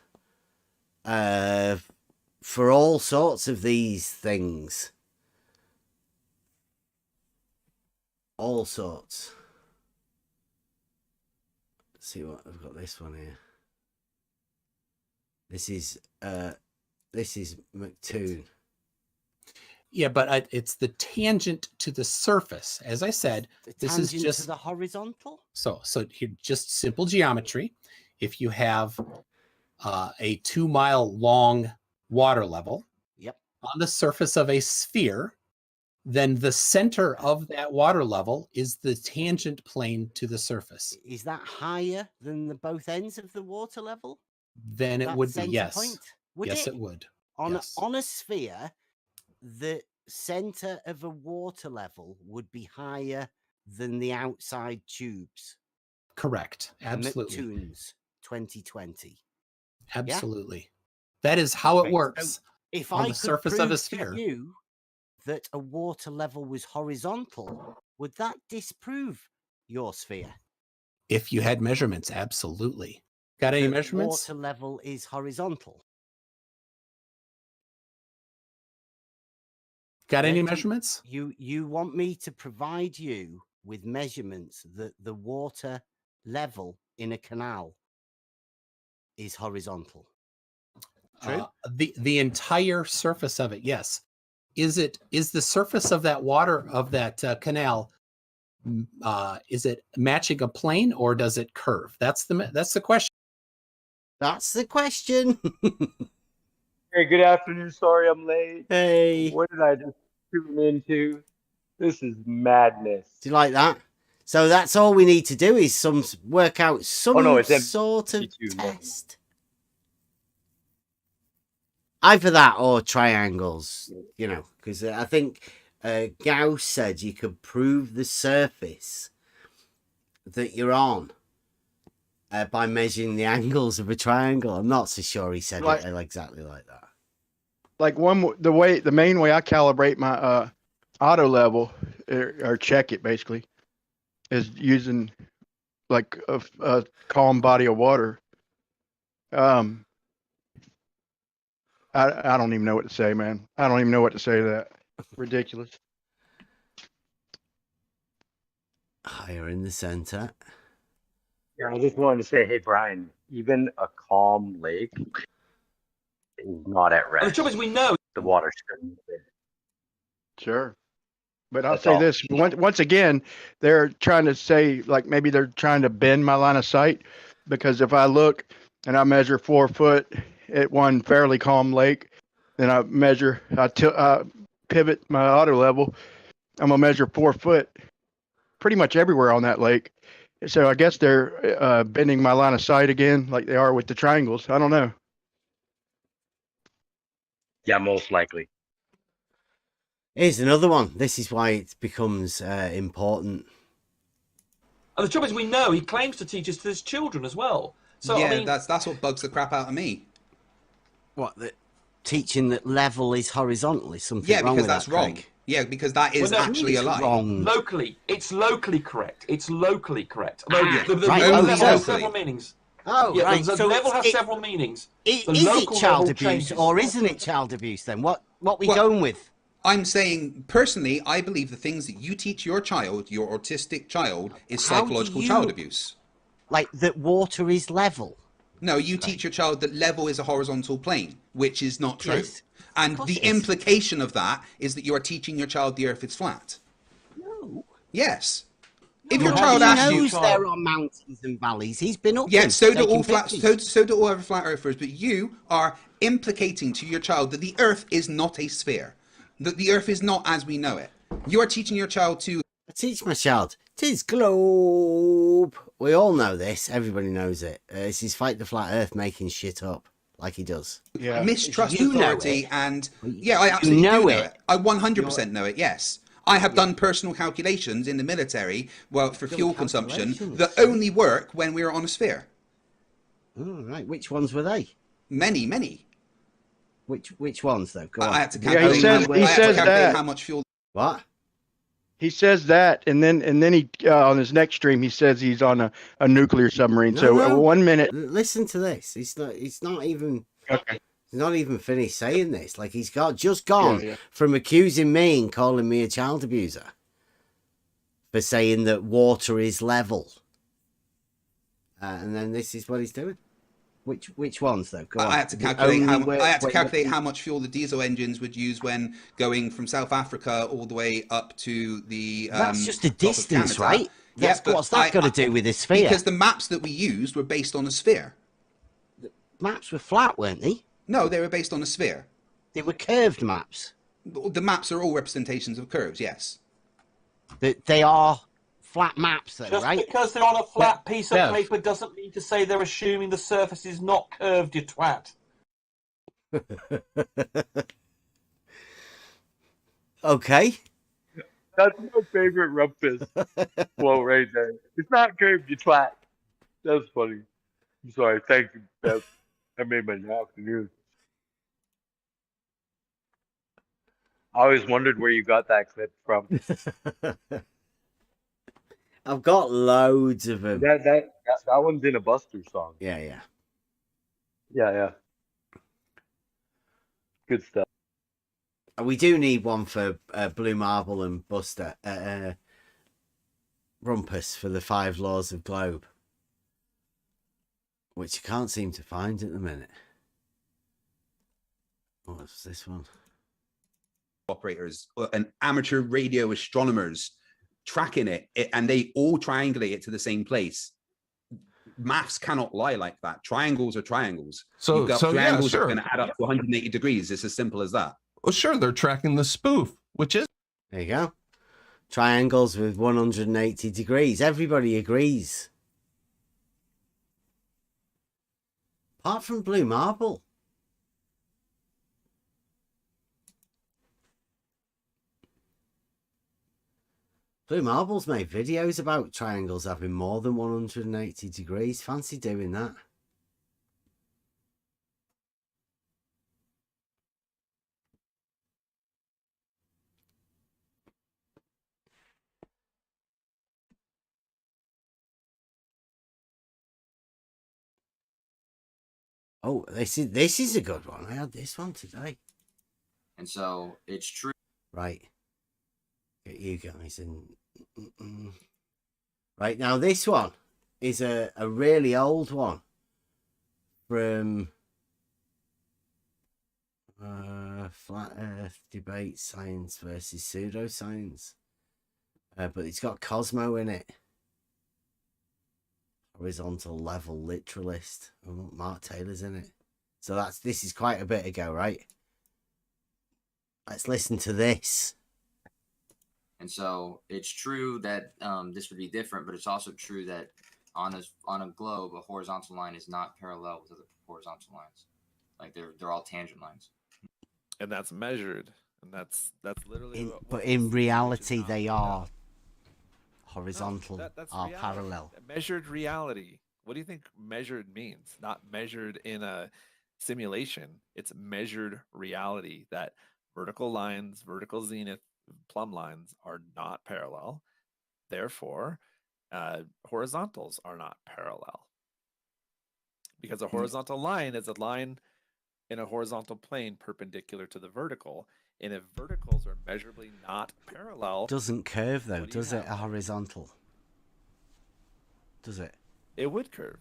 Speaker 5: for all sorts of these things all sorts. Let's see what I've got. This one here. This is McToon.
Speaker 10: Yeah, but it's the tangent to the surface. As I said,
Speaker 5: The
Speaker 10: this is
Speaker 5: tangent
Speaker 10: just
Speaker 5: to the horizontal.
Speaker 10: so here, just simple geometry. If you have a 2 mile long water level
Speaker 5: Yep.
Speaker 10: on the surface of a sphere, then the center of that water level is the tangent plane to the surface.
Speaker 5: Is that higher than the both ends of the water level?
Speaker 10: Then it
Speaker 5: That
Speaker 10: would be,
Speaker 5: center
Speaker 10: yes.
Speaker 5: point? Would
Speaker 10: Yes, it would.
Speaker 5: On
Speaker 10: Yes.
Speaker 5: on a sphere, the center of a water level would be higher than the outside tubes.
Speaker 10: Correct. Absolutely.
Speaker 5: McToon's 2020.
Speaker 10: Absolutely. That is how it
Speaker 5: Right,
Speaker 10: works.
Speaker 5: so if
Speaker 10: on
Speaker 5: I
Speaker 10: the
Speaker 5: could
Speaker 10: surface of
Speaker 5: prove
Speaker 10: a
Speaker 5: to
Speaker 10: sphere.
Speaker 5: you that a water level was horizontal, would that disprove your sphere?
Speaker 10: If you had measurements, absolutely. Got any
Speaker 5: That
Speaker 10: measurements?
Speaker 5: Water level is horizontal.
Speaker 10: Got any
Speaker 5: Yeah,
Speaker 10: measurements?
Speaker 5: You want me to provide you with measurements that the water level in a canal is horizontal. True.
Speaker 10: The entire surface of it, yes. Is the surface of that water of that canal? Is it matching a plane or does it curve? That's the question.
Speaker 5: That's the question.
Speaker 11: Hey, good afternoon. Sorry I'm late.
Speaker 5: Hey.
Speaker 11: What did I just tune into? This is madness.
Speaker 5: Do you like that? So that's all we need to do is work out some
Speaker 11: it's
Speaker 5: sort of
Speaker 11: MCQ,
Speaker 5: test. Either that or triangles, because I think Gauss said you could prove the surface that you're on by measuring the angles of a triangle. I'm not so sure he said it exactly like that.
Speaker 7: Like the main way I calibrate my auto level or check it basically is using like a calm body of water. I don't even know what to say, man. I don't even know what to say to that. Ridiculous.
Speaker 5: Higher in the center.
Speaker 11: Yeah, I just wanted to say, hey, Brian, even a calm lake is not at rest.
Speaker 12: The trouble is, we know
Speaker 11: the water shouldn't be.
Speaker 7: Sure. But I'll
Speaker 11: That's
Speaker 7: say
Speaker 11: all.
Speaker 7: this, once again, they're trying to say, like, maybe they're trying to bend my line of sight, because if I look and I measure 4 foot at one fairly calm lake, then I pivot my auto level, I'm gonna measure 4 foot pretty much everywhere on that lake. So I guess they're bending my line of sight again, like they are with the triangles. I don't know.
Speaker 11: Yeah, most likely.
Speaker 5: Here's another one. This is why it becomes important.
Speaker 12: And the trouble is, we know he claims to teach us to his children as well. So
Speaker 13: yeah,
Speaker 12: I mean,
Speaker 13: that's what bugs the crap out of me.
Speaker 5: What, that teaching that level is horizontal is something wrong
Speaker 13: because
Speaker 5: with
Speaker 13: that's
Speaker 5: that,
Speaker 13: wrong.
Speaker 5: Craig?
Speaker 13: Yeah, because that is actually a lie.
Speaker 5: Wrong.
Speaker 12: locally, it's locally correct. It's locally correct.
Speaker 5: Ah,
Speaker 12: The
Speaker 5: right,
Speaker 12: level
Speaker 5: only
Speaker 12: has
Speaker 5: locally.
Speaker 12: several meanings.
Speaker 5: Oh,
Speaker 12: Yeah,
Speaker 5: right.
Speaker 12: the
Speaker 5: So
Speaker 12: level has
Speaker 5: it-
Speaker 12: several meanings.
Speaker 5: Is
Speaker 12: The
Speaker 5: it
Speaker 12: local
Speaker 5: child
Speaker 12: level
Speaker 5: abuse
Speaker 12: changes.
Speaker 5: or isn't it child abuse then? What we
Speaker 13: Well,
Speaker 5: going with?
Speaker 13: I'm saying, personally, I believe the things that you teach your child, your autistic child, is
Speaker 5: How do
Speaker 13: psychological
Speaker 5: you-
Speaker 13: child abuse.
Speaker 5: Like that water is level.
Speaker 13: No, you teach your child that level is a horizontal plane, which is not true.
Speaker 5: Yes,
Speaker 13: And
Speaker 5: course
Speaker 13: the
Speaker 5: it is.
Speaker 13: implication of that is that you are teaching your child the earth is flat.
Speaker 5: No.
Speaker 13: Yes. If
Speaker 5: No,
Speaker 13: your child
Speaker 5: he
Speaker 13: asks you...
Speaker 5: knows there are mountains and valleys. He's been up
Speaker 13: Yeah,
Speaker 5: them,
Speaker 13: so do
Speaker 5: taking
Speaker 13: all flat,
Speaker 5: pictures.
Speaker 13: so do all other flat earthers, but you are implicating to your child that the earth is not a sphere, that the earth is not as we know it. You are teaching your child to...
Speaker 5: I teach my child, 'tis globe. We all know this. Everybody knows it. It's his fight the flat earth making shit up like he does.
Speaker 7: Yeah.
Speaker 13: mistrust
Speaker 5: You know
Speaker 13: authority
Speaker 5: it.
Speaker 13: and... Yeah, I absolutely
Speaker 5: know
Speaker 13: do know
Speaker 5: it.
Speaker 13: it. I 100% know it, yes. I have done personal calculations in the military, well, for
Speaker 5: Done
Speaker 13: fuel consumption,
Speaker 5: calculations?
Speaker 13: that only work when we're on a sphere.
Speaker 5: Oh, right. Which ones were they?
Speaker 13: Many, many.
Speaker 5: Which ones though? Go on.
Speaker 13: I had to
Speaker 7: Yeah,
Speaker 13: calculate,
Speaker 7: he says that.
Speaker 13: how much fuel...
Speaker 5: What?
Speaker 7: He says that, and then he on his next stream he says he's on a nuclear submarine. So 1 minute.
Speaker 5: Listen to this. He's not even.
Speaker 7: Okay.
Speaker 5: He's not even finished saying this. Like he's just gone
Speaker 7: Yeah.
Speaker 5: from accusing me and calling me a child abuser. for saying that water is level. And then this is what he's doing. Which ones though? Go on.
Speaker 13: I had to
Speaker 5: The
Speaker 13: calculate
Speaker 5: only
Speaker 13: how much fuel the diesel engines would use when going from South Africa all the way up to the.
Speaker 5: That's just the
Speaker 13: Gulf of
Speaker 5: distance,
Speaker 13: Canada.
Speaker 5: right?
Speaker 13: Yes, but
Speaker 5: What's that got to do with the sphere?
Speaker 13: Because the maps that we used were based on a sphere.
Speaker 5: Maps were flat, weren't they?
Speaker 13: No, they were based on a sphere.
Speaker 5: They were curved maps.
Speaker 13: The maps are all representations of curves. Yes.
Speaker 5: They are flat maps, though,
Speaker 12: Just
Speaker 5: right?
Speaker 12: because they're on a flat piece of
Speaker 5: Yeah.
Speaker 12: paper doesn't mean to say they're assuming the surface is not curved, you twat.
Speaker 5: Okay.
Speaker 14: That's my favorite rumpus quote right there. It's not curved, you twat. That's funny. I'm sorry. Thank you, Beth. That made my afternoon. I always wondered where you got that clip from.
Speaker 5: I've got loads of them.
Speaker 14: That one's in a Buster song.
Speaker 5: Yeah.
Speaker 14: Yeah. Good stuff.
Speaker 5: We do need one for Blue Marble and Buster. Rumpus for the 5 laws of globe. Which I can't seem to find at the minute. What's this one?
Speaker 13: Operators and amateur radio astronomers tracking it, and they all triangulate it to the same place. Maths cannot lie like that. Triangles are triangles.
Speaker 15: So-
Speaker 13: You've got
Speaker 15: so, yeah,
Speaker 13: triangles
Speaker 15: sure.
Speaker 13: that are going to add up to 180 degrees. It's as simple as that.
Speaker 15: Well, sure, they're tracking the spoof, which is...
Speaker 5: There you go. Triangles with 180 degrees. Everybody agrees. Apart from Blue Marble. Blue Marble's made videos about triangles having more than 180 degrees. Fancy doing that. Oh, this is a good one. I had this one today.
Speaker 16: And so it's true.
Speaker 5: Right. Get you guys in. Right, now this one is a really old one from Flat Earth Debate Science versus Pseudoscience. But it's got Cosmo in it. Horizontal level literalist. Oh, Mark Taylor's in it. So this is quite a bit ago, right? Let's listen to this.
Speaker 16: And so it's true that this would be different, but it's also true that on a globe, a horizontal line is not parallel with other horizontal lines. Like they're all tangent lines.
Speaker 17: And that's measured, and that's literally.
Speaker 5: But in reality, they are horizontal,
Speaker 17: that's
Speaker 5: are
Speaker 17: reality.
Speaker 5: parallel.
Speaker 17: Measured reality. What do you think measured means? Not measured in a simulation. It's measured reality that vertical lines, vertical zenith, plumb lines are not parallel. Therefore, horizontals are not parallel. Because a horizontal line is a line in a horizontal plane perpendicular to the vertical. And if verticals are measurably not parallel...
Speaker 5: Doesn't curve though, does it? A horizontal. Does it?
Speaker 17: It would curve.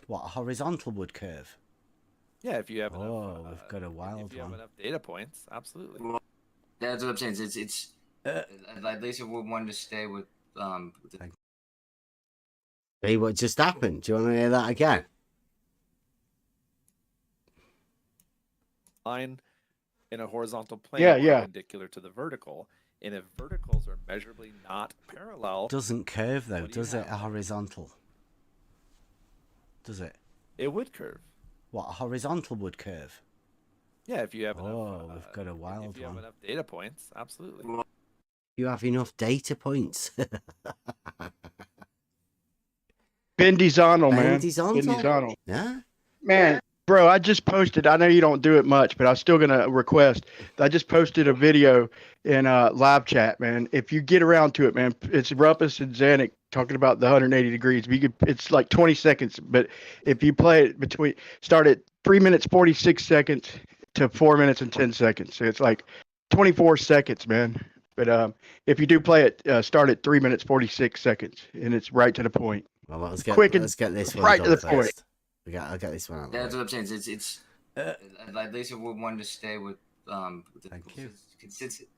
Speaker 5: What, a horizontal would curve?
Speaker 17: Yeah, if you have enough...
Speaker 5: Oh, we've got a wild
Speaker 17: if you have
Speaker 5: one.
Speaker 17: enough data points, absolutely.
Speaker 16: Well, that's what I'm saying. It's at least if we wanted to stay with
Speaker 5: Hey, what just happened? Do you want to hear that again?
Speaker 17: Line in a horizontal plane perpendicular to the vertical. And if verticals are measurably not parallel...
Speaker 5: Doesn't curve though, does it? A horizontal. Does it?
Speaker 17: It would curve.
Speaker 5: What, a horizontal would curve?
Speaker 17: Yeah, if you have enough...
Speaker 5: Oh, we've got a wild
Speaker 17: if you have
Speaker 5: one.
Speaker 17: enough data points, absolutely.
Speaker 5: You have enough data points.
Speaker 7: Bendizonal, man.
Speaker 5: Bendizonal? Yeah.
Speaker 7: Man, bro, I just posted. I know you don't do it much, but I'm still gonna request. I just posted a video in live chat, man. If you get around to it, man, it's Rumpus and Zanuck talking about the 180 degrees. It's like 20 seconds, but if you play it start at 3 minutes 46 seconds to 4 minutes and 10 seconds. So it's like 24 seconds, man. But if you do play it, start at 3 minutes 46 seconds, and it's right to the point.
Speaker 5: Well, let's get
Speaker 7: Quick and
Speaker 5: let's get this one
Speaker 7: right
Speaker 5: done
Speaker 7: to the
Speaker 5: first.
Speaker 7: point.
Speaker 5: I'll get this one out.
Speaker 16: That's what I'm saying. It's like Lisa would want to stay with the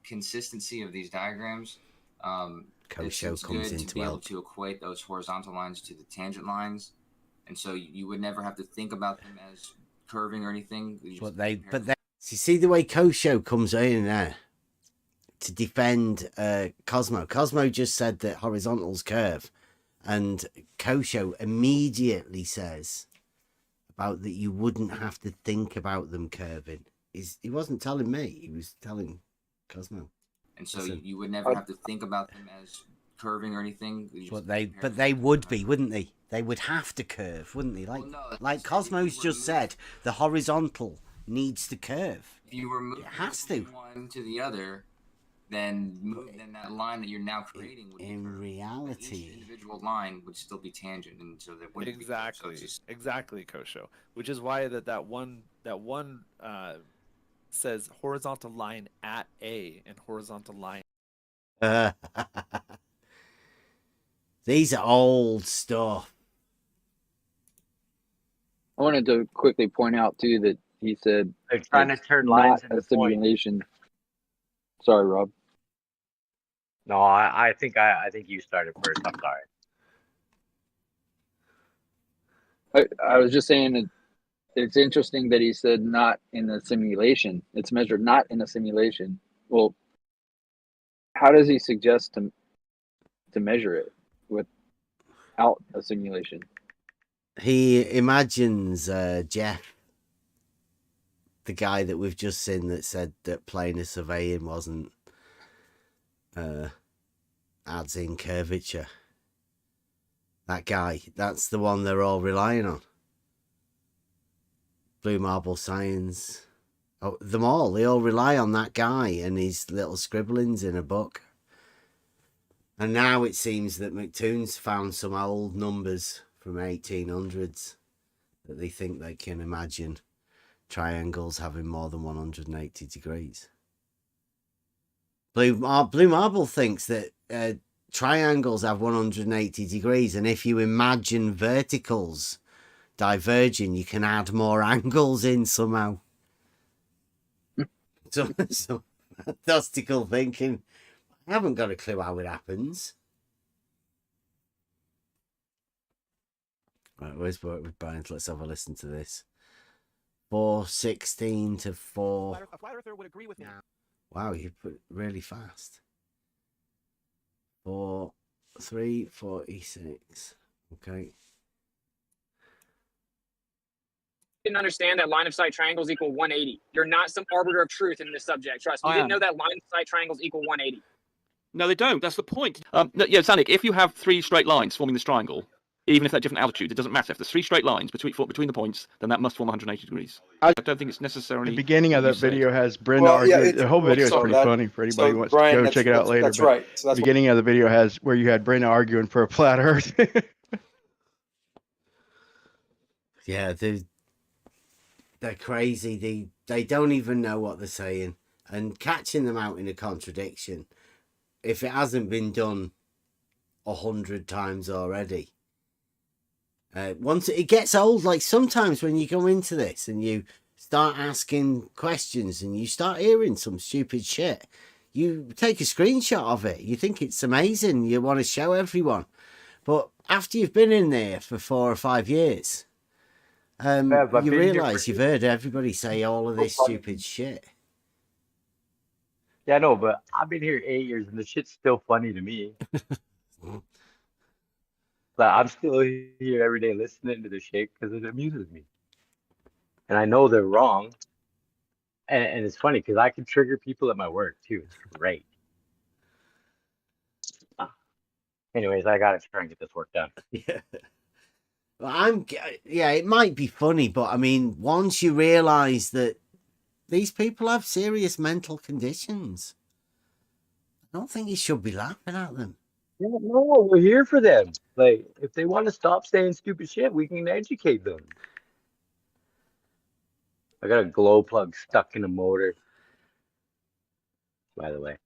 Speaker 16: consistency of these diagrams.
Speaker 5: Kosho
Speaker 16: it's
Speaker 5: comes
Speaker 16: good
Speaker 5: in
Speaker 16: to
Speaker 5: to
Speaker 16: be able
Speaker 5: help.
Speaker 16: to equate those horizontal lines to the tangent lines, and so you would never have to think about them as curving or anything.
Speaker 5: But you see the way Kosho comes in there to defend Cosmo. Cosmo just said that horizontals curve, and Kosho immediately says about that you wouldn't have to think about them curving. He wasn't telling me, he was telling Cosmo.
Speaker 16: And so you would never have to think about them as curving or anything.
Speaker 5: But they would be, wouldn't they? They would have to curve, wouldn't they? Like Cosmo's just said, the horizontal needs to curve.
Speaker 16: If you remove
Speaker 5: it has to.
Speaker 16: one to the other, then that line that you're now creating would
Speaker 5: in reality,
Speaker 16: each individual line would still be tangent, and so that wouldn't
Speaker 17: exactly
Speaker 16: be, so
Speaker 17: exactly Kosho, which is why that one says horizontal line at A and horizontal line.
Speaker 5: These are old stuff.
Speaker 18: I wanted to quickly point out too that he said
Speaker 11: they're trying to
Speaker 18: it's
Speaker 11: turn lines
Speaker 18: not a
Speaker 11: into points.
Speaker 18: simulation. Sorry, Rob.
Speaker 11: No, I think you started first. I'm sorry.
Speaker 18: I was just saying that it's interesting that he said not in a simulation. It's measured not in a simulation. Well, how does he suggest to measure it without a simulation?
Speaker 5: He imagines Jeff, the guy that we've just seen that said that planar surveying wasn't adds in curvature. That guy, that's the one they're all relying on. Blue Marble Science. Oh, them all. They all rely on that guy and his little scribblings in a book. And now it seems that McToon's found some old numbers from 1800s that they think they can imagine triangles having more than 180 degrees. Blue Marble thinks that triangles have 180 degrees, and if you imagine verticals diverging, you can add more angles in somehow. So fantastical thinking. I haven't got a clue how it happens. Right, where's work with Brian? Let's have a listen to this. 4:16 to 4.
Speaker 19: A flat earther would agree with me.
Speaker 5: Wow, you put really fast. 3:46. Okay.
Speaker 19: Didn't understand that line of sight triangles equal 180. You're not some arbiter of truth in this subject. Trust me. You didn't know that line of sight triangles equal 180.
Speaker 12: No, they don't. That's the point. No, yeah, Sanic, if you have three straight lines forming this triangle, even if they're different altitudes, it doesn't matter. If there's three straight lines between the points, then that must form 180 degrees. I don't think it's necessarily...
Speaker 7: The beginning of that video has Brenda arguing. The whole video is pretty funny for anybody who wants to go check it out later.
Speaker 20: That's right. So that's
Speaker 7: the beginning of the video has where you had Brenda arguing for a flat earth.
Speaker 5: Yeah, they're crazy. They don't even know what they're saying. And catching them out in a contradiction, if it hasn't been done 100 times already, once it gets old, like sometimes when you go into this and you start asking questions and you start hearing some stupid shit, you take a screenshot of it. You think it's amazing. You want to show everyone. But after you've been in there for 4 or 5 years, you realise you've heard everybody say all of this stupid shit.
Speaker 11: Yeah, I know, but I've been here 8 years and the shit's still funny to me. But I'm still here every day listening to the shit because it amuses me. And I know they're wrong. And it's funny because I can trigger people at my work too. It's great. Anyways, I got to try and get this work done.
Speaker 5: Yeah. Well, it might be funny, but I mean, once you realise that these people have serious mental conditions, I don't think you should be laughing at them.
Speaker 11: Yeah, no, we're here for them. Like, if they want to stop saying stupid shit, we can educate them. I got a glow plug stuck in a motor, by the way.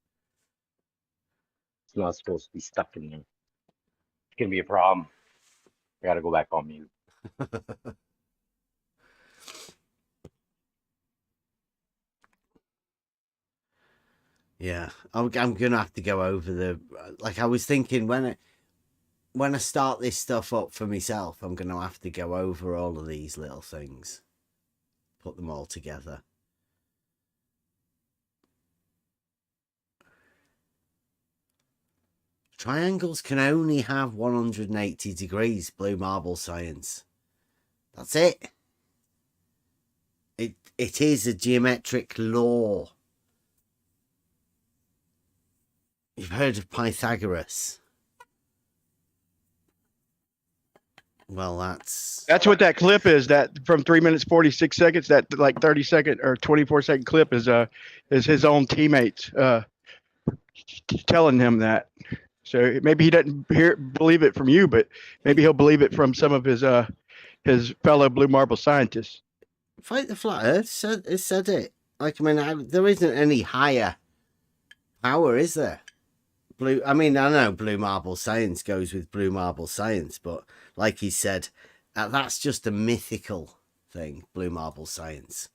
Speaker 11: It's not supposed to be stuck in there. It's gonna be a problem. I gotta go back on mute.
Speaker 5: Yeah, I'm gonna have to go over the, like, I was thinking when I start this stuff up for myself, I'm gonna have to go over all of these little things, put them all together. Triangles can only have 180 degrees, blue marble science. That's it. It is a geometric law. You've heard of Pythagoras. Well, that's
Speaker 7: what that clip is. That from 3 minutes 46 seconds. That like 30-second or 24-second clip is his own teammates telling him that. So maybe he doesn't believe it from you, but maybe he'll believe it from some of his fellow blue marble scientists.
Speaker 5: Fight the Flat Earth said it. Like, I mean, there isn't any higher power, is there? I know blue marble science goes with blue marble science, but like he said, that's just a mythical thing, blue marble science.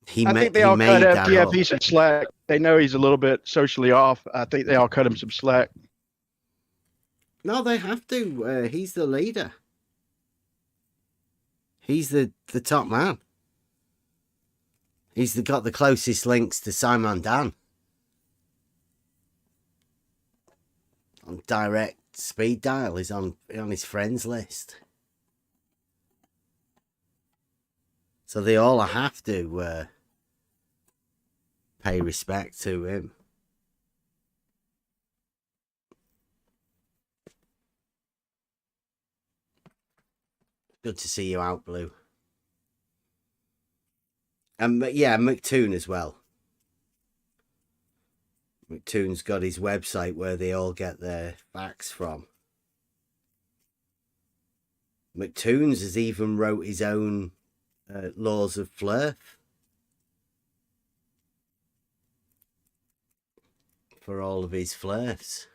Speaker 7: I think they all cut FTFE some slack. They know he's a little bit socially off. I think they all cut him some slack.
Speaker 5: No, they have to. He's the leader. He's the top man. He's got the closest links to Simon Dan. On direct speed dial, he's on his friends list. So they all have to pay respect to him. Good to see you out, Blue. And yeah, McToon as well. McToon's got his website where they all get their facts from. McToon's has even wrote his own laws of Flirt for all of his flirts.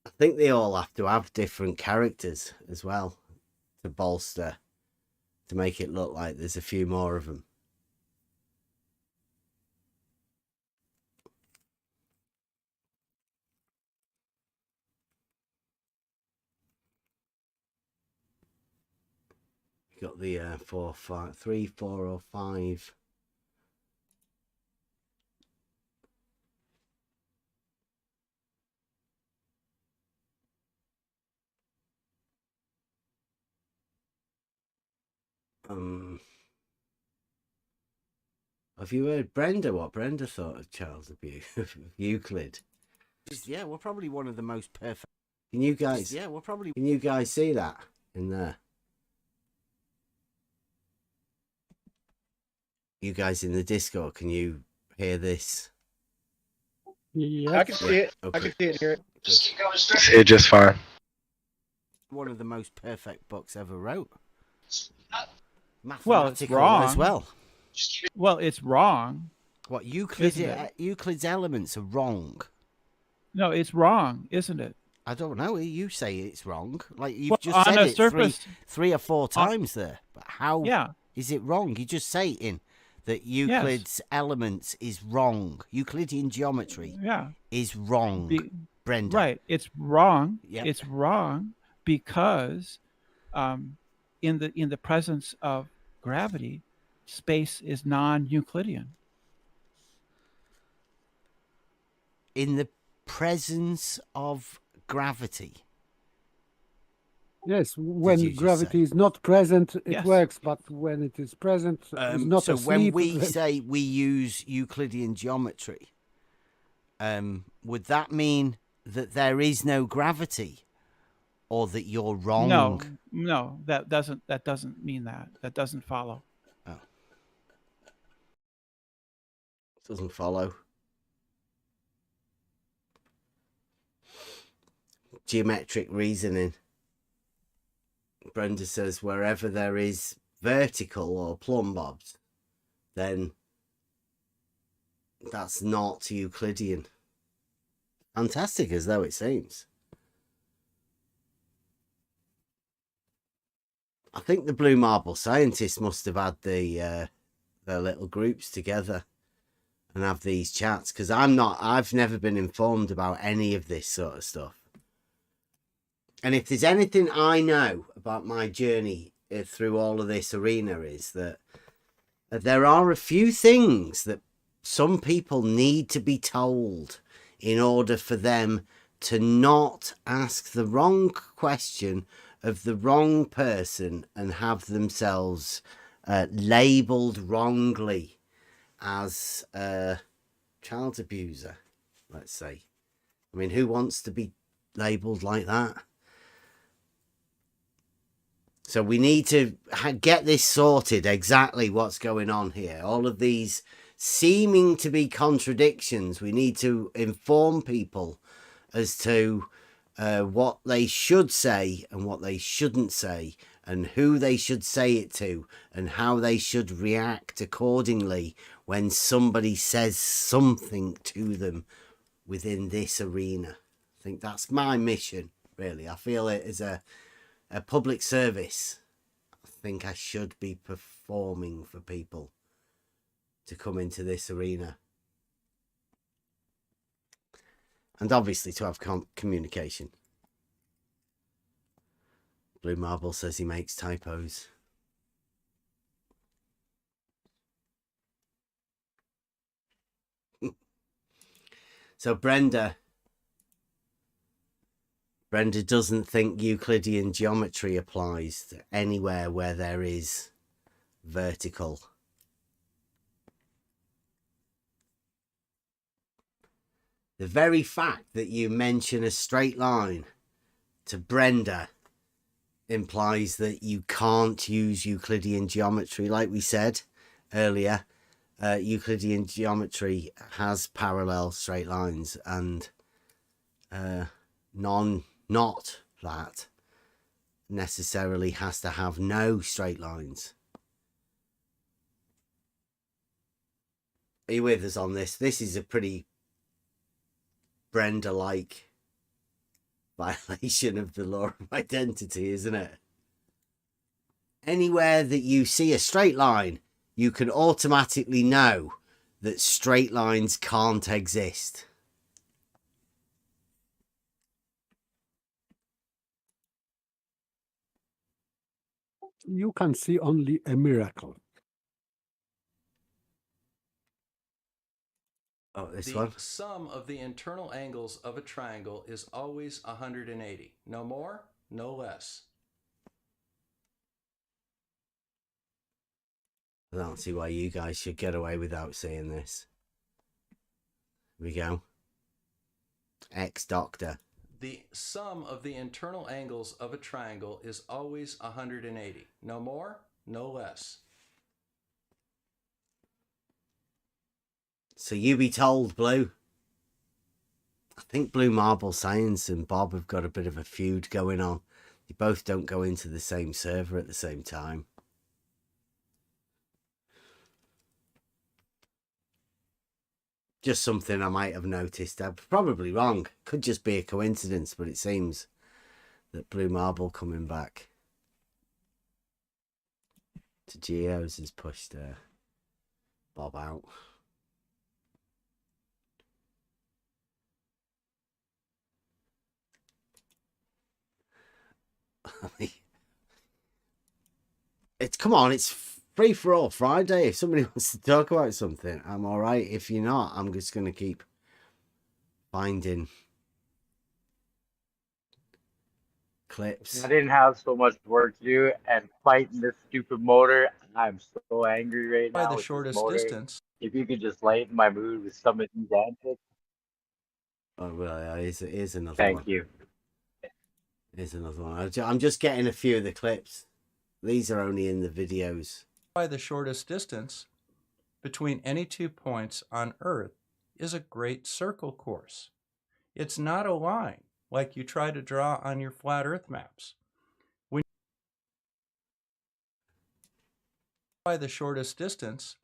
Speaker 5: I think they all have to have different characters as well to bolster, to make it look like there's a few more of them. Got the 3, 4, or 5. Have you heard Brenda? What Brenda thought of Charles of Euclid? Yeah, we're probably one of the most perfect. Can you guys? Yeah, we're probably. Can you guys see that in there? You guys in the Discord, can you hear this?
Speaker 7: Yeah, I can see it. Okay. I can see it here.
Speaker 20: See it just fine.
Speaker 5: One of the most perfect books ever wrote.
Speaker 21: Well, it's wrong
Speaker 5: as well.
Speaker 21: Well, it's wrong.
Speaker 5: What, Euclid's elements are wrong?
Speaker 21: No, it's wrong, isn't it?
Speaker 5: I don't know. You say it's wrong. Like you've
Speaker 21: Well,
Speaker 5: just
Speaker 21: on
Speaker 5: said
Speaker 21: a
Speaker 5: it
Speaker 21: surface-
Speaker 5: three or four times there. But how
Speaker 21: Yeah.
Speaker 5: is it wrong? You just say in that Euclid's elements is wrong. Euclidean geometry is wrong. Brenda.
Speaker 21: Right. It's wrong.
Speaker 5: Yep.
Speaker 21: It's wrong because in the presence of gravity, space is non-Euclidean.
Speaker 5: In the presence of gravity.
Speaker 3: Yes, when gravity is not present, it
Speaker 21: Yes.
Speaker 3: works, but when it is present, it's not
Speaker 5: So when
Speaker 3: asleep.
Speaker 5: we say we use Euclidean geometry, would that mean that there is no gravity, or that you're wrong?
Speaker 21: No, that doesn't mean that. That doesn't follow.
Speaker 5: Oh, doesn't follow. Geometric reasoning. Brenda says wherever there is vertical or plumb bobs, then that's not Euclidean. Fantastic as though it seems. I think the blue marble scientists must have had their little groups together and have these chats, because I've never been informed about any of this sort of stuff. And if there's anything I know about my journey through all of this arena, is that there are a few things that some people need to be told in order for them to not ask the wrong question of the wrong person and have themselves labelled wrongly as a child abuser, let's say. I mean, who wants to be labelled like that? So we need to get this sorted, exactly what's going on here. All of these seeming to be contradictions, we need to inform people as to what they should say and what they shouldn't say, and who they should say it to, and how they should react accordingly when somebody says something to them within this arena. I think that's my mission, really. I feel it as a public service. I think I should be performing for people to come into this arena. And obviously to have communication. Blue Marble says he makes typos. So Brenda doesn't think Euclidean geometry applies to anywhere where there is vertical. The very fact that you mention a straight line to Brenda implies that you can't use Euclidean geometry. Like we said earlier, Euclidean geometry has parallel straight lines, and not that necessarily has to have no straight lines. Are you with us on this? This is a pretty Brenda-like violation of the law of identity, isn't it? Anywhere that you see a straight line, you can automatically know that straight lines can't exist.
Speaker 3: You can see only a miracle.
Speaker 5: Oh, this
Speaker 2: The
Speaker 5: one.
Speaker 2: sum of the internal angles of a triangle is always 180. No more, no less.
Speaker 5: I don't see why you guys should get away without saying this. Here we go. Ex-doctor.
Speaker 2: The sum of the internal angles of a triangle is always 180. No more, no less.
Speaker 5: So you be told, Blue. I think Blue Marble Science and Bob have got a bit of a feud going on. They both don't go into the same server at the same time. Just something I might have noticed. I'm probably wrong. Could just be a coincidence, but it seems that Blue Marble coming back to Geos has pushed Bob out. Come on, it's free for all Friday. If somebody wants to talk about something, I'm all right. If you're not, I'm just going to keep finding clips.
Speaker 11: I didn't have so much work to do, and fighting this stupid motor, I'm so angry right
Speaker 2: By
Speaker 11: now
Speaker 2: the
Speaker 11: with this
Speaker 2: shortest
Speaker 11: motor.
Speaker 2: distance.
Speaker 11: If you could just lighten my mood with some of these antics.
Speaker 5: Oh, well, here's another one.
Speaker 11: Thank you.
Speaker 5: Here's another one. I'm just getting a few of the clips. These are only in the videos.
Speaker 2: By the shortest distance between any 2 points on Earth is a great circle course. It's not a line like you try to draw on your flat Earth maps. By the shortest distance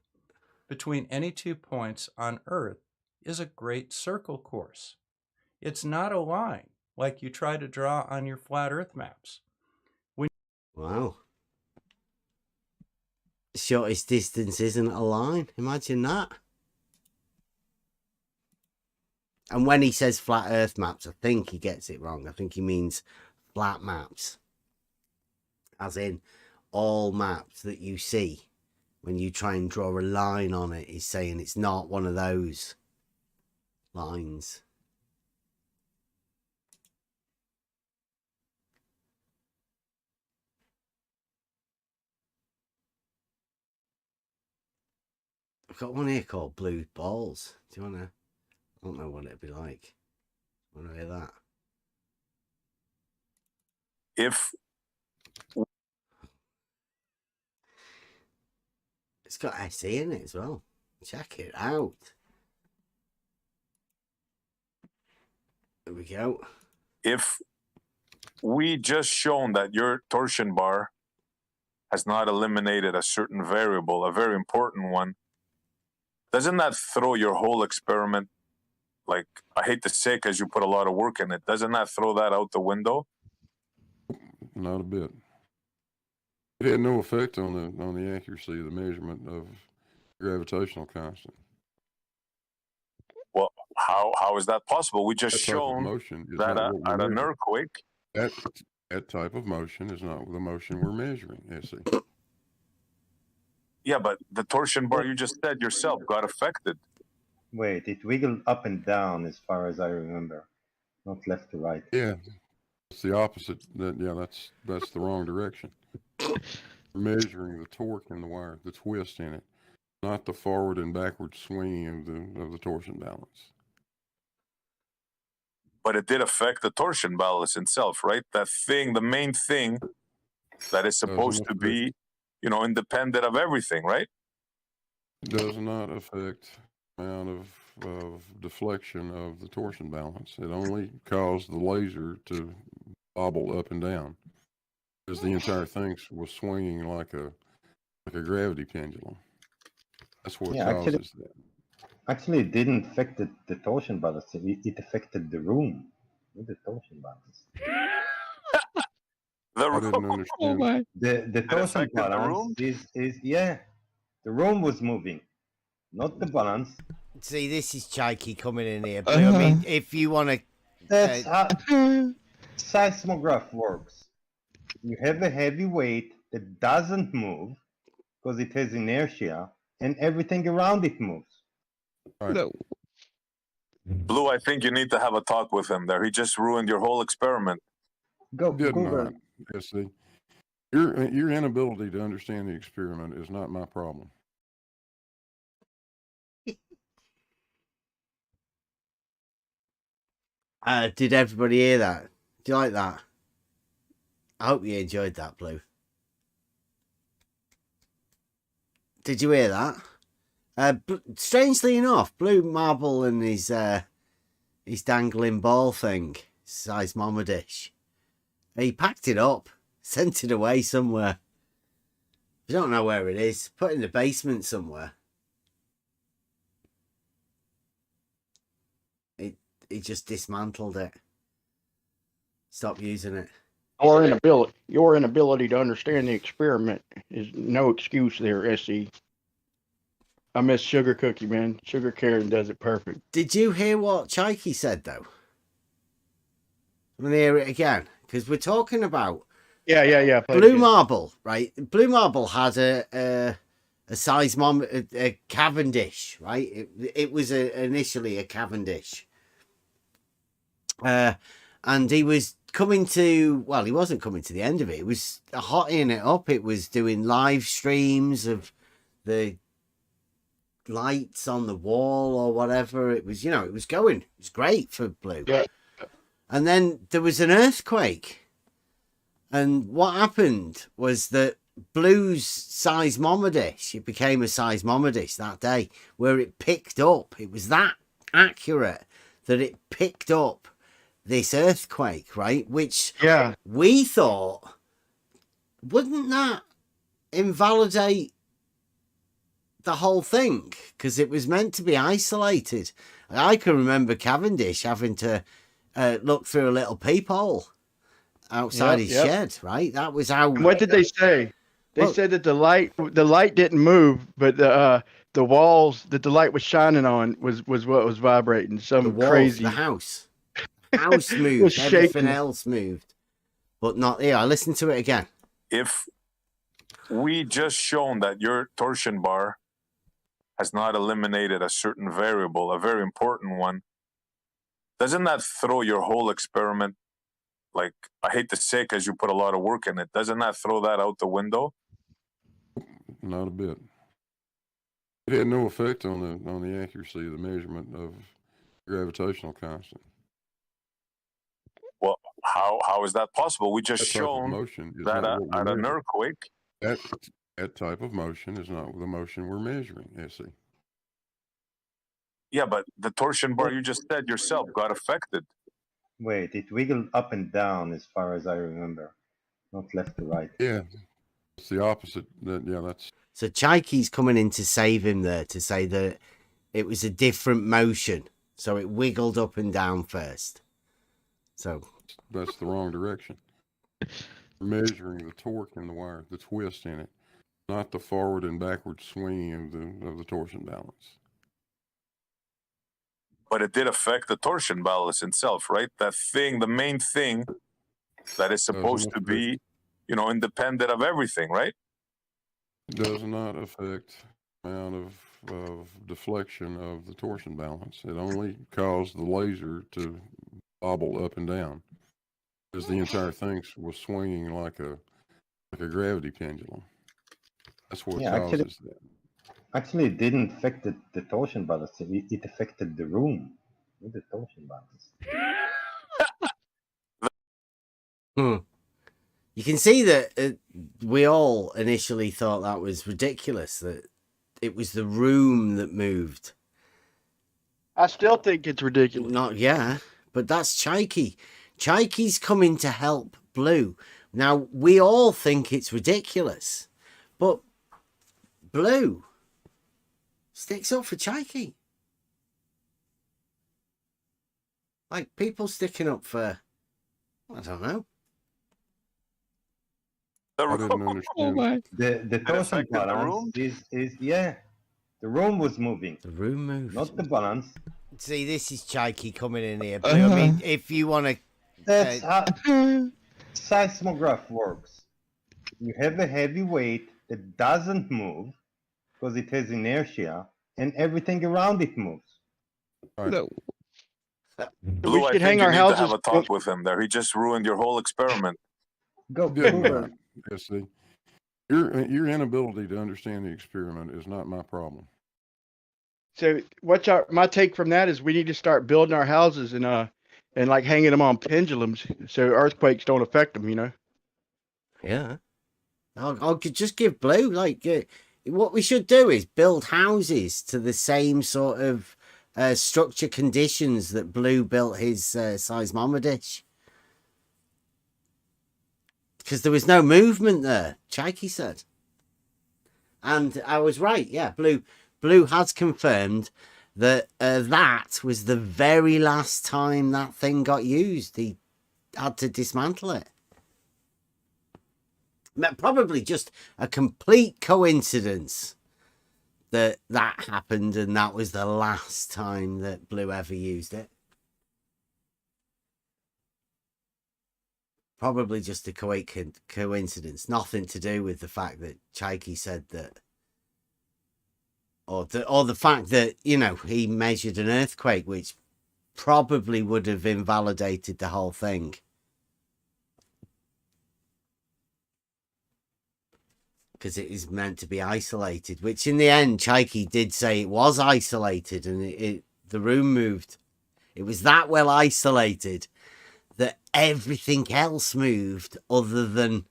Speaker 2: between any 2 points on Earth is a great circle course. It's not a line like you try to draw on your flat Earth maps.
Speaker 5: Wow. Shortest distance isn't a line. Imagine that. And when he says flat Earth maps, I think he gets it wrong. I think he means flat maps. As in, all maps that you see when you try and draw a line on it, he's saying it's not one of those lines. I've got one here called Blue Balls. Do you want to? I don't know what it'd be like. Want to hear that?
Speaker 1: If
Speaker 5: it's got SE in it as well. Check it out. There we go.
Speaker 1: If we just shown that your torsion bar has not eliminated a certain variable, a very important one, doesn't that throw your whole experiment, like, I hate to say because you put a lot of work in it, doesn't that throw that out the window?
Speaker 22: Not a bit. It had no effect on the accuracy of the measurement of gravitational constant.
Speaker 1: Well, how is that possible? We just shown that at an earthquake.
Speaker 22: That type of motion is not the motion we're measuring, SE.
Speaker 1: Yeah, but the torsion bar you just said yourself got affected.
Speaker 23: Wait, it wiggled up and down as far as I remember, not left to right.
Speaker 22: Yeah, it's the opposite. That's the wrong direction. We're measuring the torque in the wire, the twist in it, not the forward and backward swinging of the torsion balance.
Speaker 1: But it did affect the torsion balance itself, right? That thing, the main thing that is supposed to be, independent of everything, right?
Speaker 22: It does not affect the amount of deflection of the torsion balance. It only caused the laser to bobble up and down, because the entire thing was swinging like a gravity pendulum. That's what causes that.
Speaker 23: Actually, it didn't affect the torsion balance. It affected the room, not the torsion balance.
Speaker 22: I didn't understand.
Speaker 23: The torsion balance is the room was moving, not the balance.
Speaker 5: See, this is Chaiki coming in here. But I mean, if you want to,
Speaker 23: that's how seismograph works. You have a heavy weight that doesn't move because it has inertia, and everything around it moves.
Speaker 22: Right.
Speaker 1: Blue, I think you need to have a talk with him there. He just ruined your whole experiment.
Speaker 22: Did not. See, your inability to understand the experiment is not my problem.
Speaker 5: Did everybody hear that? Do you like that? I hope you enjoyed that, Blue. Did you hear that? Strangely enough, Blue Marble and his dangling ball thing, seismometer, he packed it up, sent it away somewhere. I don't know where it is. Put it in the basement somewhere. He just dismantled it. Stop using it.
Speaker 24: Your inability to understand the experiment is no excuse there, SE. I miss Sugar Cookie, man. Sugar Karen does it perfect.
Speaker 5: Did you hear what Chaiki said, though? I'm going to hear it again, because we're talking about
Speaker 24: Yeah.
Speaker 5: Blue Marble, right? Blue Marble had a seismometer, a Cavendish, right? It was initially a Cavendish. And he was coming to, well, he wasn't coming to the end of it. It was hotting it up. It was doing live streams of the lights on the wall or whatever. It was, it was going. It was great for Blue.
Speaker 24: Yeah.
Speaker 5: And then there was an earthquake. And what happened was that Blue's seismometer, it became a seismometer that day, where it picked up. It was that accurate that it picked up this earthquake, right? Which we thought, wouldn't that invalidate the whole thing because it was meant to be isolated. I can remember Cavendish having to look through a little peephole outside his shed, right? That was how.
Speaker 7: And what did they say? They said that the light didn't move, but the walls that the light was shining on was what was vibrating. Some
Speaker 5: the walls,
Speaker 7: crazy.
Speaker 5: The house moved, everything else moved, but not here. I listened to it again.
Speaker 1: If we just shown that your torsion bar has not eliminated a certain variable, a very important one, doesn't that throw your whole experiment, like, I hate to say because you put a lot of work in it, doesn't that throw that out the window?
Speaker 22: Not a bit. It had no effect on the accuracy of the measurement of gravitational constant.
Speaker 1: Well, how is that possible? We just shown that at an earthquake.
Speaker 22: That type of motion is not the motion we're measuring, Essie.
Speaker 1: Yeah, but the torsion bar you just said yourself got affected.
Speaker 23: Wait, it wiggled up and down as far as I remember, not left to right.
Speaker 22: Yeah, it's the opposite. That's.
Speaker 5: So Chaiki's coming in to save him there, to say that it was a different motion. So it wiggled up and down first. So
Speaker 22: that's the wrong direction. We're measuring the torque in the wire, the twist in it, not the forward and backward swinging of the torsion balance.
Speaker 1: But it did affect the torsion balance itself, right? That thing, the main thing that is supposed to be, independent of everything, right?
Speaker 22: It does not affect the amount of deflection of the torsion balance. It only caused the laser to bobble up and down because the entire thing was swinging like a gravity pendulum. That's what causes that.
Speaker 23: Actually, it didn't affect the torsion balance. It affected the room with the torsion balance.
Speaker 5: You can see that we all initially thought that was ridiculous, that it was the room that moved.
Speaker 7: I still think it's ridiculous.
Speaker 5: But that's Chaiki. Chaiki's coming to help Blue. Now, we all think it's ridiculous, but Blue sticks up for Chaiki. Like people sticking up for, I don't know.
Speaker 22: I didn't understand.
Speaker 23: The torsion balance is the room was moving.
Speaker 5: The room moved.
Speaker 23: Not the balance.
Speaker 5: See, this is Chaiki coming in here. Blue. I mean, if you want to...
Speaker 23: That's how seismograph works. You have a heavy weight that doesn't move because it has inertia, and everything around it moves.
Speaker 7: No.
Speaker 1: Blue, I think you need to have a talk with him there. He just ruined your whole experiment.
Speaker 23: Go.
Speaker 22: See, your inability to understand the experiment is not my problem.
Speaker 7: So my take from that is we need to start building our houses and like hanging them on pendulums so earthquakes don't affect them,
Speaker 5: Yeah. I'll just give Blue, what we should do is build houses to the same sort of structure conditions that Blue built his seismometer dish. Because there was no movement there, Chaiki said. And I was right, yeah. Blue has confirmed that that was the very last time that thing got used. He had to dismantle it. Probably just a complete coincidence that happened and that was the last time that Blue ever used it. Probably just a coincidence. Nothing to do with the fact that Chaiki said that, or the fact that, he measured an earthquake, which probably would have invalidated the whole thing. Because it is meant to be isolated, which in the end, Chaiki did say it was isolated and the room moved. It was that well isolated that everything else moved other than...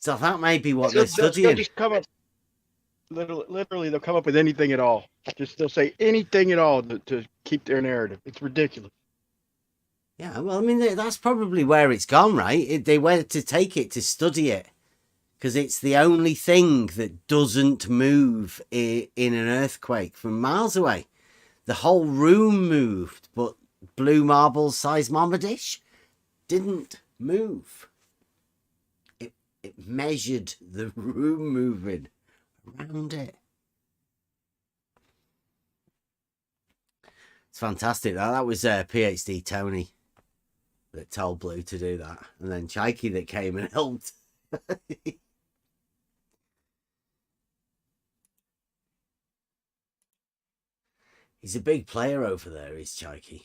Speaker 5: So that may be what they're studying.
Speaker 7: They'll just come up, literally, they'll come up with anything at all. They'll say anything at all to keep their narrative. It's ridiculous.
Speaker 5: Yeah, well, I mean, that's probably where it's gone, right? They went to take it to study it because it's the only thing that doesn't move in an earthquake from miles away. The whole room moved, but Blue Marble's seismometer didn't move. It measured the room moving around it. It's fantastic. That was PhD Tony that told Blue to do that, and then Chaiki that came and helped. He's a big player over there, is Chaiki.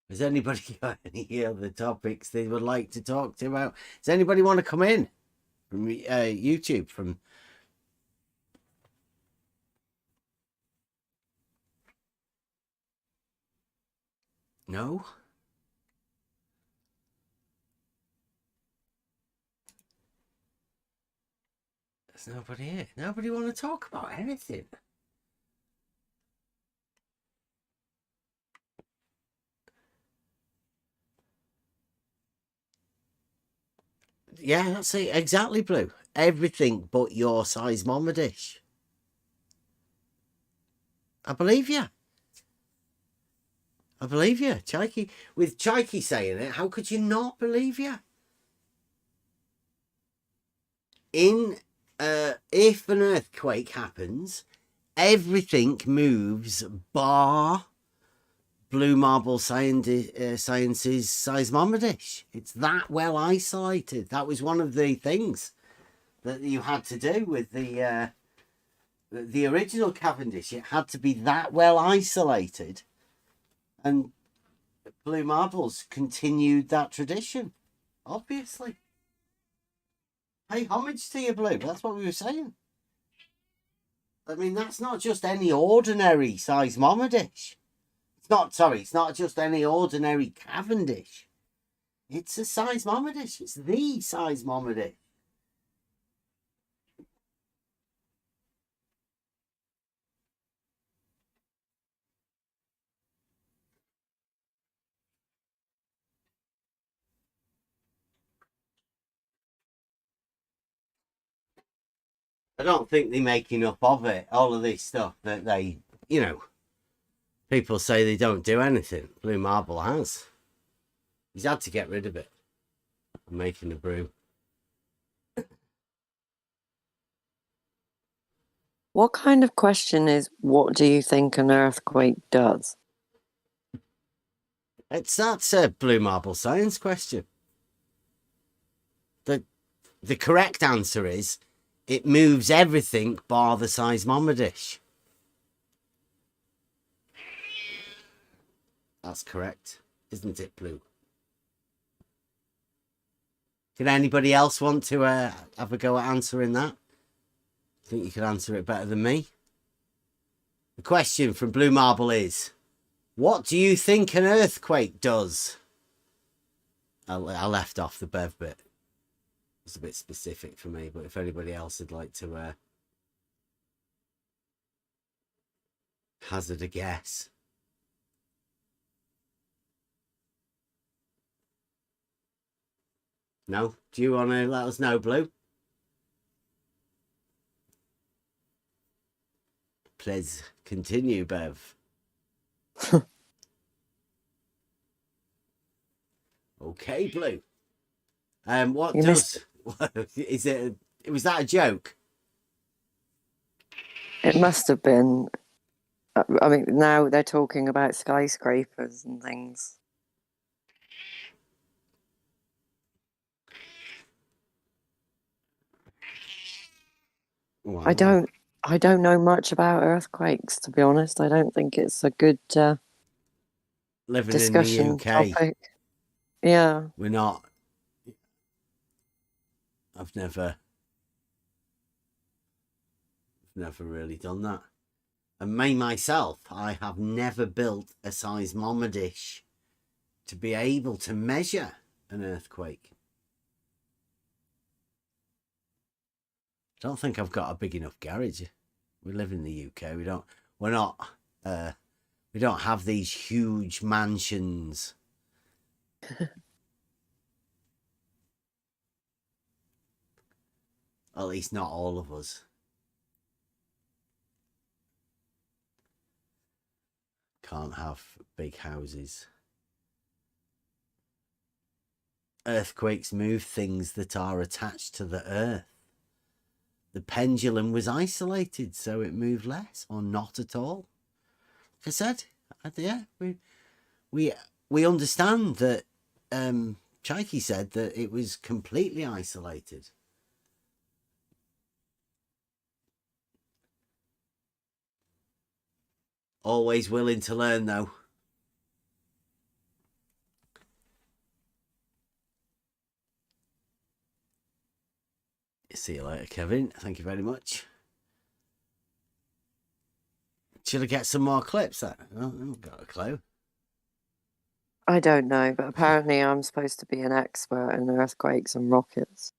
Speaker 5: Has anybody got any other topics they would like to talk to about? Does anybody want to come in from YouTube? From no? There's nobody here. Nobody want to talk about anything. Yeah, that's it. Exactly, Blue. Everything but your seismometer. I believe you. I believe you. Chaiki, with Chaiki saying it, how could you not believe you? If an earthquake happens, everything moves bar Blue Marble Science's seismometer. It's that well isolated. That was one of the things that you had to do with the original Cavendish. It had to be that well isolated, and Blue Marbles continued that tradition. Obviously, pay homage to you, Blue. That's what we were saying. I mean, that's not just any ordinary seismometer. It's not just any ordinary Cavendish. It's a seismometer. It's the seismometer. I don't think they make enough of it. All of this stuff that they, people say they don't do anything. Blue Marble has. He's had to get rid of it. I'm making a brew.
Speaker 4: What kind of question is, what do you think an earthquake does?
Speaker 5: That's a Blue Marble science question. The correct answer is, it moves everything bar the seismometer. That's correct, isn't it, Blue? Can anybody else want to have a go at answering that? I think you could answer it better than me. The question from Blue Marble is, what do you think an earthquake does? I left off the Bev bit. It's a bit specific for me, but if anybody else would like to hazard a guess. No? Do you want to let us know, Blue? Please continue, Bev. Okay, Blue. What
Speaker 4: You
Speaker 5: does... Is it... Was that a joke?
Speaker 4: It must have been. I mean, now they're talking about skyscrapers and things.
Speaker 5: Wow.
Speaker 4: I don't know much about earthquakes, to be honest. I don't think it's a good
Speaker 5: Living
Speaker 4: discussion
Speaker 5: in the UK.
Speaker 4: topic. Yeah.
Speaker 5: We're not... I've never really done that. And me myself, I have never built a seismometer dish to be able to measure an earthquake. I don't think I've got a big enough garage. We live in the UK. We don't have these huge mansions. At least not all of us. Can't have big houses. Earthquakes move things that are attached to the earth. The pendulum was isolated, so it moved less or not at all. Like I said, yeah, we understand that. Chaiki said that it was completely isolated. Always willing to learn, though. See you later, Kevin. Thank you very much. Should I get some more clips? I haven't got a clue.
Speaker 4: I don't know, but apparently I'm supposed to be an expert in earthquakes and rockets.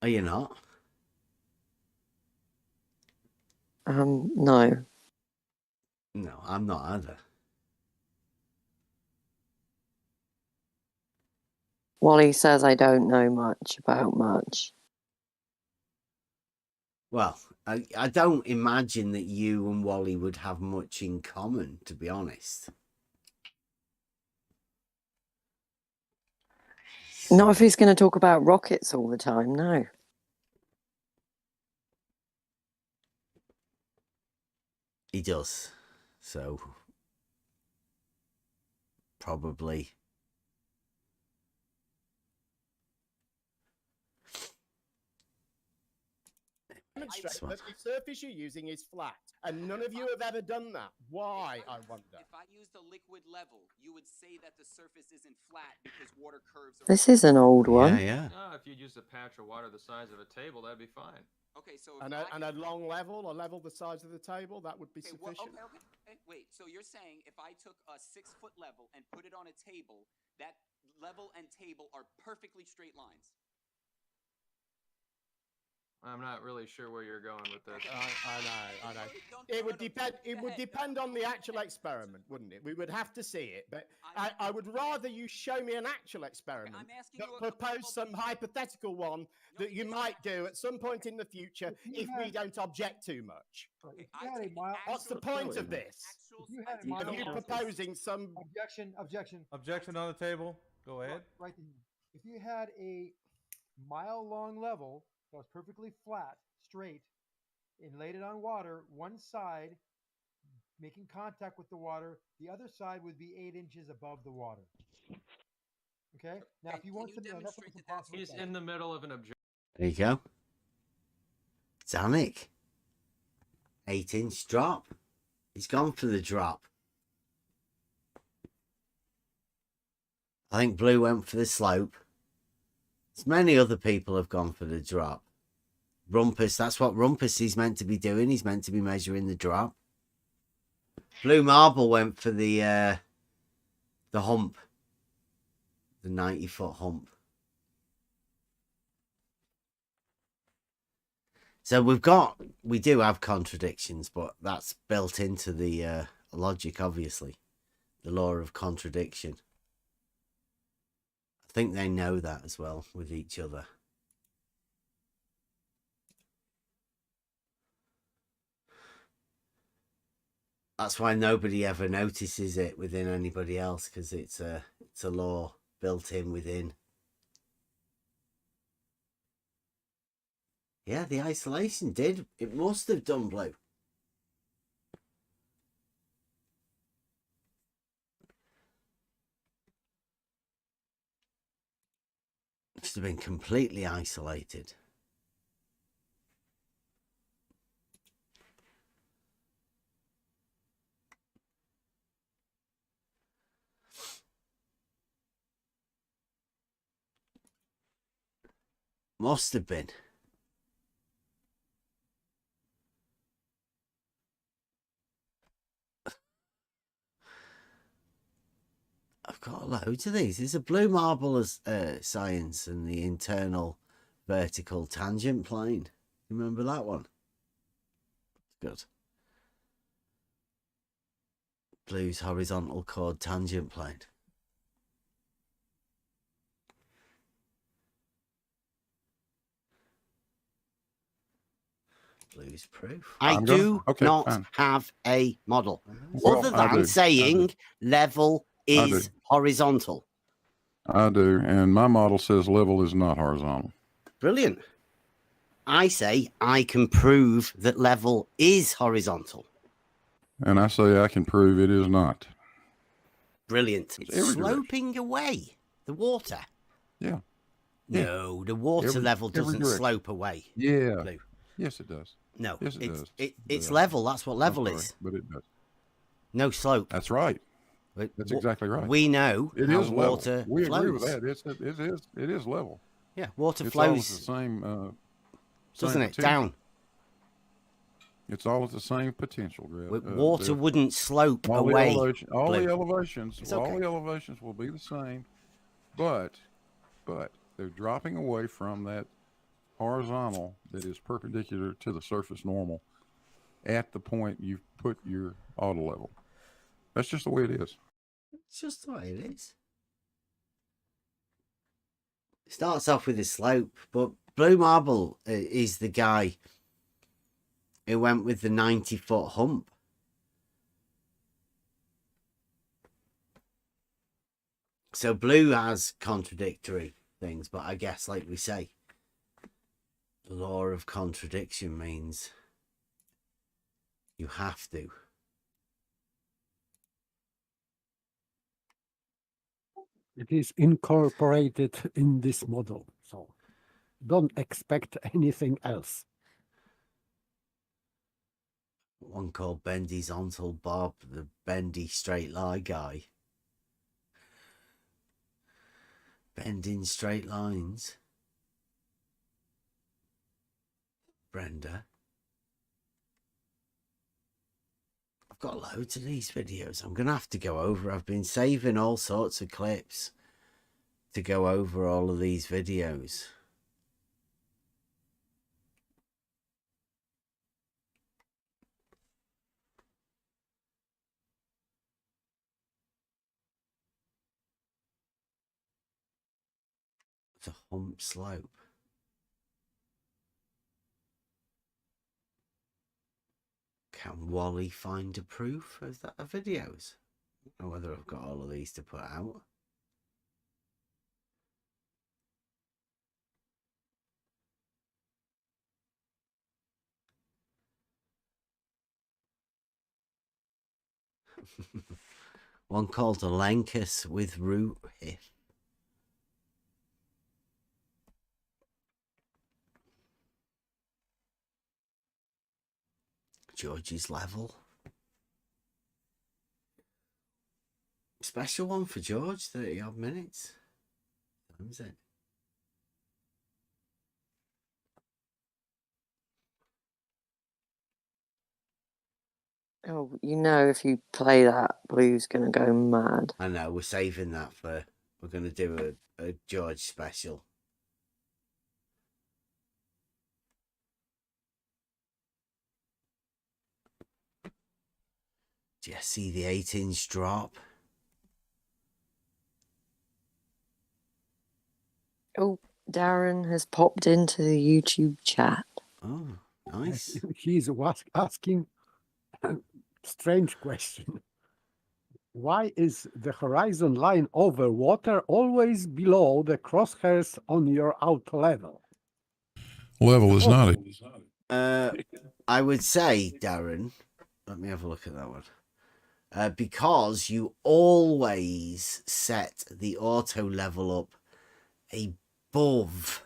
Speaker 5: Are you not?
Speaker 4: No.
Speaker 5: No, I'm not either.
Speaker 4: Wally says I don't know much about much.
Speaker 5: Well, I don't imagine that you and Wally would have much in common, to be honest.
Speaker 4: Not if he's going to talk about rockets all the time, no.
Speaker 5: He does. So, probably.
Speaker 6: Demonstrate that the surface you're using is flat, and none of you have ever done that. Why, I wonder?
Speaker 8: If I used a liquid level, you would say that the surface isn't flat because water curves are...
Speaker 4: This is an old one.
Speaker 5: Yeah.
Speaker 2: No, if you use a patch of water the size of a table, that'd be fine.
Speaker 8: Okay, so...
Speaker 6: And a long level, a level the size of the table, that would be sufficient.
Speaker 8: Okay. Wait, so you're saying if I took a 6-foot level and put it on a table, that level and table are perfectly straight lines?
Speaker 2: I'm not really sure where you're going with this.
Speaker 6: I know. It would depend. It would depend on the actual experiment, wouldn't it? We would have to see it, but I would rather you show me an actual experiment than propose some hypothetical one that you might do at some point in the future if we don't object too much. What's the point of this? Are you proposing some
Speaker 9: Objection on the table. Go ahead.
Speaker 10: Right. If you had a mile-long level that was perfectly flat, straight, and laid it on water, one side making contact with the water, the other side would be 8 inches above the water. Okay? Now, if you want to know, that's what's impossible.
Speaker 2: He's in the middle of an objection.
Speaker 5: There you go. Zanuck. 8-inch drop. He's gone for the drop. I think Blue went for the slope. As many other people have gone for the drop. Rumpus, that's what Rumpus is meant to be doing. He's meant to be measuring the drop. Blue Marble went for the hump. The 90-foot hump. So we do have contradictions, but that's built into the logic, obviously. The law of contradiction. I think they know that as well with each other. That's why nobody ever notices it within anybody else, because it's a law built in within. Yeah, the isolation did. It must have done, Blue. Must have been completely isolated. Must have been. I've got loads of these. There's a blue marble as science and the internal vertical tangent plane. Remember that one? Good. Blue's horizontal chord tangent plane. Blue's proof. I do not have a model other than saying level is horizontal.
Speaker 22: I do, and my model says level is not horizontal.
Speaker 5: Brilliant. I say I can prove that level is horizontal.
Speaker 22: And I say I can prove it is not.
Speaker 5: Brilliant. It's sloping away the water.
Speaker 22: Yeah.
Speaker 5: No, the water level doesn't slope away.
Speaker 22: Yeah.
Speaker 5: Blue.
Speaker 22: Yes, it does.
Speaker 5: No.
Speaker 22: Yes, it does.
Speaker 5: It's level. That's what level is.
Speaker 22: But it does.
Speaker 5: No slope.
Speaker 22: That's right. That's exactly right.
Speaker 5: We know
Speaker 22: it
Speaker 5: how
Speaker 22: is
Speaker 5: water
Speaker 22: level. We
Speaker 5: flows.
Speaker 22: agree with that. It is level.
Speaker 5: Yeah, water
Speaker 22: it's
Speaker 5: flows.
Speaker 22: All the same.
Speaker 5: Doesn't it?
Speaker 22: Potential.
Speaker 5: Down.
Speaker 22: It's all at the same potential.
Speaker 5: Water wouldn't slope away.
Speaker 22: All the elevations will be the same, but they're dropping away from that horizontal that is perpendicular to the surface normal at the point you put your auto level. That's just the way it is.
Speaker 5: It's just the way it is. It starts off with a slope, but Blue Marble is the guy who went with the 90-foot hump. So Blue has contradictory things, but I guess, like we say, the law of contradiction means you have to.
Speaker 3: It is incorporated in this model, so don't expect anything else.
Speaker 5: One called Bendy's Uncle Bob, the bendy straight line guy. Bending straight lines. Brenda. I've got loads of these videos. I'm going to have to go over. I've been saving all sorts of clips to go over all of these videos. It's a hump slope. Can Wally find a proof of that videos? I don't know whether I've got all of these to put out. One called Elenchus with root hip. George's level. Special one for George, 30 odd minutes. That was it.
Speaker 4: Oh, you know, if you play that, Blue's going to go mad.
Speaker 5: I know, we're saving that for, we're going to do a George special. Do you see the 8-inch drop?
Speaker 4: Oh, Darren has popped into the YouTube chat.
Speaker 5: Oh, nice.
Speaker 3: He's asking a strange question. Why is the horizon line over water always below the crosshairs on your out level?
Speaker 22: Level is not
Speaker 5: I would say, Darren, let me have a look at that one. Because you always set the auto level up above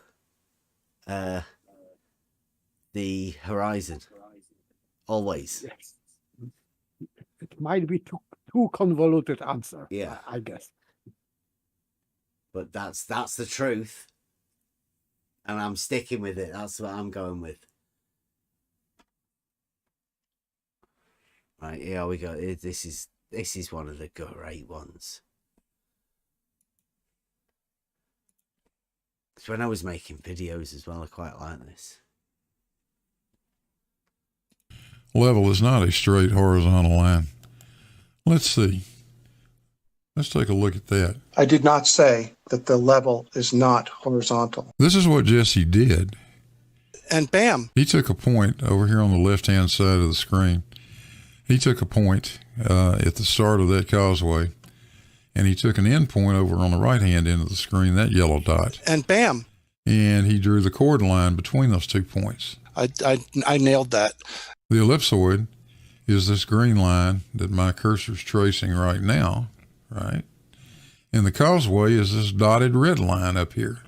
Speaker 5: the horizon. Always.
Speaker 3: Yes. It might be too convoluted answer.
Speaker 5: Yeah,
Speaker 3: I guess.
Speaker 5: But that's the truth. And I'm sticking with it. That's what I'm going with. Right, here we go. This is one of the great ones. Because when I was making videos as well, I quite like this.
Speaker 22: Level is not a straight horizontal line. Let's see. Let's take a look at that.
Speaker 13: I did not say that the level is not horizontal.
Speaker 22: This is what Jesse did.
Speaker 13: And bam.
Speaker 22: He took a point over here on the left-hand side of the screen. He took a point at the start of that causeway, and he took an end point over on the right-hand end of the screen, that yellow dot.
Speaker 13: And bam.
Speaker 22: And he drew the chord line between those 2 points.
Speaker 13: I nailed that.
Speaker 22: The ellipsoid is this green line that my cursor's tracing right now, right? And the causeway is this dotted red line up here.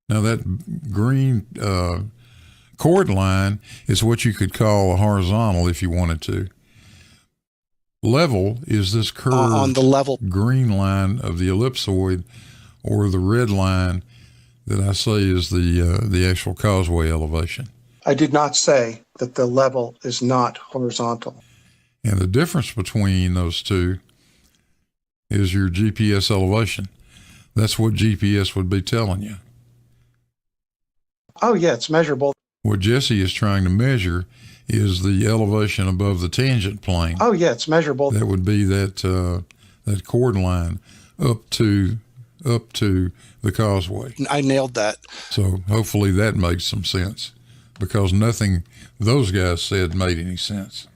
Speaker 22: Now that green chord line is what you could call a horizontal if you wanted to. Level is this curved
Speaker 13: on the level
Speaker 22: green line of the ellipsoid, or the red line that I say is the actual causeway elevation.
Speaker 13: I did not say that the level is not horizontal.
Speaker 22: And the difference between those two is your GPS elevation. That's what GPS would be telling you.
Speaker 13: Oh, yeah, it's measurable.
Speaker 22: What Jesse is trying to measure is the elevation above the tangent plane.
Speaker 13: Oh, yeah, it's measurable.
Speaker 22: That would be that chord line up to the causeway.
Speaker 13: I nailed that.
Speaker 22: So hopefully that makes some sense, because nothing those guys said made any sense.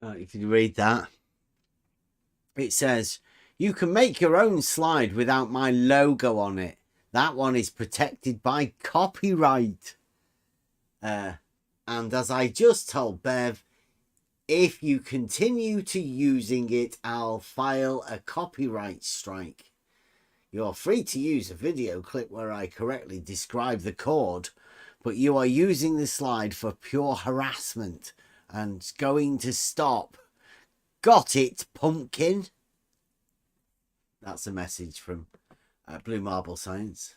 Speaker 5: If you read that, it says, you can make your own slide without my logo on it. That one is protected by copyright. And as I just told Bev, if you continue to using it, I'll file a copyright strike. You're free to use a video clip where I correctly describe the chord, but you are using the slide for pure harassment and going to stop. Got it, pumpkin? That's a message from Blue Marble Science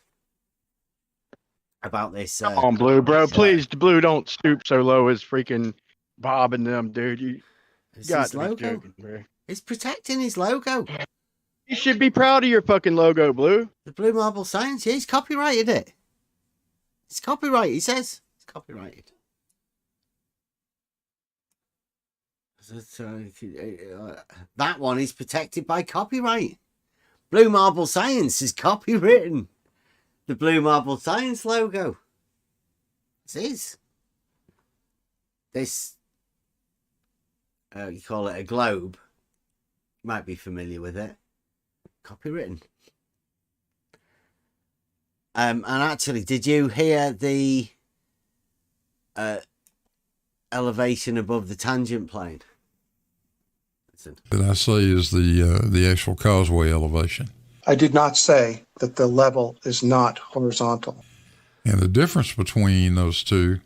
Speaker 5: about this.
Speaker 24: Come on, Blue, bro. Please, Blue, don't stoop so low as freaking Bob and them, dude. You got
Speaker 5: his
Speaker 24: to be
Speaker 5: logo.
Speaker 24: joking, bro.
Speaker 5: It's protecting his logo.
Speaker 24: You should be proud of your fucking logo, Blue.
Speaker 5: The Blue Marble Science, yeah, he's copyrighted it. It's copyrighted, he says. It's copyrighted. That one is protected by copyright. Blue Marble Science is copywritten. The Blue Marble Science logo. This is. This, you call it a globe. You might be familiar with it. Copywritten. And actually, did you hear the elevation above the tangent plane?
Speaker 22: That I say is the actual causeway elevation.
Speaker 13: I did not say that the level is not horizontal.
Speaker 22: And the difference between those two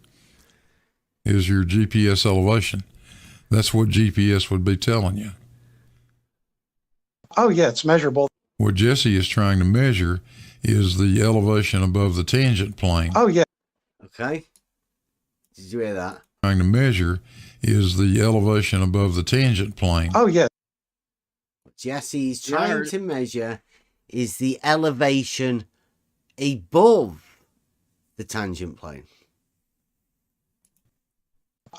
Speaker 22: is your GPS elevation. That's what GPS would be telling you.
Speaker 13: Oh, yeah, it's measurable.
Speaker 22: What Jesse is trying to measure is the elevation above the tangent plane.
Speaker 13: Oh, yeah.
Speaker 5: Okay. Did you hear that?
Speaker 22: Trying to measure is the elevation above the tangent plane.
Speaker 13: Oh, yeah.
Speaker 5: What Jesse's trying to measure is the elevation above the tangent plane.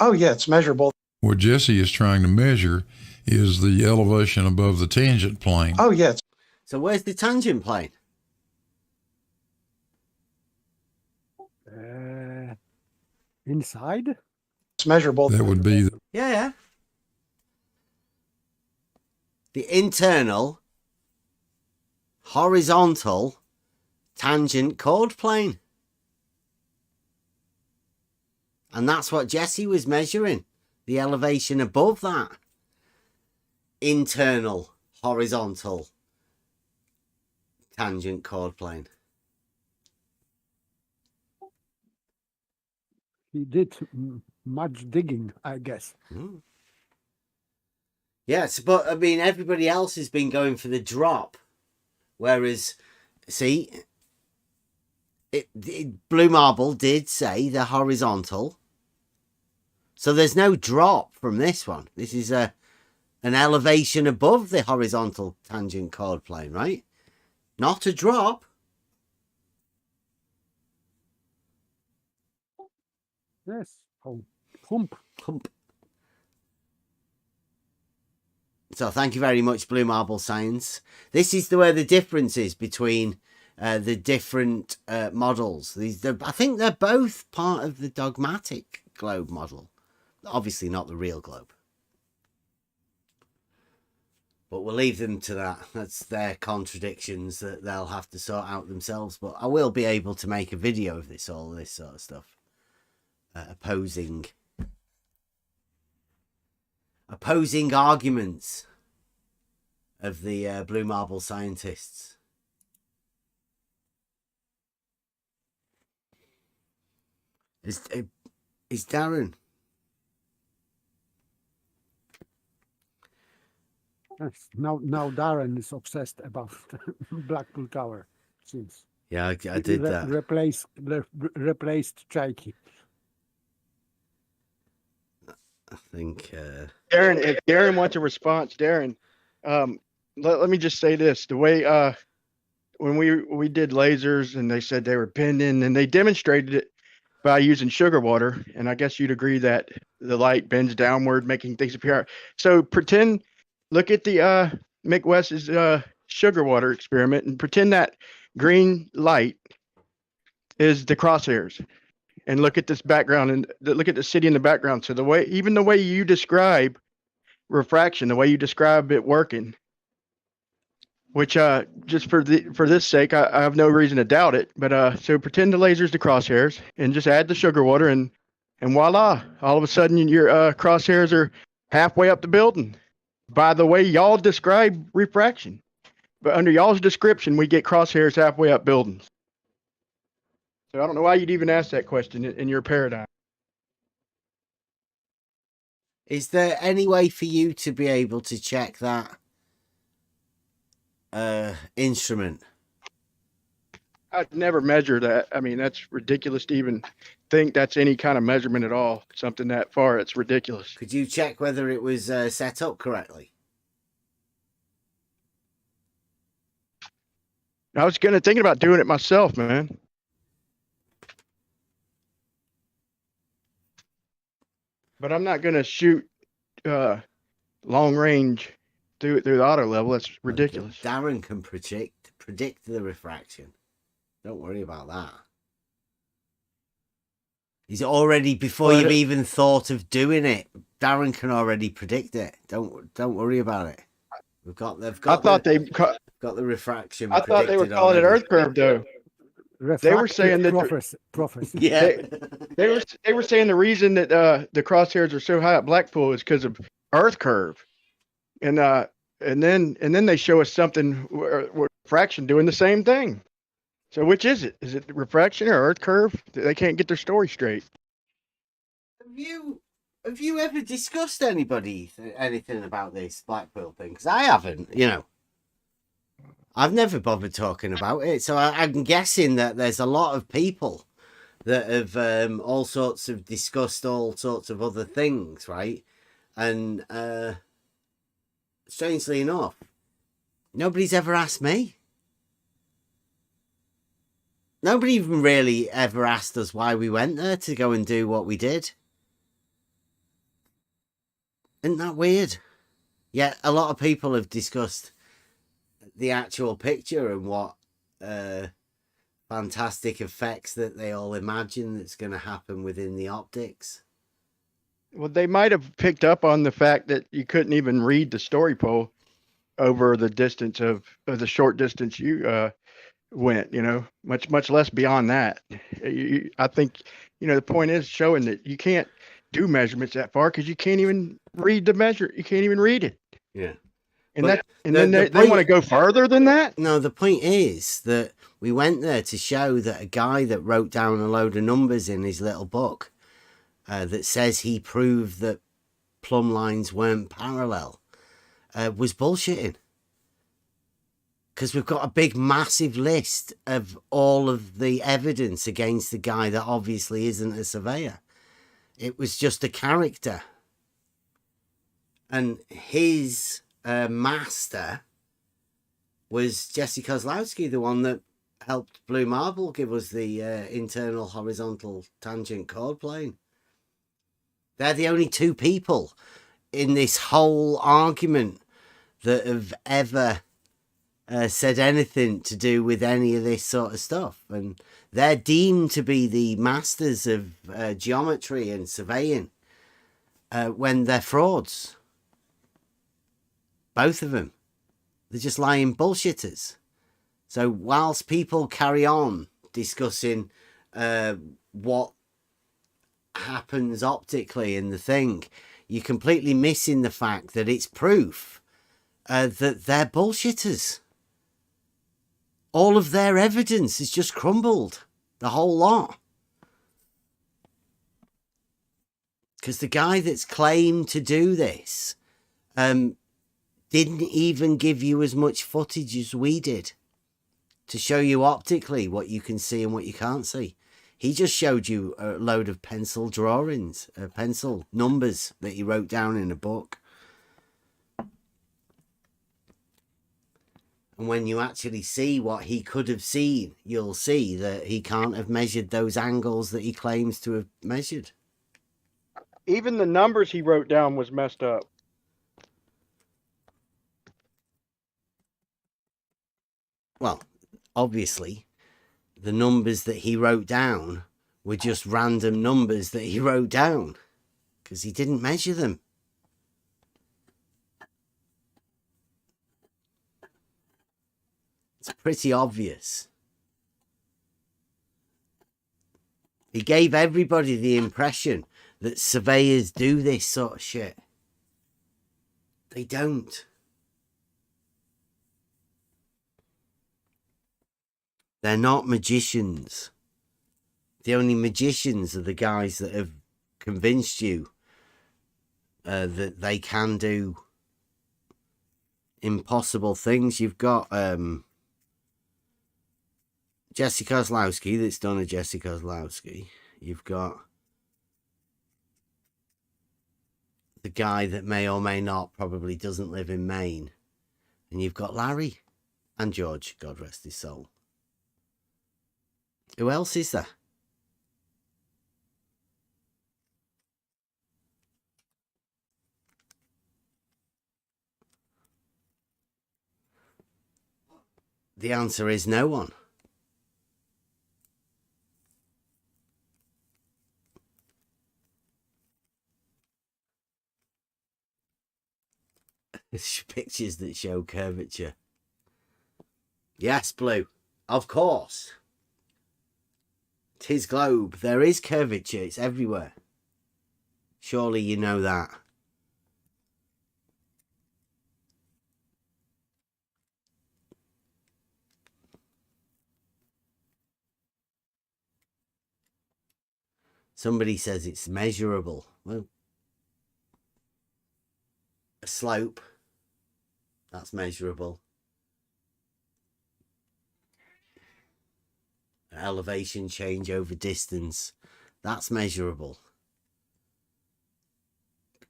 Speaker 13: Oh, yeah, it's measurable.
Speaker 22: What Jesse is trying to measure is the elevation above the tangent plane.
Speaker 13: Oh, yeah.
Speaker 5: So where's the tangent plane?
Speaker 3: Inside?
Speaker 13: It's measurable.
Speaker 22: That would be
Speaker 5: Yeah. The internal horizontal tangent chord plane. And that's what Jesse was measuring. The elevation above that. Internal horizontal tangent chord plane.
Speaker 3: He did much digging, I guess.
Speaker 5: Yes, but I mean, everybody else has been going for the drop, whereas, see, Blue Marble did say the horizontal, so there's no drop from this one. This is an elevation above the horizontal tangent chord plane, right? Not a drop.
Speaker 3: Yes. Oh, hump.
Speaker 5: Hump. So thank you very much, Blue Marble Science. This is where the difference is between the different models. I think they're both part of the dogmatic globe model. Obviously not the real globe. But we'll leave them to that. That's their contradictions that they'll have to sort out themselves. But I will be able to make a video of this, all this sort of stuff. Opposing arguments of the Blue Marble scientists. Is Darren?
Speaker 3: Yes. Now Darren is obsessed about Blackpool Tower. Seems.
Speaker 5: Yeah, I did that.
Speaker 3: Replaced Chaiki.
Speaker 5: I think
Speaker 24: Darren, if Darren wants a response, Darren, let me just say this: the way when we did lasers and they said they were bending, and they demonstrated it by using sugar water, and I guess you'd agree that the light bends downward, making things appear. So look at the Mick West's sugar water experiment, and pretend that green light is the crosshairs. And look at this background, and look at the city in the background. So the way you describe refraction, the way you describe it working, which just for this sake, I have no reason to doubt it. But so pretend the laser's the crosshairs, and just add the sugar water, and voila! All of a sudden, your crosshairs are halfway up the building. By the way, y'all describe refraction, but under y'all's description, we get crosshairs halfway up buildings. So I don't know why you'd even ask that question in your paradigm.
Speaker 5: Is there any way for you to be able to check that instrument?
Speaker 24: I'd never measure that. I mean, that's ridiculous to even think that's any kind of measurement at all. Something that far, it's ridiculous.
Speaker 5: Could you check whether it was set up correctly?
Speaker 24: I was thinking about doing it myself, man. But I'm not going to shoot long range through the auto level. That's ridiculous.
Speaker 5: Darren can predict the refraction. Don't worry about that. He's already, before you've even thought of doing it, Darren can already predict it. Don't worry about it. They've got the refraction.
Speaker 24: I thought they were calling it Earth curve, though. They were saying that
Speaker 3: prophecy.
Speaker 24: Yeah, they were saying the reason that the crosshairs are so high at Blackpool is because of Earth curve, and then they show us something refraction doing the same thing. So which is it? Is it refraction or Earth curve? They can't get their story straight.
Speaker 5: Have you ever discussed anything about this Blackpool thing? Because I haven't. I've never bothered talking about it, so I'm guessing that there's a lot of people that have all sorts of discussed all sorts of other things, right? And strangely enough, nobody's ever asked me. Nobody even really ever asked us why we went there to go and do what we did. Isn't that weird? Yeah, a lot of people have discussed the actual picture and what fantastic effects that they all imagine that's going to happen within the optics.
Speaker 24: Well, they might have picked up on the fact that you couldn't even read the story pole over the distance of the short distance you went, much less beyond that. I think, the point is showing that you can't do measurements that far because you can't even read the measure. You can't even read it.
Speaker 5: Yeah.
Speaker 24: And then they want to go further than that?
Speaker 5: No, the point is that we went there to show that a guy that wrote down a load of numbers in his little book that says he proved that plumb lines weren't parallel. was bullshitting. Because we've got a big, massive list of all of the evidence against the guy that obviously isn't a surveyor. It was just a character. And his master was Jesse Kozlowski, the one that helped Blue Marble give us the internal horizontal tangent chord plane. They're the only two people in this whole argument that have ever said anything to do with any of this sort of stuff. And they're deemed to be the masters of geometry and surveying when they're frauds. Both of them. They're just lying bullshitters. So whilst people carry on discussing what happens optically in the thing, you're completely missing the fact that it's proof that they're bullshitters. All of their evidence has just crumbled. The whole lot. Because the guy that's claimed to do this didn't even give you as much footage as we did to show you optically what you can see and what you can't see. He just showed you a load of pencil drawings, pencil numbers that he wrote down in a book. And when you actually see what he could have seen, you'll see that he can't have measured those angles that he claims to have measured.
Speaker 24: Even the numbers he wrote down was messed up.
Speaker 5: Well, obviously, the numbers that he wrote down were just random numbers that he wrote down because he didn't measure them. It's pretty obvious. He gave everybody the impression that surveyors do this sort of shit. They don't. They're not magicians. The only magicians are the guys that have convinced you that they can do impossible things. You've got Jesse Kozlowski that's done a Jesse Kozlowski. You've got the guy that may or may not probably doesn't live in Maine. And you've got Larry and George, God rest his soul. Who else is there? The answer is no one. Pictures that show curvature. Yes, Blue. Of course. His globe. There is curvature. It's everywhere. Surely you know that. Somebody says it's measurable. Well, a slope, that's measurable. An elevation change over distance, that's measurable.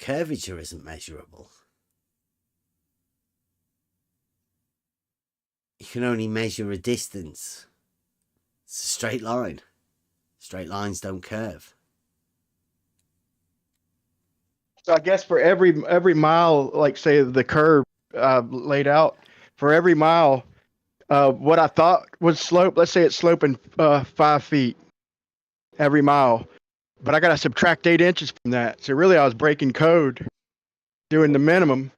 Speaker 5: Curvature isn't measurable. You can only measure a distance. It's a straight line. Straight lines don't curve.
Speaker 24: So I guess for every mile, like say the curve laid out, for every mile, what I thought was slope, let's say it's sloping 5 feet every mile, but I got to subtract 8 inches from that. So really I was breaking code doing the minimum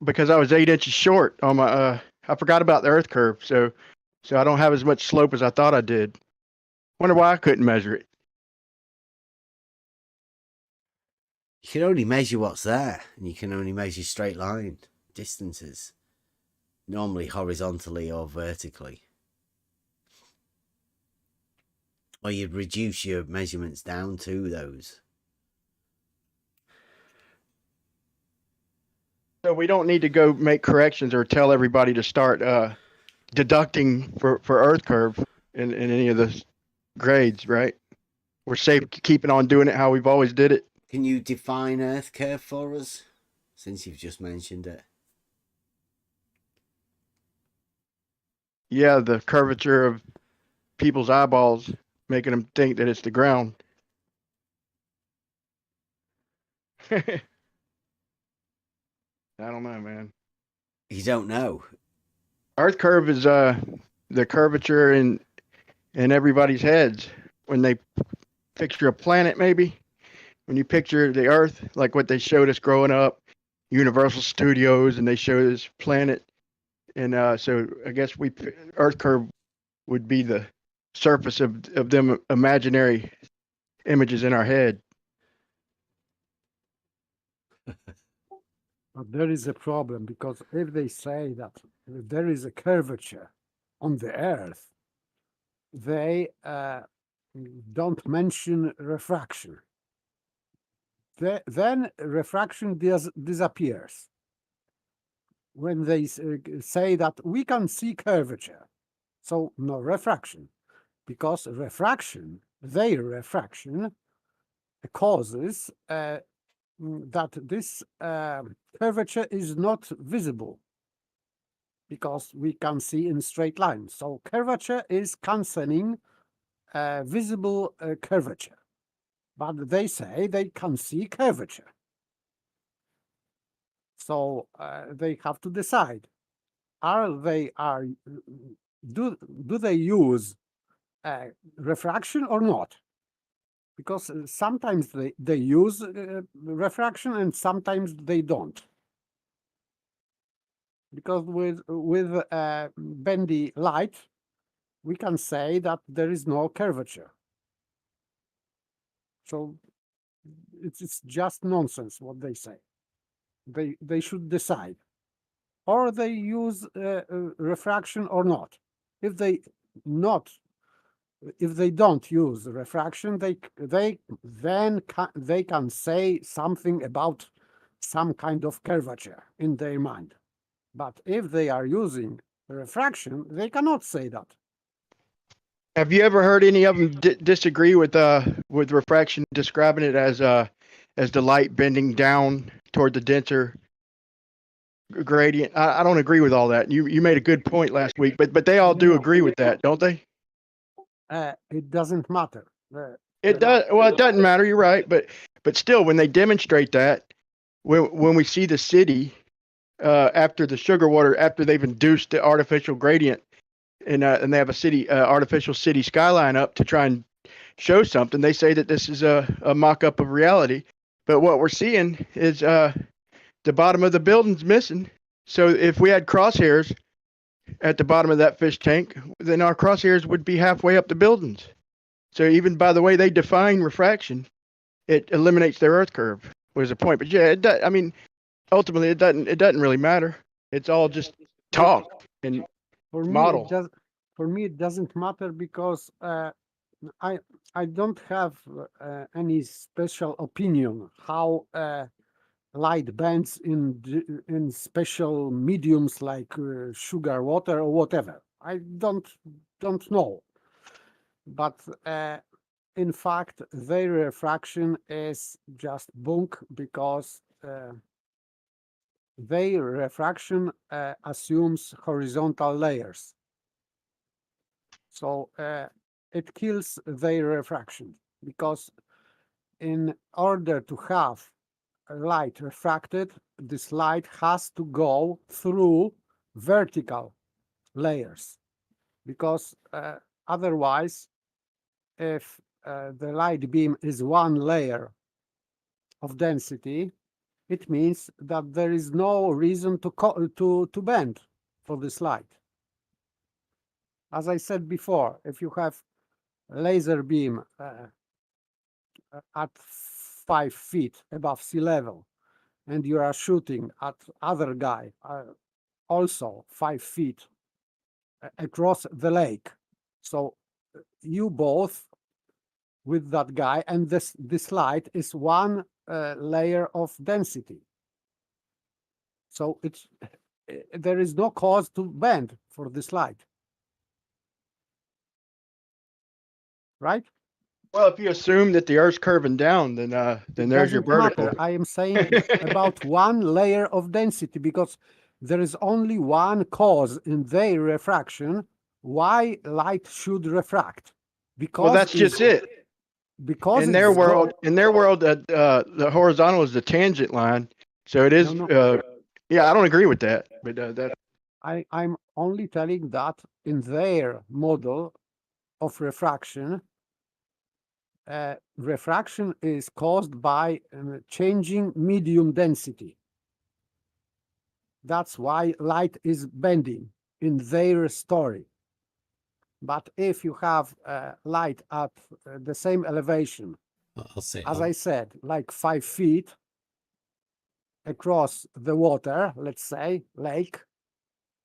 Speaker 24: because I was 8 inches short on my, I forgot about the earth curve. So I don't have as much slope as I thought I did. Wonder why I couldn't measure it.
Speaker 5: You can only measure what's there, and you can only measure straight line distances, normally horizontally or vertically. Or you'd reduce your measurements down to those.
Speaker 24: So we don't need to go make corrections or tell everybody to start deducting for Earth curve in any of the grades, right? We're safe keeping on doing it how we've always did it.
Speaker 5: Can you define Earth curve for us, since you've just mentioned it?
Speaker 24: Yeah, the curvature of people's eyeballs, making them think that it's the ground. I don't know, man.
Speaker 5: You don't know.
Speaker 24: Earth curve is the curvature in everybody's heads when they picture a planet, maybe. When you picture the Earth, like what they showed us growing up, Universal Studios, and they showed us planet, and so I guess Earth curve would be the surface of them imaginary images in our head.
Speaker 3: But there is a problem, because if they say that there is a curvature on the Earth, they don't mention refraction. Then refraction disappears. When they say that we can see curvature, so no refraction, because refraction, their refraction, causes that this curvature is not visible, because we can see in straight lines. So curvature is cancelling visible curvature, but they say they can see curvature. So they have to decide: do they use refraction or not? Because sometimes they use refraction and sometimes they don't. Because with bendy light, we can say that there is no curvature. So it's just nonsense what they say. They should decide, or they use refraction or not. If they don't use refraction, they can say something about some kind of curvature in their mind. But if they are using refraction, they cannot say that.
Speaker 24: Have you ever heard any of them disagree with refraction, describing it as the light bending down toward the denser gradient? I don't agree with all that. You made a good point last week, but they all do agree with that, don't they?
Speaker 3: It doesn't matter.
Speaker 24: It does. Well, it doesn't matter. You're right, but still, when they demonstrate that, when we see the city after the sugar water, after they've induced the artificial gradient, and they have a city artificial city skyline up to try and show something, they say that this is a mock-up of reality. But what we're seeing is the bottom of the building's missing. So if we had crosshairs at the bottom of that fish tank, then our crosshairs would be halfway up the buildings. So even by the way they define refraction, it eliminates their Earth curve, was the point. But yeah, I mean, ultimately it doesn't really matter. It's all just talk and model.
Speaker 3: For me, it doesn't matter, because I don't have any special opinion how light bends in special mediums like sugar water or whatever. I don't know. But in fact, their refraction is just bunk, because their refraction assumes horizontal layers. So it kills their refraction, because in order to have light refracted, this light has to go through vertical layers, because otherwise, if the light beam is one layer of density, it means that there is no reason to bend for this light. As I said before, if you have a laser beam at 5 feet above sea level, and you are shooting at other guy also 5 feet across the lake, so you both with that guy, and this light is one layer of density. So it's there is no cause to bend for this light, right?
Speaker 24: Well, if you assume that the Earth's curving down, then there's your
Speaker 3: Doesn't
Speaker 24: vertical.
Speaker 3: matter. I am saying about one layer of density, because there is only one cause in their refraction why light should refract. Because
Speaker 24: Well, that's just it.
Speaker 3: Because
Speaker 24: in their world, the horizontal is the tangent line, so it is. Yeah, I don't agree with that, but that.
Speaker 3: I'm only telling that in their model of refraction, refraction is caused by changing medium density. That's why light is bending in their story. But if you have light at the same elevation, as I said, like 5 feet across the water, let's say, lake,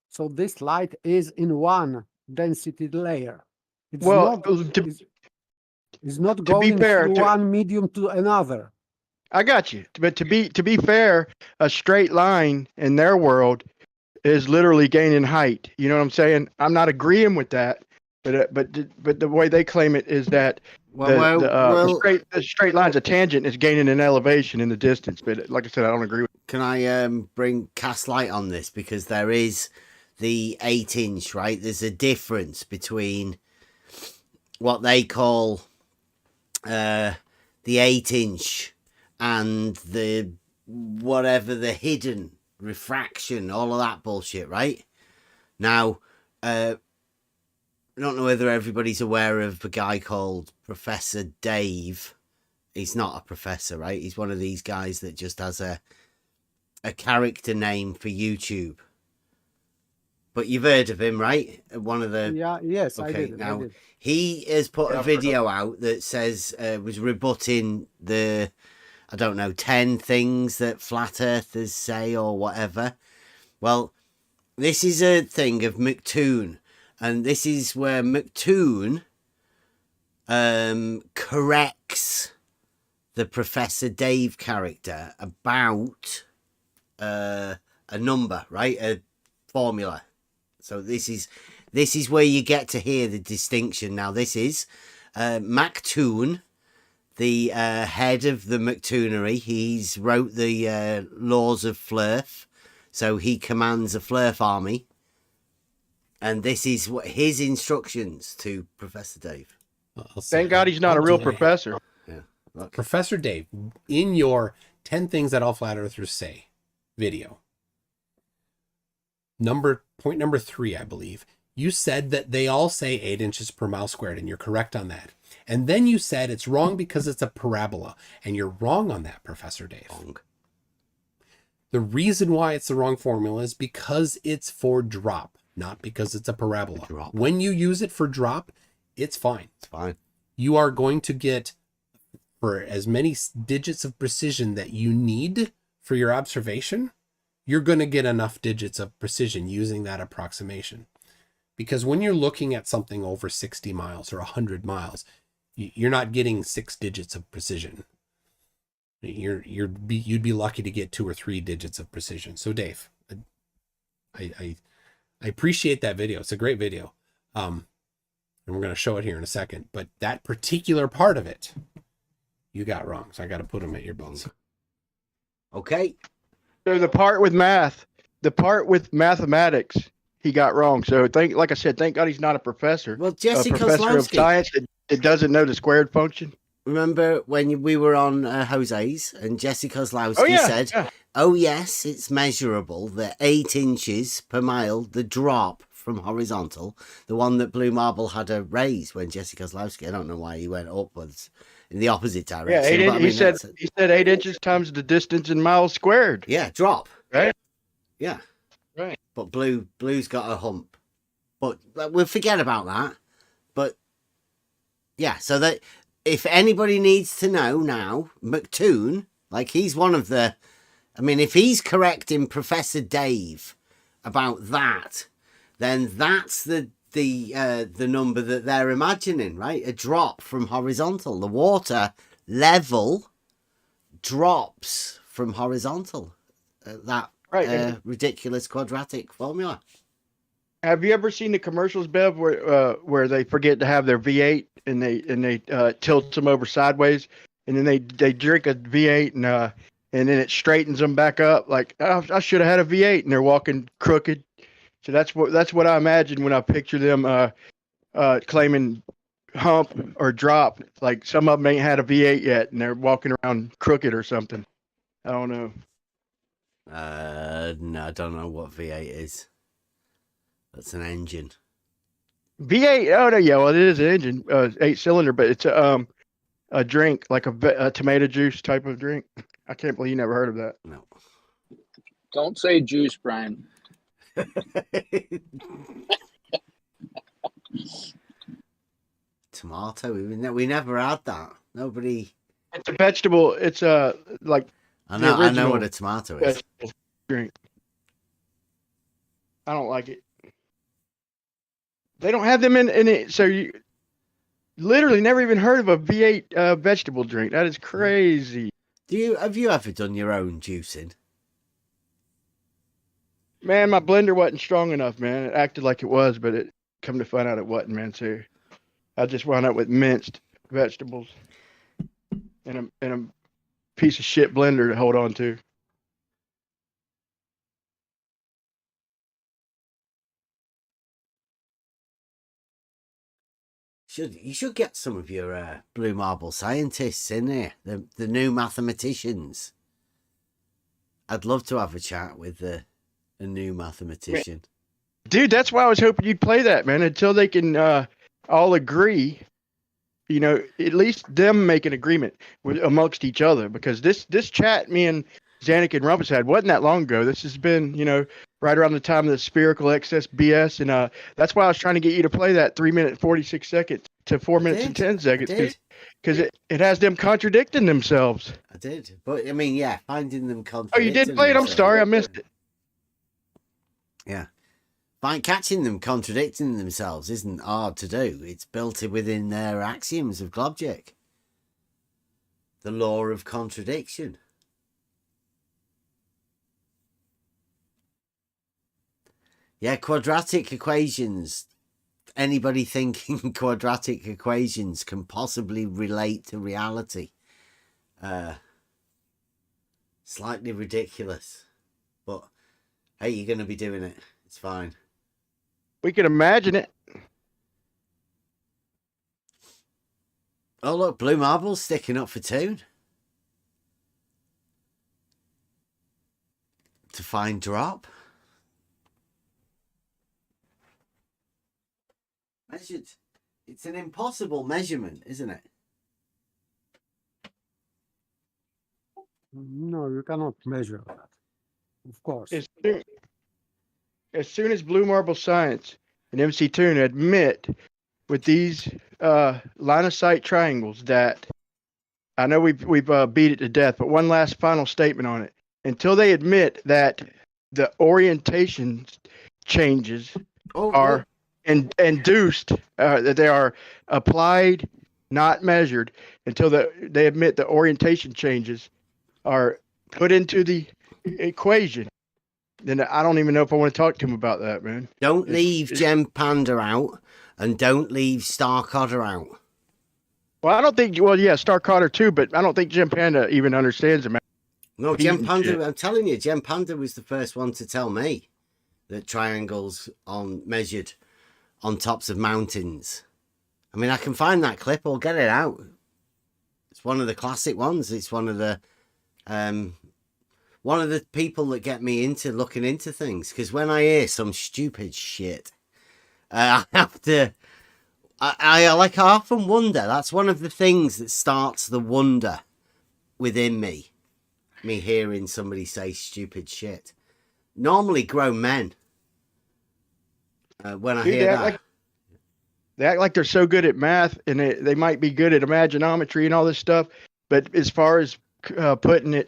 Speaker 3: so this light is in one density layer. It's not going through one medium to another.
Speaker 24: I got you, but to be fair, a straight line in their world is literally gaining height. You know what I'm saying? I'm not agreeing with that, but the way they claim it is that the straight line's a tangent is gaining an elevation in the distance. But like I said, I don't agree with.
Speaker 5: Can I cast light on this, because there is the 8-inch, right? There's a difference between what they call the 8-inch and the whatever, the hidden refraction, all of that bullshit, right? Now, I don't know whether everybody's aware of a guy called Professor Dave. He's not a professor, right? He's one of these guys that just has a character name for YouTube. But you've heard of him, right? One of the...
Speaker 3: Yes,
Speaker 5: okay,
Speaker 3: I did.
Speaker 5: now, he has put a video out that says, was rebutting the, I don't know, 10 things that flat earthers say or whatever. Well, this is a thing of McToon, and this is where McToon corrects the Professor Dave character about a number, right? A formula. So this is where you get to hear the distinction. Now, this is McToon, the head of the McToonery. He's wrote the laws of Flurf, so he commands a Flurf army. And this is what his instructions to Professor Dave.
Speaker 24: Thank God he's not a real professor.
Speaker 5: Yeah. Okay.
Speaker 14: Professor Dave, in your 10 things that all flat earthers say video, point number 3, I believe, you said that they all say 8 inches per mile squared, and you're correct on that. And then you said it's wrong because it's a parabola, and you're wrong on that, Professor Dave.
Speaker 5: Wrong.
Speaker 14: The reason why it's the wrong formula is because it's for drop, not because it's a parabola.
Speaker 5: Drop.
Speaker 14: When you use it for drop, it's fine.
Speaker 5: It's fine.
Speaker 14: You are going to get, for as many digits of precision that you need for your observation, you're going to get enough digits of precision using that approximation. Because when you're looking at something over 60 miles or 100 miles, you're not getting 6 digits of precision. You'd be lucky to get 2 or 3 digits of precision. So Dave, I appreciate that video. It's a great video. And we're going to show it here in a second, but that particular part of it, you got wrong. So I got to put them at your bones.
Speaker 5: Okay.
Speaker 24: So the part with mathematics, he got wrong. So like I said, thank God he's not a professor.
Speaker 5: Well, Jesse
Speaker 24: a professor of
Speaker 5: Kozlowski.
Speaker 24: science that doesn't know the squared function.
Speaker 5: Remember when we were on Jose's and Jesse Kozlowski said, oh yes, it's measurable, the 8 inches per mile, the drop from horizontal, the one that Blue Marble had a raise when Jesse Kozlowski, I don't know why he went upwards in the opposite direction.
Speaker 24: Yeah, he said 8 inches times the distance in miles squared.
Speaker 5: Yeah, drop.
Speaker 24: Right?
Speaker 5: Yeah.
Speaker 24: Right.
Speaker 5: But Blue's got a hump. But we'll forget about that. But yeah, so that if anybody needs to know now, McToon, like he's one of the, I mean, if he's correcting Professor Dave about that, then that's the number that they're imagining, right? A drop from horizontal. The water level drops from horizontal. That ridiculous quadratic formula.
Speaker 24: Have you ever seen the commercials, Bev, where they forget to have their V8 and they tilt them over sideways, and then they drink a V8 and then it straightens them back up like, oh, I should have had a V8, and they're walking crooked. So that's what I imagine when I picture them claiming hump or drop. Like some of them ain't had a V8 yet, and they're walking around crooked or something. I don't know.
Speaker 5: No, I don't know what V8 is. That's an engine.
Speaker 24: V8. Oh no, yeah. Well, it is an engine, 8-cylinder, but it's a drink, like a tomato juice type of drink. I can't believe you never heard of that.
Speaker 5: No.
Speaker 15: Don't say juice, Brian.
Speaker 5: Tomato. We never had that. Nobody.
Speaker 24: It's a vegetable. It's like.
Speaker 5: I know what a tomato is.
Speaker 24: Drink. I don't like it. They don't have them in it, so you literally never even heard of a V8 vegetable drink. That is crazy.
Speaker 5: Have you ever done your own juicing?
Speaker 24: Man, my blender wasn't strong enough, man. It acted like it was, but it come to find out it wasn't, man. So I just wound up with minced vegetables and a piece of shit blender to hold on to.
Speaker 5: You should get some of your blue marble scientists in there, the new mathematicians. I'd love to have a chat with a new mathematician.
Speaker 24: Dude, that's why I was hoping you'd play that, man, until they can all agree. You know, at least them make an agreement amongst each other, because this chat me and Zanuck and Rumpus had wasn't that long ago. This has been, right around the time of the spherical excess BS, and that's why I was trying to get you to play that 3 minute 46 seconds to 4 minutes and 10 seconds, because it has them contradicting themselves.
Speaker 5: I did, but I mean, yeah, finding them contradicting.
Speaker 24: Oh, you did play it? I'm sorry, I missed it.
Speaker 5: Yeah. Catching them contradicting themselves isn't hard to do. It's built within their axioms of logic. The law of contradiction. Yeah, quadratic equations. Anybody thinking quadratic equations can possibly relate to reality. Slightly ridiculous. But, hey, you're going to be doing it. It's fine.
Speaker 24: We can imagine it.
Speaker 5: Oh, look, blue marble's sticking up for tune. To find drop. Measured. It's an impossible measurement, isn't it?
Speaker 3: No, you cannot measure that. Of course.
Speaker 24: As soon as Blue Marble Science and MC Toon admit with these line of sight triangles that, I know we've beat it to death, but one last final statement on it. Until they admit that the orientation changes are induced, that they are applied, not measured, until they admit the orientation changes are put into the equation, then I don't even know if I want to talk to him about that, man.
Speaker 5: Don't leave Gem Panda out, and don't leave Star Cotter out.
Speaker 24: Well, I don't think. Well, yeah, Star Cotter too, but I don't think Gem Panda even understands him.
Speaker 5: No, Gem Panda. I'm telling you, Gem Panda was the first one to tell me that triangles measured on tops of mountains. I mean, I can find that clip. I'll get it out. It's one of the classic ones. It's one of the people that get me into looking into things. Because when I hear some stupid shit, I have to. I often wonder. That's one of the things that starts the wonder within me. Me hearing somebody say stupid shit. Normally grown men. When I hear that.
Speaker 24: They act like they're so good at math, and they might be good at imaginometry and all this stuff. But as far as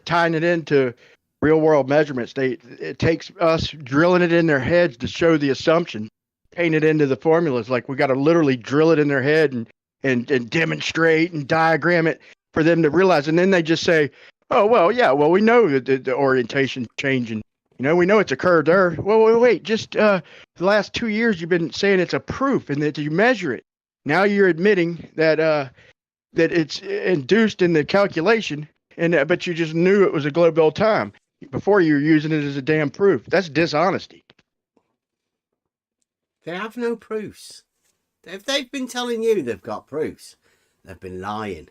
Speaker 24: tying it into real world measurements, it takes us drilling it in their heads to show the assumption, paint it into the formulas. Like we got to literally drill it in their head and demonstrate and diagram it for them to realize. And then they just say, "Oh well, yeah, well we know that the orientation changing, You know, we know it's a curved Earth. Well, wait, just the last 2 years you've been saying it's a proof and that you measure it. Now you're admitting that that it's induced in the calculation, and but you just knew it was a global time before you were using it as a damn proof. That's dishonesty.
Speaker 5: They have no proofs. If they've been telling you they've got proofs, they've been lying.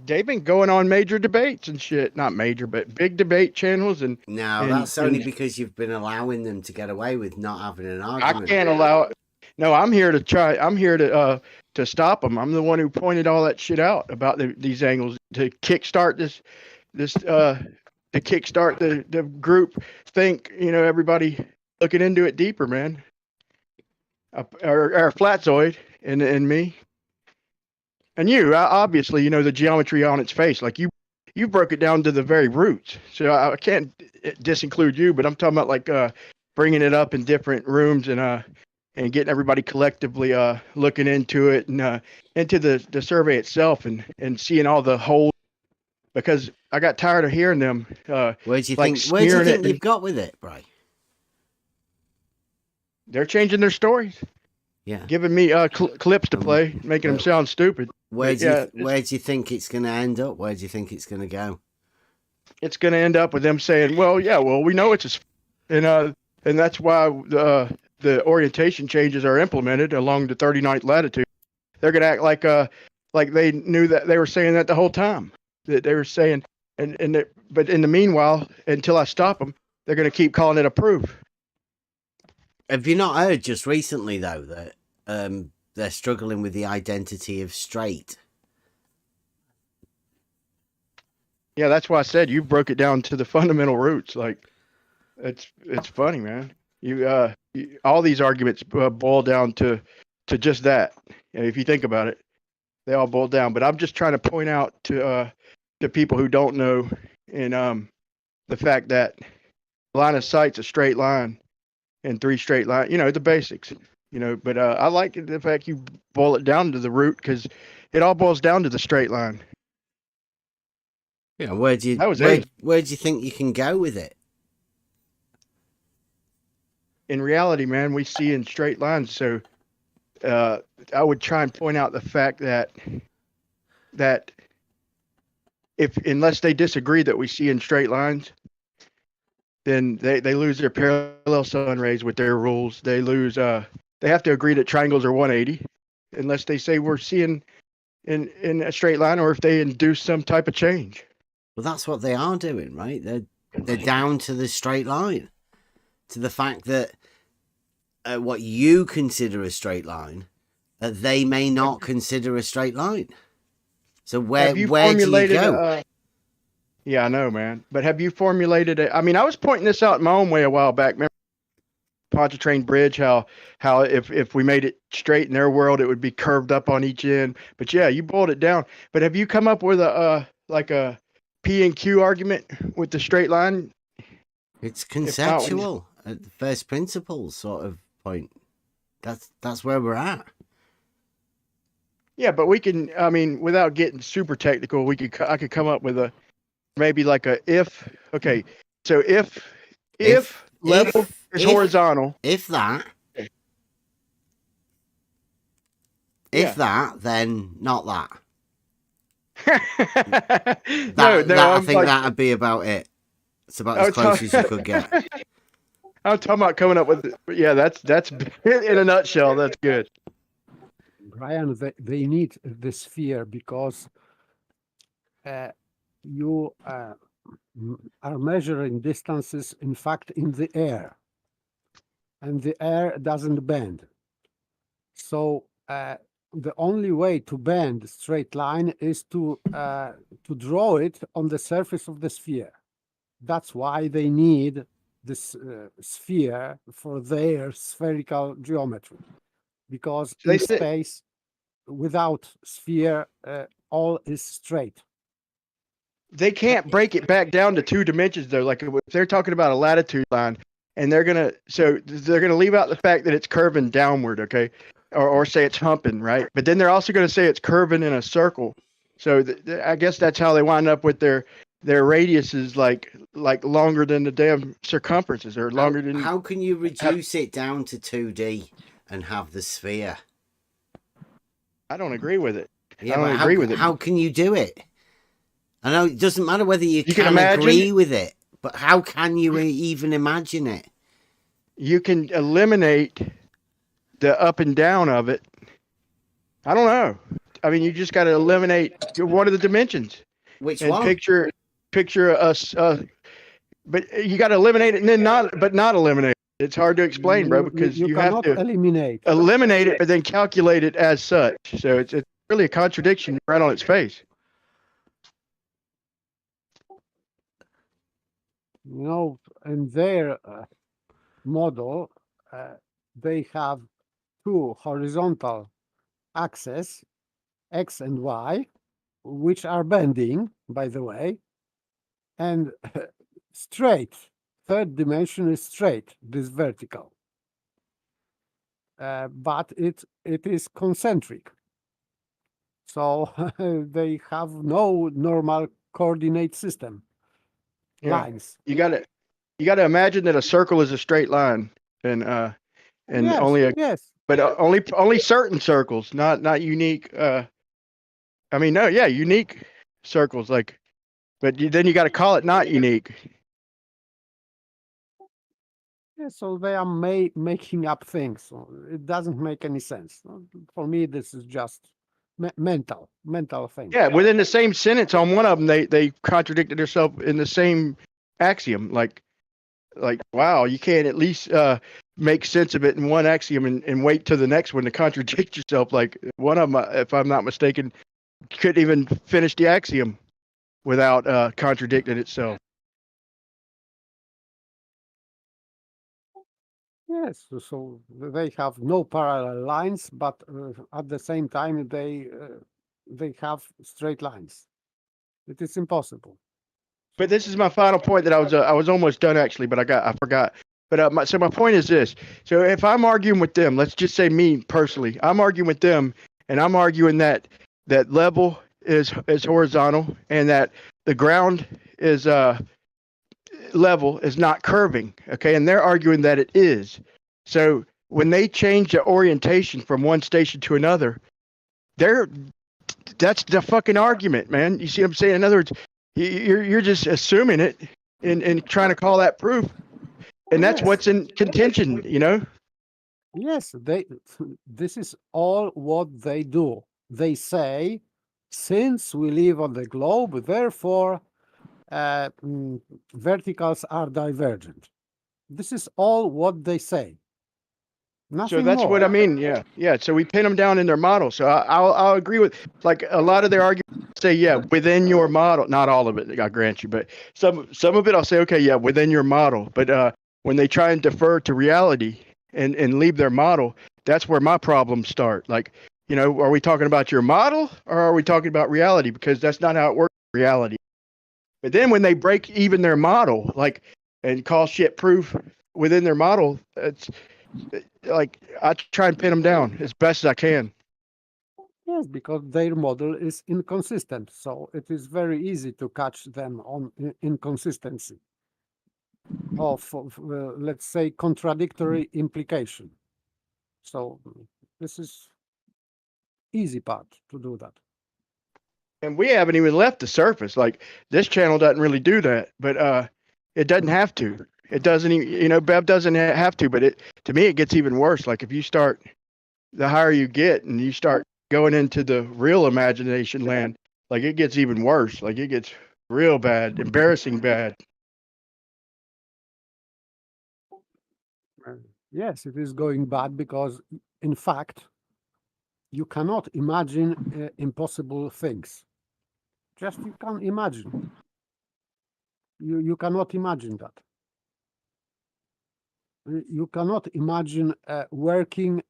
Speaker 24: They've been going on major debates and shit. Not major, but big debate channels. And
Speaker 5: no, that's only because you've been allowing them to get away with not having an argument.
Speaker 24: I can't allow it. No, I'm here to try. I'm here to stop them. I'm the one who pointed all that shit out about these angles to kickstart to kickstart the group think. You know, everybody looking into it deeper, man. Our flatzoid and me. And you, obviously, you know the geometry on its face. Like you broke it down to the very roots. So I can't disinclude you, but I'm talking about like bringing it up in different rooms and getting everybody collectively looking into it and into the survey itself and seeing all the holes. Because I got tired of hearing them.
Speaker 5: Where do you think you've got with it, Bri?
Speaker 24: They're changing their stories.
Speaker 5: Yeah,
Speaker 24: giving me clips to play, making them sound stupid.
Speaker 5: Where do you think it's going to end up? Where do you think it's going to go?
Speaker 24: It's going to end up with them saying, "Well, yeah, well, we know it's and that's why the orientation changes are implemented along the 39th latitude." They're going to act like they knew that they were saying that the whole time. That they were saying, but in the meanwhile, until I stop them, they're going to keep calling it a proof.
Speaker 5: Have you not heard just recently, though, that they're struggling with the identity of straight?
Speaker 24: Yeah, that's why I said you broke it down to the fundamental roots. Like, it's funny, man. All these arguments boil down to just that. And if you think about it, they all boil down. But I'm just trying to point out to people who don't know, and the fact that line of sight's a straight line. And 3 straight lines, you know, the basics, you know, but I like the fact you boil it down to the root because it all boils down to the straight line.
Speaker 5: Yeah, where do you think you can go with it?
Speaker 24: In reality, man, we see in straight lines. So I would try and point out the fact that unless they disagree that we see in straight lines, then they lose their parallel sun rays with their rules. They lose. They have to agree that triangles are 180, unless they say we're seeing in a straight line, or if they induce some type of change.
Speaker 5: Well, that's what they are doing, right? They're down to the straight line, to the fact that what you consider a straight line, they may not consider a straight line. So where do you go?
Speaker 24: Yeah, I know, man. But have you formulated it? I mean, I was pointing this out in my own way a while back. Remember Pontchartrain Bridge, how if we made it straight in their world, it would be curved up on each end. But yeah, you boiled it down. But have you come up with a P and Q argument with the straight line?
Speaker 5: It's conceptual at the first principles sort of point. That's where we're at.
Speaker 24: Yeah, but we can. I mean, without getting super technical, I could come up with maybe like a if. Okay, so if level is horizontal.
Speaker 5: If that, then not that. I think that'd be about it. It's about as close as you could get.
Speaker 24: I'm talking about coming up with. Yeah, that's in a nutshell. That's good.
Speaker 3: Brian, they need the sphere because you are measuring distances, in fact, in the air, and the air doesn't bend. So the only way to bend a straight line is to draw it on the surface of the sphere. That's why they need this sphere for their spherical geometry, because in space, without sphere, all is straight.
Speaker 24: They can't break it back down to 2 dimensions though. Like if they're talking about a latitude line, and they're gonna leave out the fact that it's curving downward, okay, or say it's humping, right? But then they're also gonna say it's curving in a circle. So I guess that's how they wind up with their their radius is like longer than the damn circumferences, or longer than.
Speaker 5: How can you reduce it down to 2D and have the sphere?
Speaker 24: I don't agree with it.
Speaker 5: Yeah,
Speaker 24: I don't
Speaker 5: but
Speaker 24: agree with it.
Speaker 5: How can you do it? I know it doesn't matter whether you
Speaker 24: can
Speaker 5: can
Speaker 24: imagine
Speaker 5: agree with it, but how can you even imagine it?
Speaker 24: You can eliminate the up and down of it. I don't know. I mean, you just got to eliminate one of the dimensions.
Speaker 5: Which
Speaker 24: and
Speaker 5: one?
Speaker 24: Picture us. But you got to eliminate it and then not eliminate it. It's hard to explain, bro, because you have
Speaker 3: cannot
Speaker 24: to
Speaker 3: eliminate
Speaker 24: it, but then calculate it as such. So it's really a contradiction right on its face.
Speaker 3: You know, in their model, they have two horizontal axes, X and Y, which are bending, by the way, and straight. Third dimension is straight, this vertical. But it is concentric. So they have no normal coordinate system. Lines.
Speaker 24: You gotta imagine that a circle is a straight line, and
Speaker 3: yes.
Speaker 24: but only certain circles, not unique. Unique circles, like, but then you got to call it not unique.
Speaker 3: Yeah, so they are making up things. So it doesn't make any sense. For me, this is just mental thing.
Speaker 24: Yeah, within the same sentence on one of them, they contradicted themselves in the same axiom. Like, wow, you can't at least make sense of it in one axiom and wait till the next one to contradict yourself. Like, one of them, if I'm not mistaken, couldn't even finish the axiom without contradicting itself.
Speaker 3: Yes, so they have no parallel lines, but at the same time they have straight lines. It is impossible.
Speaker 24: But this is my final point that I was almost done actually, but I forgot. But my point is this. So if I'm arguing with them, let's just say me personally, I'm arguing with them, and I'm arguing that level is horizontal and that the ground is level is not curving. Okay, and they're arguing that it is. So when they change the orientation from one station to another, that's the fucking argument, man. You see what I'm saying? In other words, you're just assuming it and trying to call that proof, and that's what's in contention, you know.
Speaker 3: Yes, this is all what they do. They say, since we live on the globe, therefore verticals are divergent. This is all what they say. Nothing
Speaker 24: so that's
Speaker 3: more.
Speaker 24: what I mean. Yeah. So we pin them down in their model. So I'll agree with, like, a lot of their arguments say, yeah, within your model. Not all of it, I grant you, but some of it I'll say, okay, yeah, within your model. But when they try and defer to reality and leave their model, that's where my problems start. Like, you know, are we talking about your model or are we talking about reality? Because that's not how it works in reality. But then when they break even their model, like, and call shit proof within their model, it's like I try and pin them down as best as I can.
Speaker 3: Yes, because their model is inconsistent. So it is very easy to catch them on inconsistency of let's say, contradictory implication. So this is easy part to do that.
Speaker 24: And we haven't even left the surface. Like, this channel doesn't really do that, but it doesn't have to. It doesn't even, you know, Bev doesn't have to, but to me, it gets even worse. Like, if you start, the higher you get and you start going into the real imagination land, like, it gets even worse. Like, it gets real bad, embarrassing bad.
Speaker 3: Yes, it is going bad because, in fact, you cannot imagine impossible things. Just you can't imagine. You cannot imagine that. You cannot imagine a working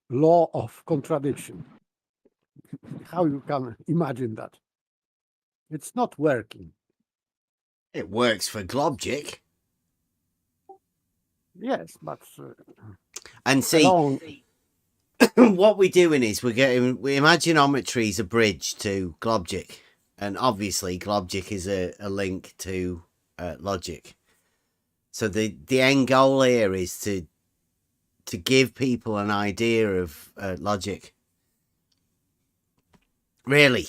Speaker 3: law of contradiction. How you can imagine that? It's not working.
Speaker 5: It works for Globgic.
Speaker 3: Yes, but
Speaker 5: and see, what we're doing is we imaginometry is a bridge to Globgic, And obviously, logic is a link to logic. So the end goal here is to give people an idea of logic. Really.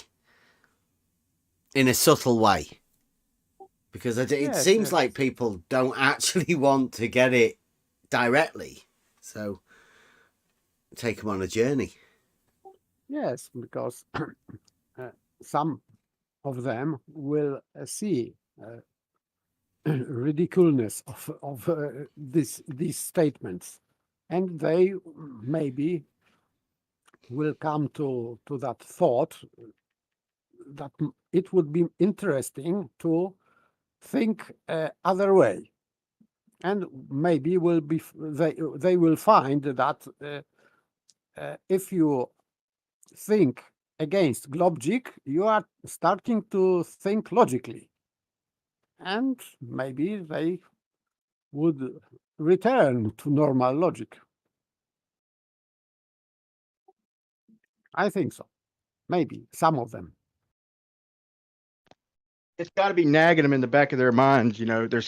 Speaker 5: In a subtle way. Because it
Speaker 3: Yes,
Speaker 5: seems
Speaker 3: yes.
Speaker 5: like people don't actually want to get it directly. So take them on a journey.
Speaker 3: Yes, because some of them will see ridiculousness of these statements, and they maybe will come to that thought that it would be interesting to think other way, and maybe will be they will find that if you think against logic, you are starting to think logically, and maybe they would return to normal logic. I think so. Maybe some of them.
Speaker 24: It's got to be nagging them in the back of their minds, you know, their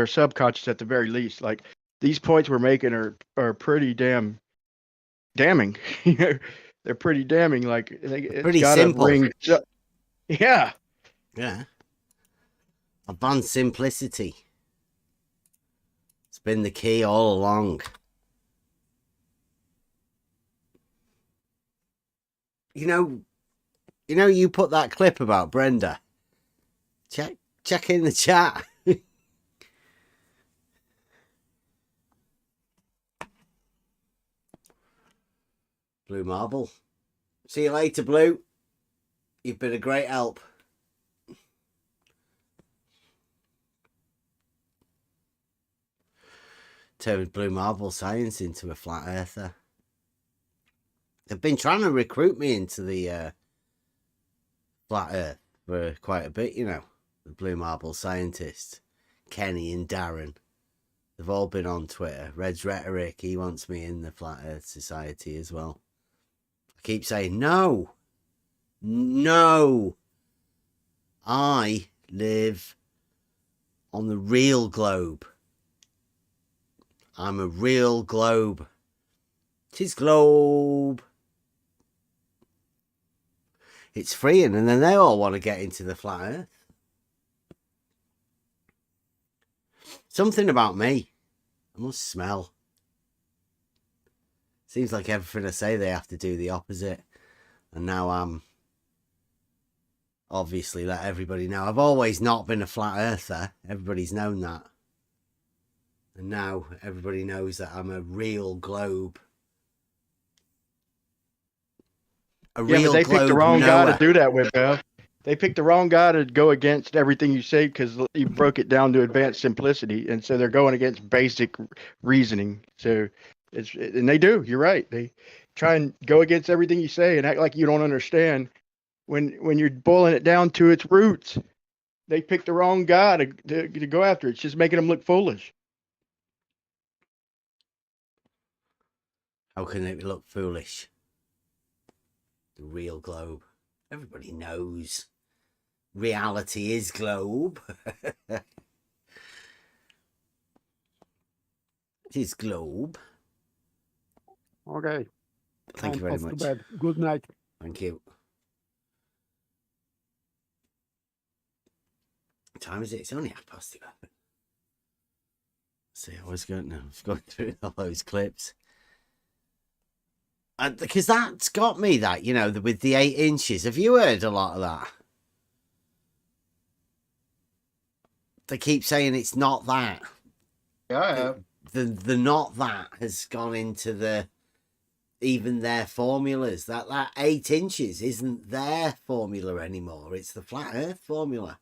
Speaker 24: subconscious at the very least. Like these points we're making are pretty damning. They're pretty damning. Like it's
Speaker 5: Pretty
Speaker 24: got to
Speaker 5: simple.
Speaker 24: ring. Yeah.
Speaker 5: Yeah. Advanced simplicity. It's been the key all along. You know, you put that clip about Brenda. Check in the chat. Blue Marble. See you later, Blue. You've been a great help. Turned Blue Marble science into a flat earther. They've been trying to recruit me into the flat earth for quite a bit, you know. The Blue Marble scientists, Kenny and Darren. They've all been on Twitter. Red's Rhetoric, he wants me in the Flat Earth Society as well. I keep saying, no. No. I live on the real globe. I'm a real globe. 'Tis globe. It's freeing, and then they all want to get into the flat earth. Something about me. I must smell. Seems like everything I say they have to do the opposite. And now I'm obviously let everybody know. I've always not been a flat earther. Everybody's known that. And now everybody knows that I'm a real globe.
Speaker 24: Yeah, but they picked the wrong guy to do that with, Bev. They picked the wrong guy to go against everything you say because you broke it down to advanced simplicity, and so they're going against basic reasoning. So and they do. You're right. They try and go against everything you say and act like you don't understand when you're boiling it down to its roots. They picked the wrong guy to go after. It's just making them look foolish.
Speaker 5: How can it look foolish? The real globe. Everybody knows. Reality is globe. It is globe.
Speaker 3: Okay.
Speaker 5: Thank you very much.
Speaker 3: To bed. Good night.
Speaker 5: Thank you. What time is it? It's only 11:30. See, I was going through all those clips. Because that's got me, that, you know, with the 8 inches. Have you heard a lot of that? They keep saying it's not that.
Speaker 24: Yeah, I have.
Speaker 5: The not that has gone into even their formulas. That 8 inches isn't their formula anymore. It's the flat earth formula.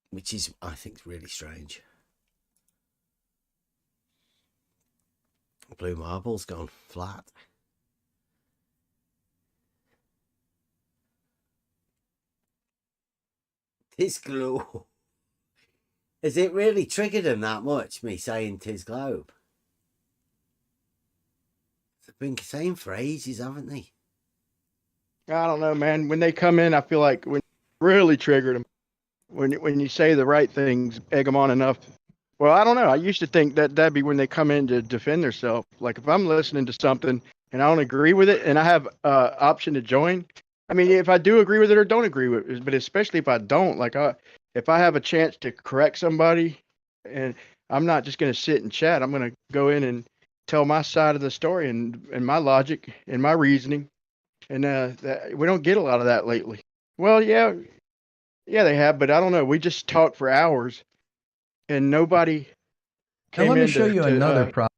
Speaker 5: Which is, I think, really strange. Blue Marble's gone flat. Tis globe. Has it really triggered him that much, me saying tis globe? They've been saying for ages, haven't they?
Speaker 24: I don't know, man. When they come in, I feel like when really triggered them. When you say the right things, egg them on enough. Well, I don't know. I used to think that that'd be when they come in to defend themselves. Like if I'm listening to something and I don't agree with it, and I have option to join. I mean, if I do agree with it or don't agree with it, but especially if I don't, like if I have a chance to correct somebody, and I'm not just going to sit and chat. I'm going to go in and tell my side of the story and my logic and my reasoning. And we don't get a lot of that lately. Well, yeah, they have, but I don't know. We just talk for hours, and nobody
Speaker 2: Now
Speaker 24: came
Speaker 2: let me
Speaker 24: in
Speaker 2: show you another problem.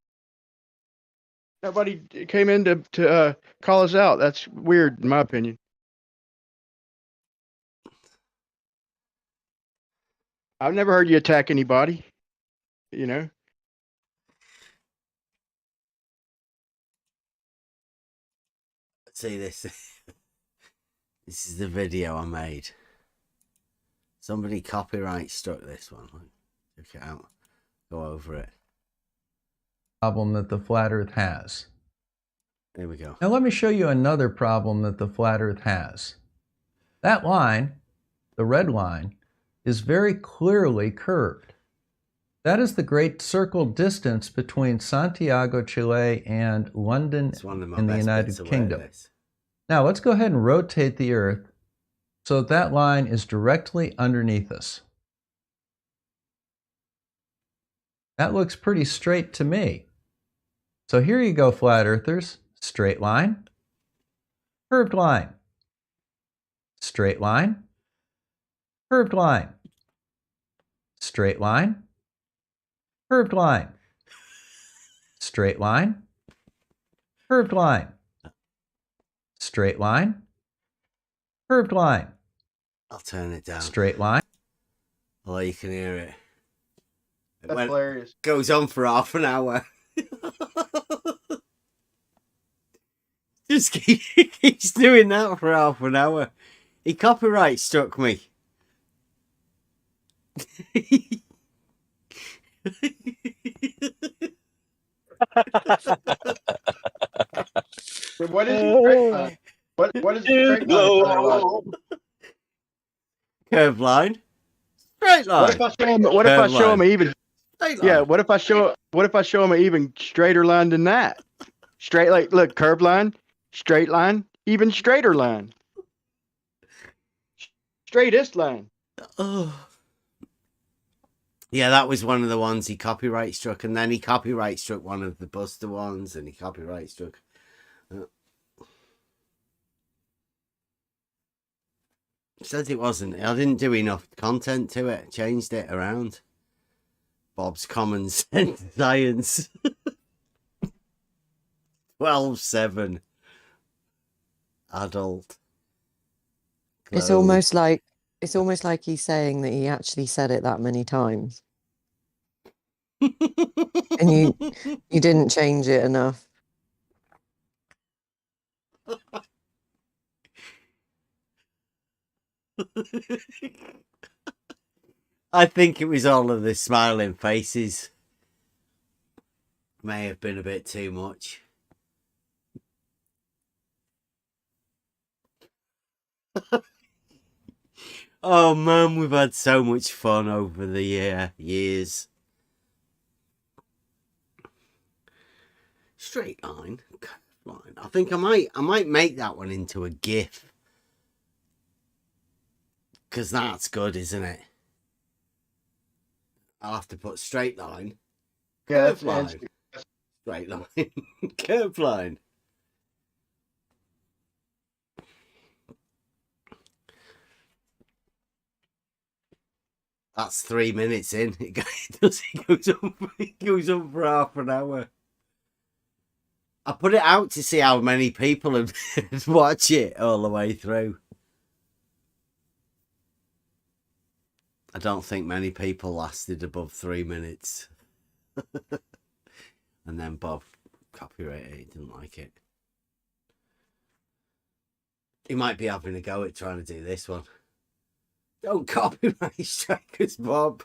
Speaker 24: Nobody came in to call us out. That's weird, in my opinion. I've never heard you attack anybody. You know.
Speaker 5: See this. This is the video I made. Somebody copyright struck this one. Check it out. Go over it.
Speaker 2: Problem that the flat Earth has.
Speaker 5: There we go.
Speaker 2: Now let me show you another problem that the flat Earth has. That line, the red line, is very clearly curved. That is the great circle distance between Santiago, Chile and London in the United Kingdom. Now let's go ahead and rotate the Earth so that line is directly underneath us. That looks pretty straight to me. So here you go, flat earthers. Straight line, curved line, straight line, curved line, straight line, curved line, straight line, curved line, straight line, curved line.
Speaker 5: I'll turn it down.
Speaker 2: Straight line.
Speaker 5: Oh, you can hear it.
Speaker 24: That's hilarious.
Speaker 5: Goes on for half an hour. Just keeps doing that for half an hour. He copyright struck me.
Speaker 24: So what is a straight line? What is a straight line?
Speaker 5: Curved line. Straight line.
Speaker 24: What if I show him? What if I show him even?
Speaker 5: Straight
Speaker 24: Yeah.
Speaker 5: line.
Speaker 24: What if I show him an even straighter line than that? Straight, like, look, curved line, straight line, even straighter line, straightest line.
Speaker 5: Oh. Yeah, that was one of the ones he copyright struck, and then he copyright struck one of the Buster ones, and he copyright struck. Says it wasn't. I didn't do enough content to it. Changed it around. Bob's Common Sense Science. 12/7. Adult.
Speaker 4: It's almost like he's saying that he actually said it that many times. And you didn't change it enough.
Speaker 5: I think it was all of the smiling faces. May have been a bit too much. Oh man, we've had so much fun over the years. Straight line, curved line. I think I might make that one into a GIF. Because that's good, isn't it? I'll have to put straight line, curved line, straight line, curved line. That's 3 minutes in. It goes on for half an hour. I put it out to see how many people would watch it all the way through. I don't think many people lasted above 3 minutes. And then Bob copyrighted it. He didn't like it. He might be having a go at trying to do this one. Don't copyright strike us, Bob.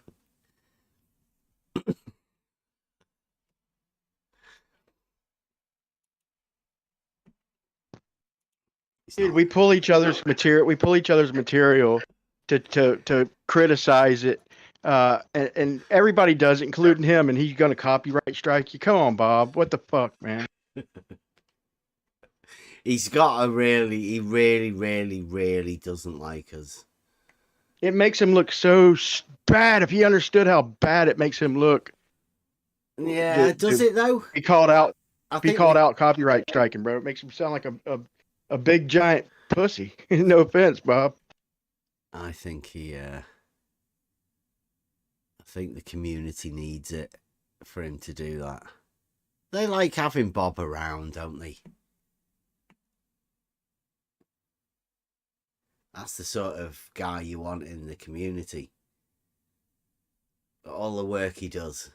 Speaker 24: Dude, we pull each other's material. We pull each other's material to criticize it, and everybody does it, including him. And he's gonna copyright strike you. Come on, Bob. What the fuck, man?
Speaker 5: He's got a really, he really, really, really doesn't like us.
Speaker 24: It makes him look so bad. If he understood how bad it makes him look.
Speaker 5: Yeah, does it though?
Speaker 24: He called out.
Speaker 5: He
Speaker 24: called out copyright striking, bro. It makes him sound like a big giant pussy. No offense, Bob.
Speaker 5: I think I think the community needs it for him to do that. They like having Bob around, don't they? That's the sort of guy you want in the community. All the work he does.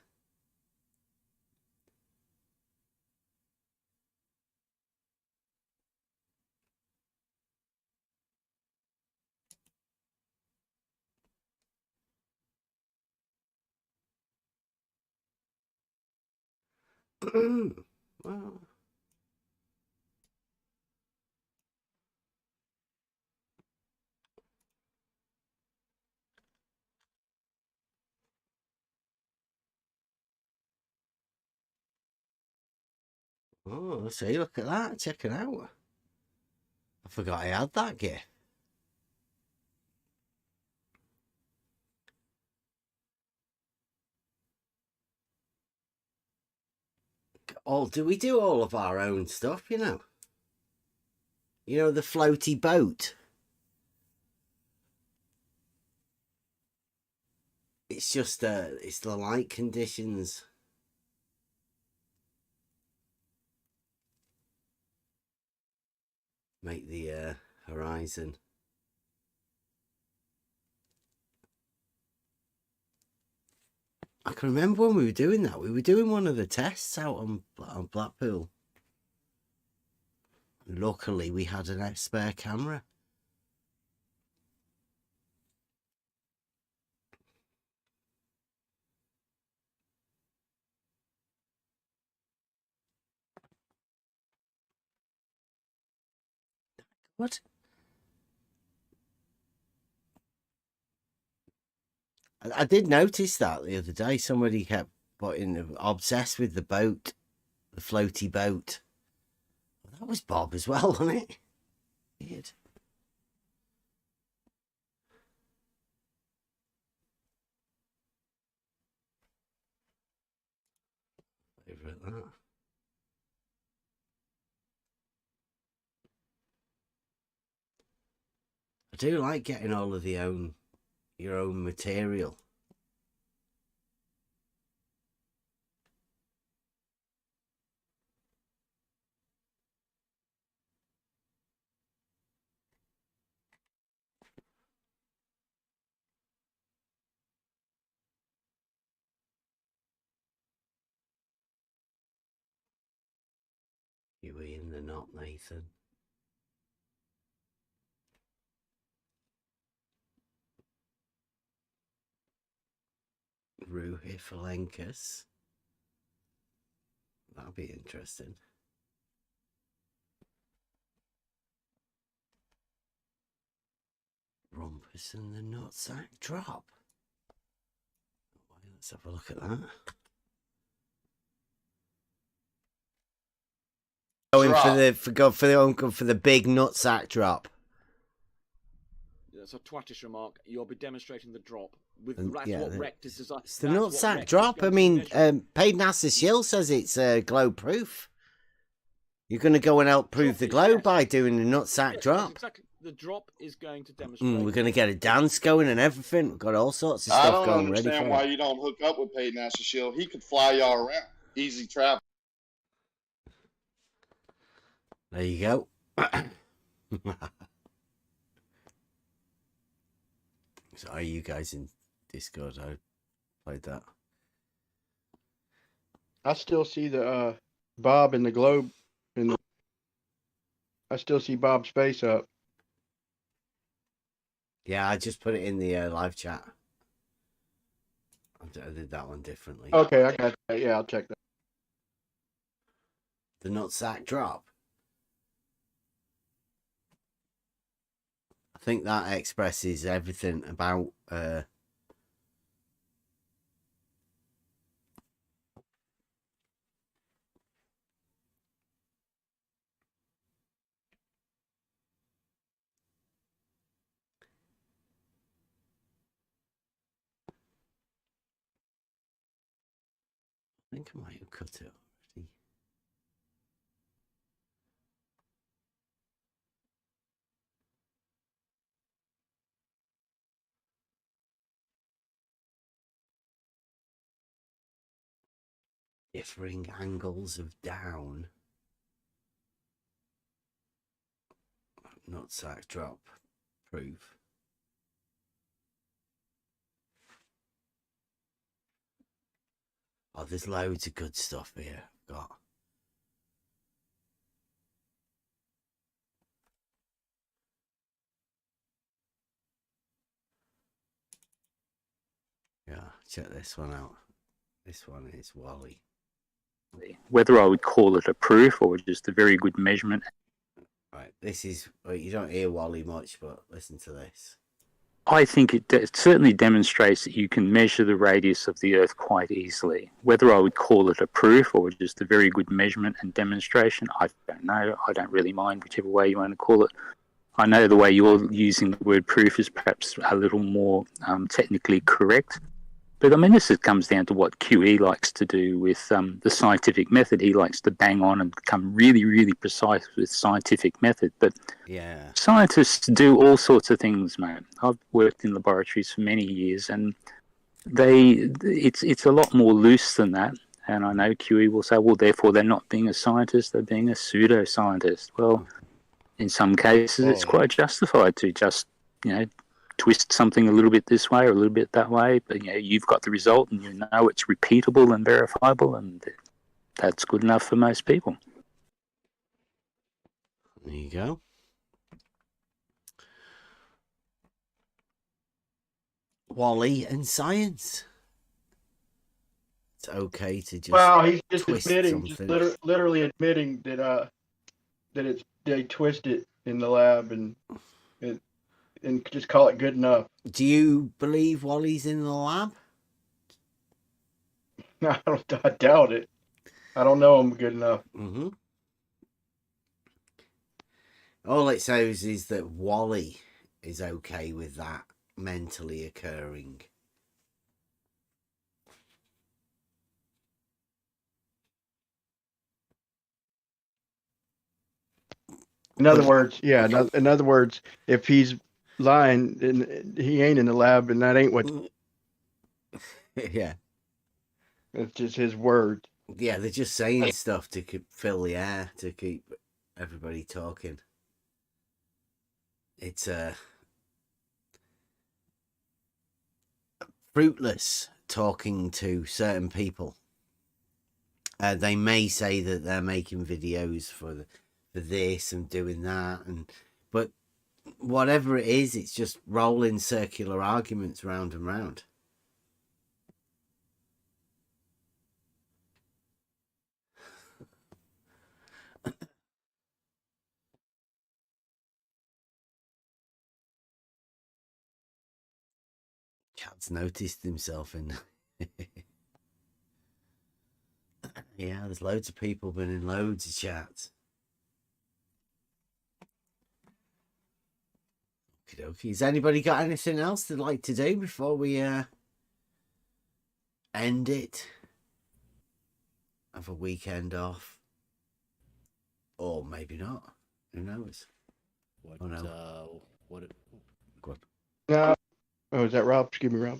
Speaker 5: Well, oh, see, look at that. Check it out. I forgot I had that gear. Do we do all of our own stuff, you know? You know, the floaty boat. It's just, it's the light conditions. Make the horizon. I can remember when we were doing that. We were doing one of the tests out on Blackpool. Luckily, we had a spare camera. What? I did notice that the other day. Somebody kept putting obsessed with the boat, the floaty boat. That was Bob as well, wasn't it? Weird. Favourite that. I do like getting all of your own material. You were in the knot, Nathan. Ruhifalenkus. That'll be interesting. Rumpus and the nutsack drop. Let's have a look at that. Going for the big nutsack drop.
Speaker 12: That's a twattish remark. You'll be demonstrating the drop with
Speaker 5: Yeah,
Speaker 12: what Rect is designed.
Speaker 5: It's the nutsack drop. I mean, Paid NASA Shield says it's globe proof. You're going to go and help prove the globe by doing the nutsack drop.
Speaker 12: Exactly. The drop is going to demonstrate.
Speaker 5: We're going to get a dance going and everything. We've got all sorts of stuff going ready for
Speaker 16: I don't understand why you don't hook up with Paid NASA Shield. He could fly y'all around. Easy travel.
Speaker 5: There you go. So are you guys in Discord? I played that.
Speaker 24: I still see the Bob in the globe. I still see Bob's face up.
Speaker 5: Yeah, I just put it in the live chat. I did that one differently.
Speaker 24: Okay, I got that. Yeah, I'll check that.
Speaker 5: The nutsack drop. think that expresses everything about I think I might have cut it already. Differing angles of down. Nutsack drop proof. Oh, there's loads of good stuff here. I've got. Yeah, check this one out. This one is Wally.
Speaker 17: Whether I would call it a proof or just a very good measurement.
Speaker 5: Right, this is, well, you don't hear Wally much, but listen to this.
Speaker 17: I think it certainly demonstrates that you can measure the radius of the Earth quite easily. Whether I would call it a proof or just a very good measurement and demonstration, I don't know. I don't really mind whichever way you want to call it. I know the way you're using the word proof is perhaps a little more technically correct. But I mean, this comes down to what QE likes to do with the scientific method. He likes to bang on and become really, really precise with scientific method. But
Speaker 5: yeah,
Speaker 17: scientists do all sorts of things, mate. I've worked in laboratories for many years, and it's a lot more loose than that. And I know QE will say, well, therefore they're not being a scientist; they're being a pseudoscientist. Well, in some cases, it's quite justified to just, twist something a little bit this way or a little bit that way, but you've got the result and you know it's repeatable and verifiable, and that's good enough for most people.
Speaker 5: There you go. Wally and science. It's okay to just
Speaker 24: he's just
Speaker 5: twist
Speaker 24: admitting,
Speaker 5: something.
Speaker 24: just literally admitting that they twist it in the lab and just call it good enough.
Speaker 5: Do you believe Wally's in the lab?
Speaker 24: I doubt it. I don't know him good enough.
Speaker 5: Mm-hmm. All it shows is that Wally is okay with that mentally occurring.
Speaker 24: In other words, in other words, if he's lying, then he ain't in the lab, and that ain't what.
Speaker 5: Yeah.
Speaker 24: It's just his word.
Speaker 5: Yeah, they're just saying stuff to fill the air, to keep everybody talking. It's fruitless talking to certain people. They may say that they're making videos for this and doing that, but whatever it is, it's just rolling circular arguments round and round. Chad's noticed himself in. Yeah, there's loads of people been in loads of chats. Okie dokie. Has anybody got anything else they'd like to do before we end it? Have a weekend off, or maybe not. Who knows?
Speaker 18: What?
Speaker 5: Oh, no.
Speaker 18: What?
Speaker 24: No. Oh, is that Rob? Excuse me, Rob.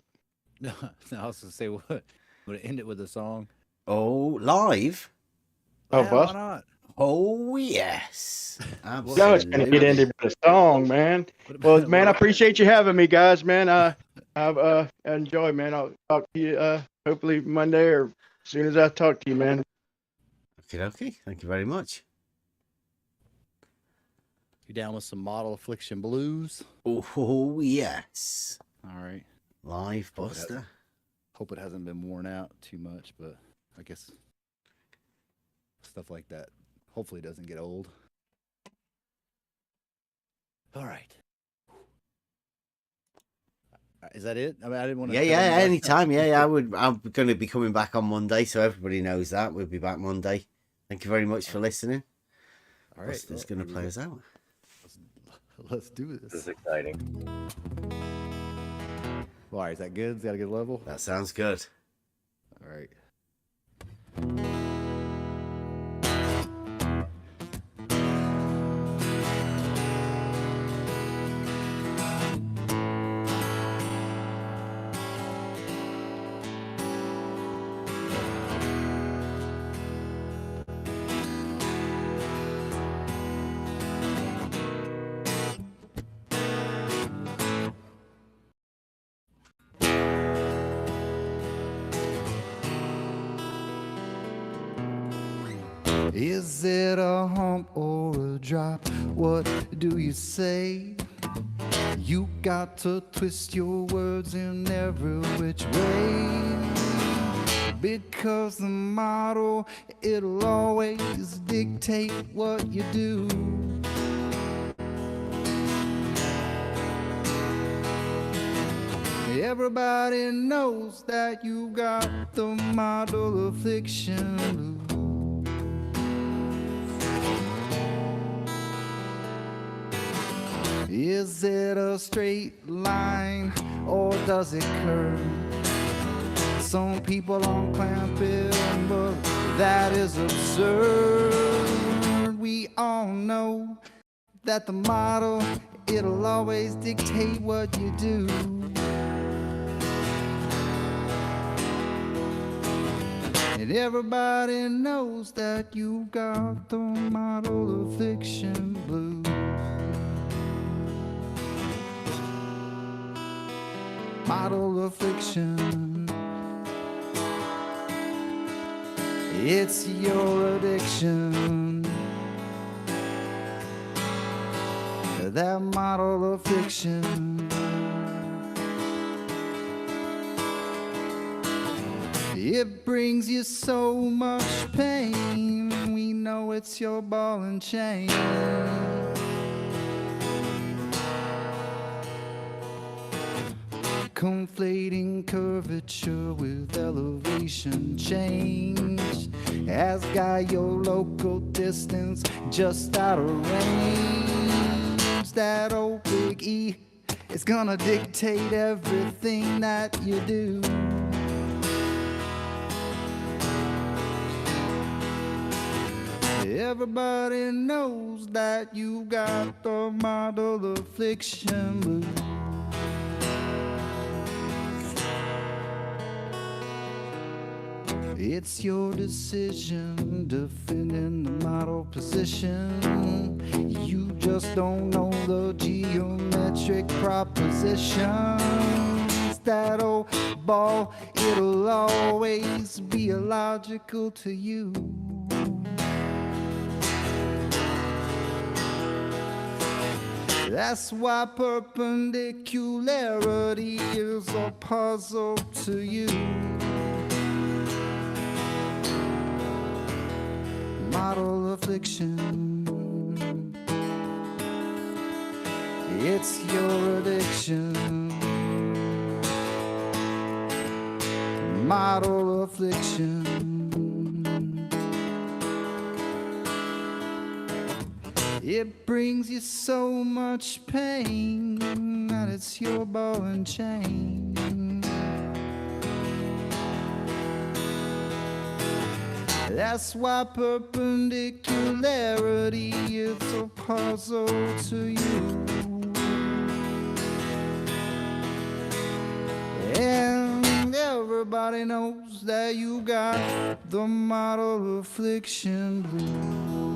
Speaker 18: No, I was gonna say what. Would it end it with a song?
Speaker 5: Oh, live?
Speaker 24: Oh,
Speaker 18: Yeah,
Speaker 24: bust.
Speaker 18: why not?
Speaker 5: Oh, yes. Absolutely.
Speaker 24: No, it's gonna get ended with a song, man. Well, man, I appreciate you having me, guys, man. I've enjoyed, man. I'll talk to you hopefully Monday or as soon as I talk to you, man.
Speaker 5: Okay. Thank you very much.
Speaker 18: You down with some Model Affliction Blues?
Speaker 5: Oh, yes.
Speaker 18: All right.
Speaker 5: Live Buster.
Speaker 18: Hope it hasn't been worn out too much, but I guess stuff like that hopefully doesn't get old. All right. Is that it? I mean, I didn't want to.
Speaker 5: Yeah, anytime. Yeah, I'm going to be coming back on Monday, so everybody knows that. We'll be back Monday. Thank you very much for listening.
Speaker 18: All right.
Speaker 5: What's going to play us out?
Speaker 18: Let's do this.
Speaker 11: This is exciting.
Speaker 18: Why? Is that good? Is that a good level?
Speaker 5: That sounds good.
Speaker 18: All right.
Speaker 19: Is it a hump or a drop? What do you say? You got to twist your words in every which way, because the model, it'll always dictate what you do. Everybody knows that you got the model of fiction. Is it a straight line or does it curve? Some people don't clamp it, but that is absurd. We all know that the model, it'll always dictate what you do. And everybody knows that you got the model of fiction blues. Model of fiction, it's your addiction. That model of fiction, it brings you so much pain. We know it's your ball and chain. Conflating curvature with elevation change has got your local distance just out of range. That old big E is gonna dictate everything that you do. Everybody knows that you got the model of fiction blues. It's your decision defending the model position. You just don't know the geometric propositions. That old ball, it'll always be illogical to you. That's why perpendicularity is a puzzle to you. Model of fiction, it's your addiction. Model of fiction, it brings you so much pain that it's your ball and chain. That's why perpendicularity is a puzzle to you. And everybody knows that you got the model of fiction blues.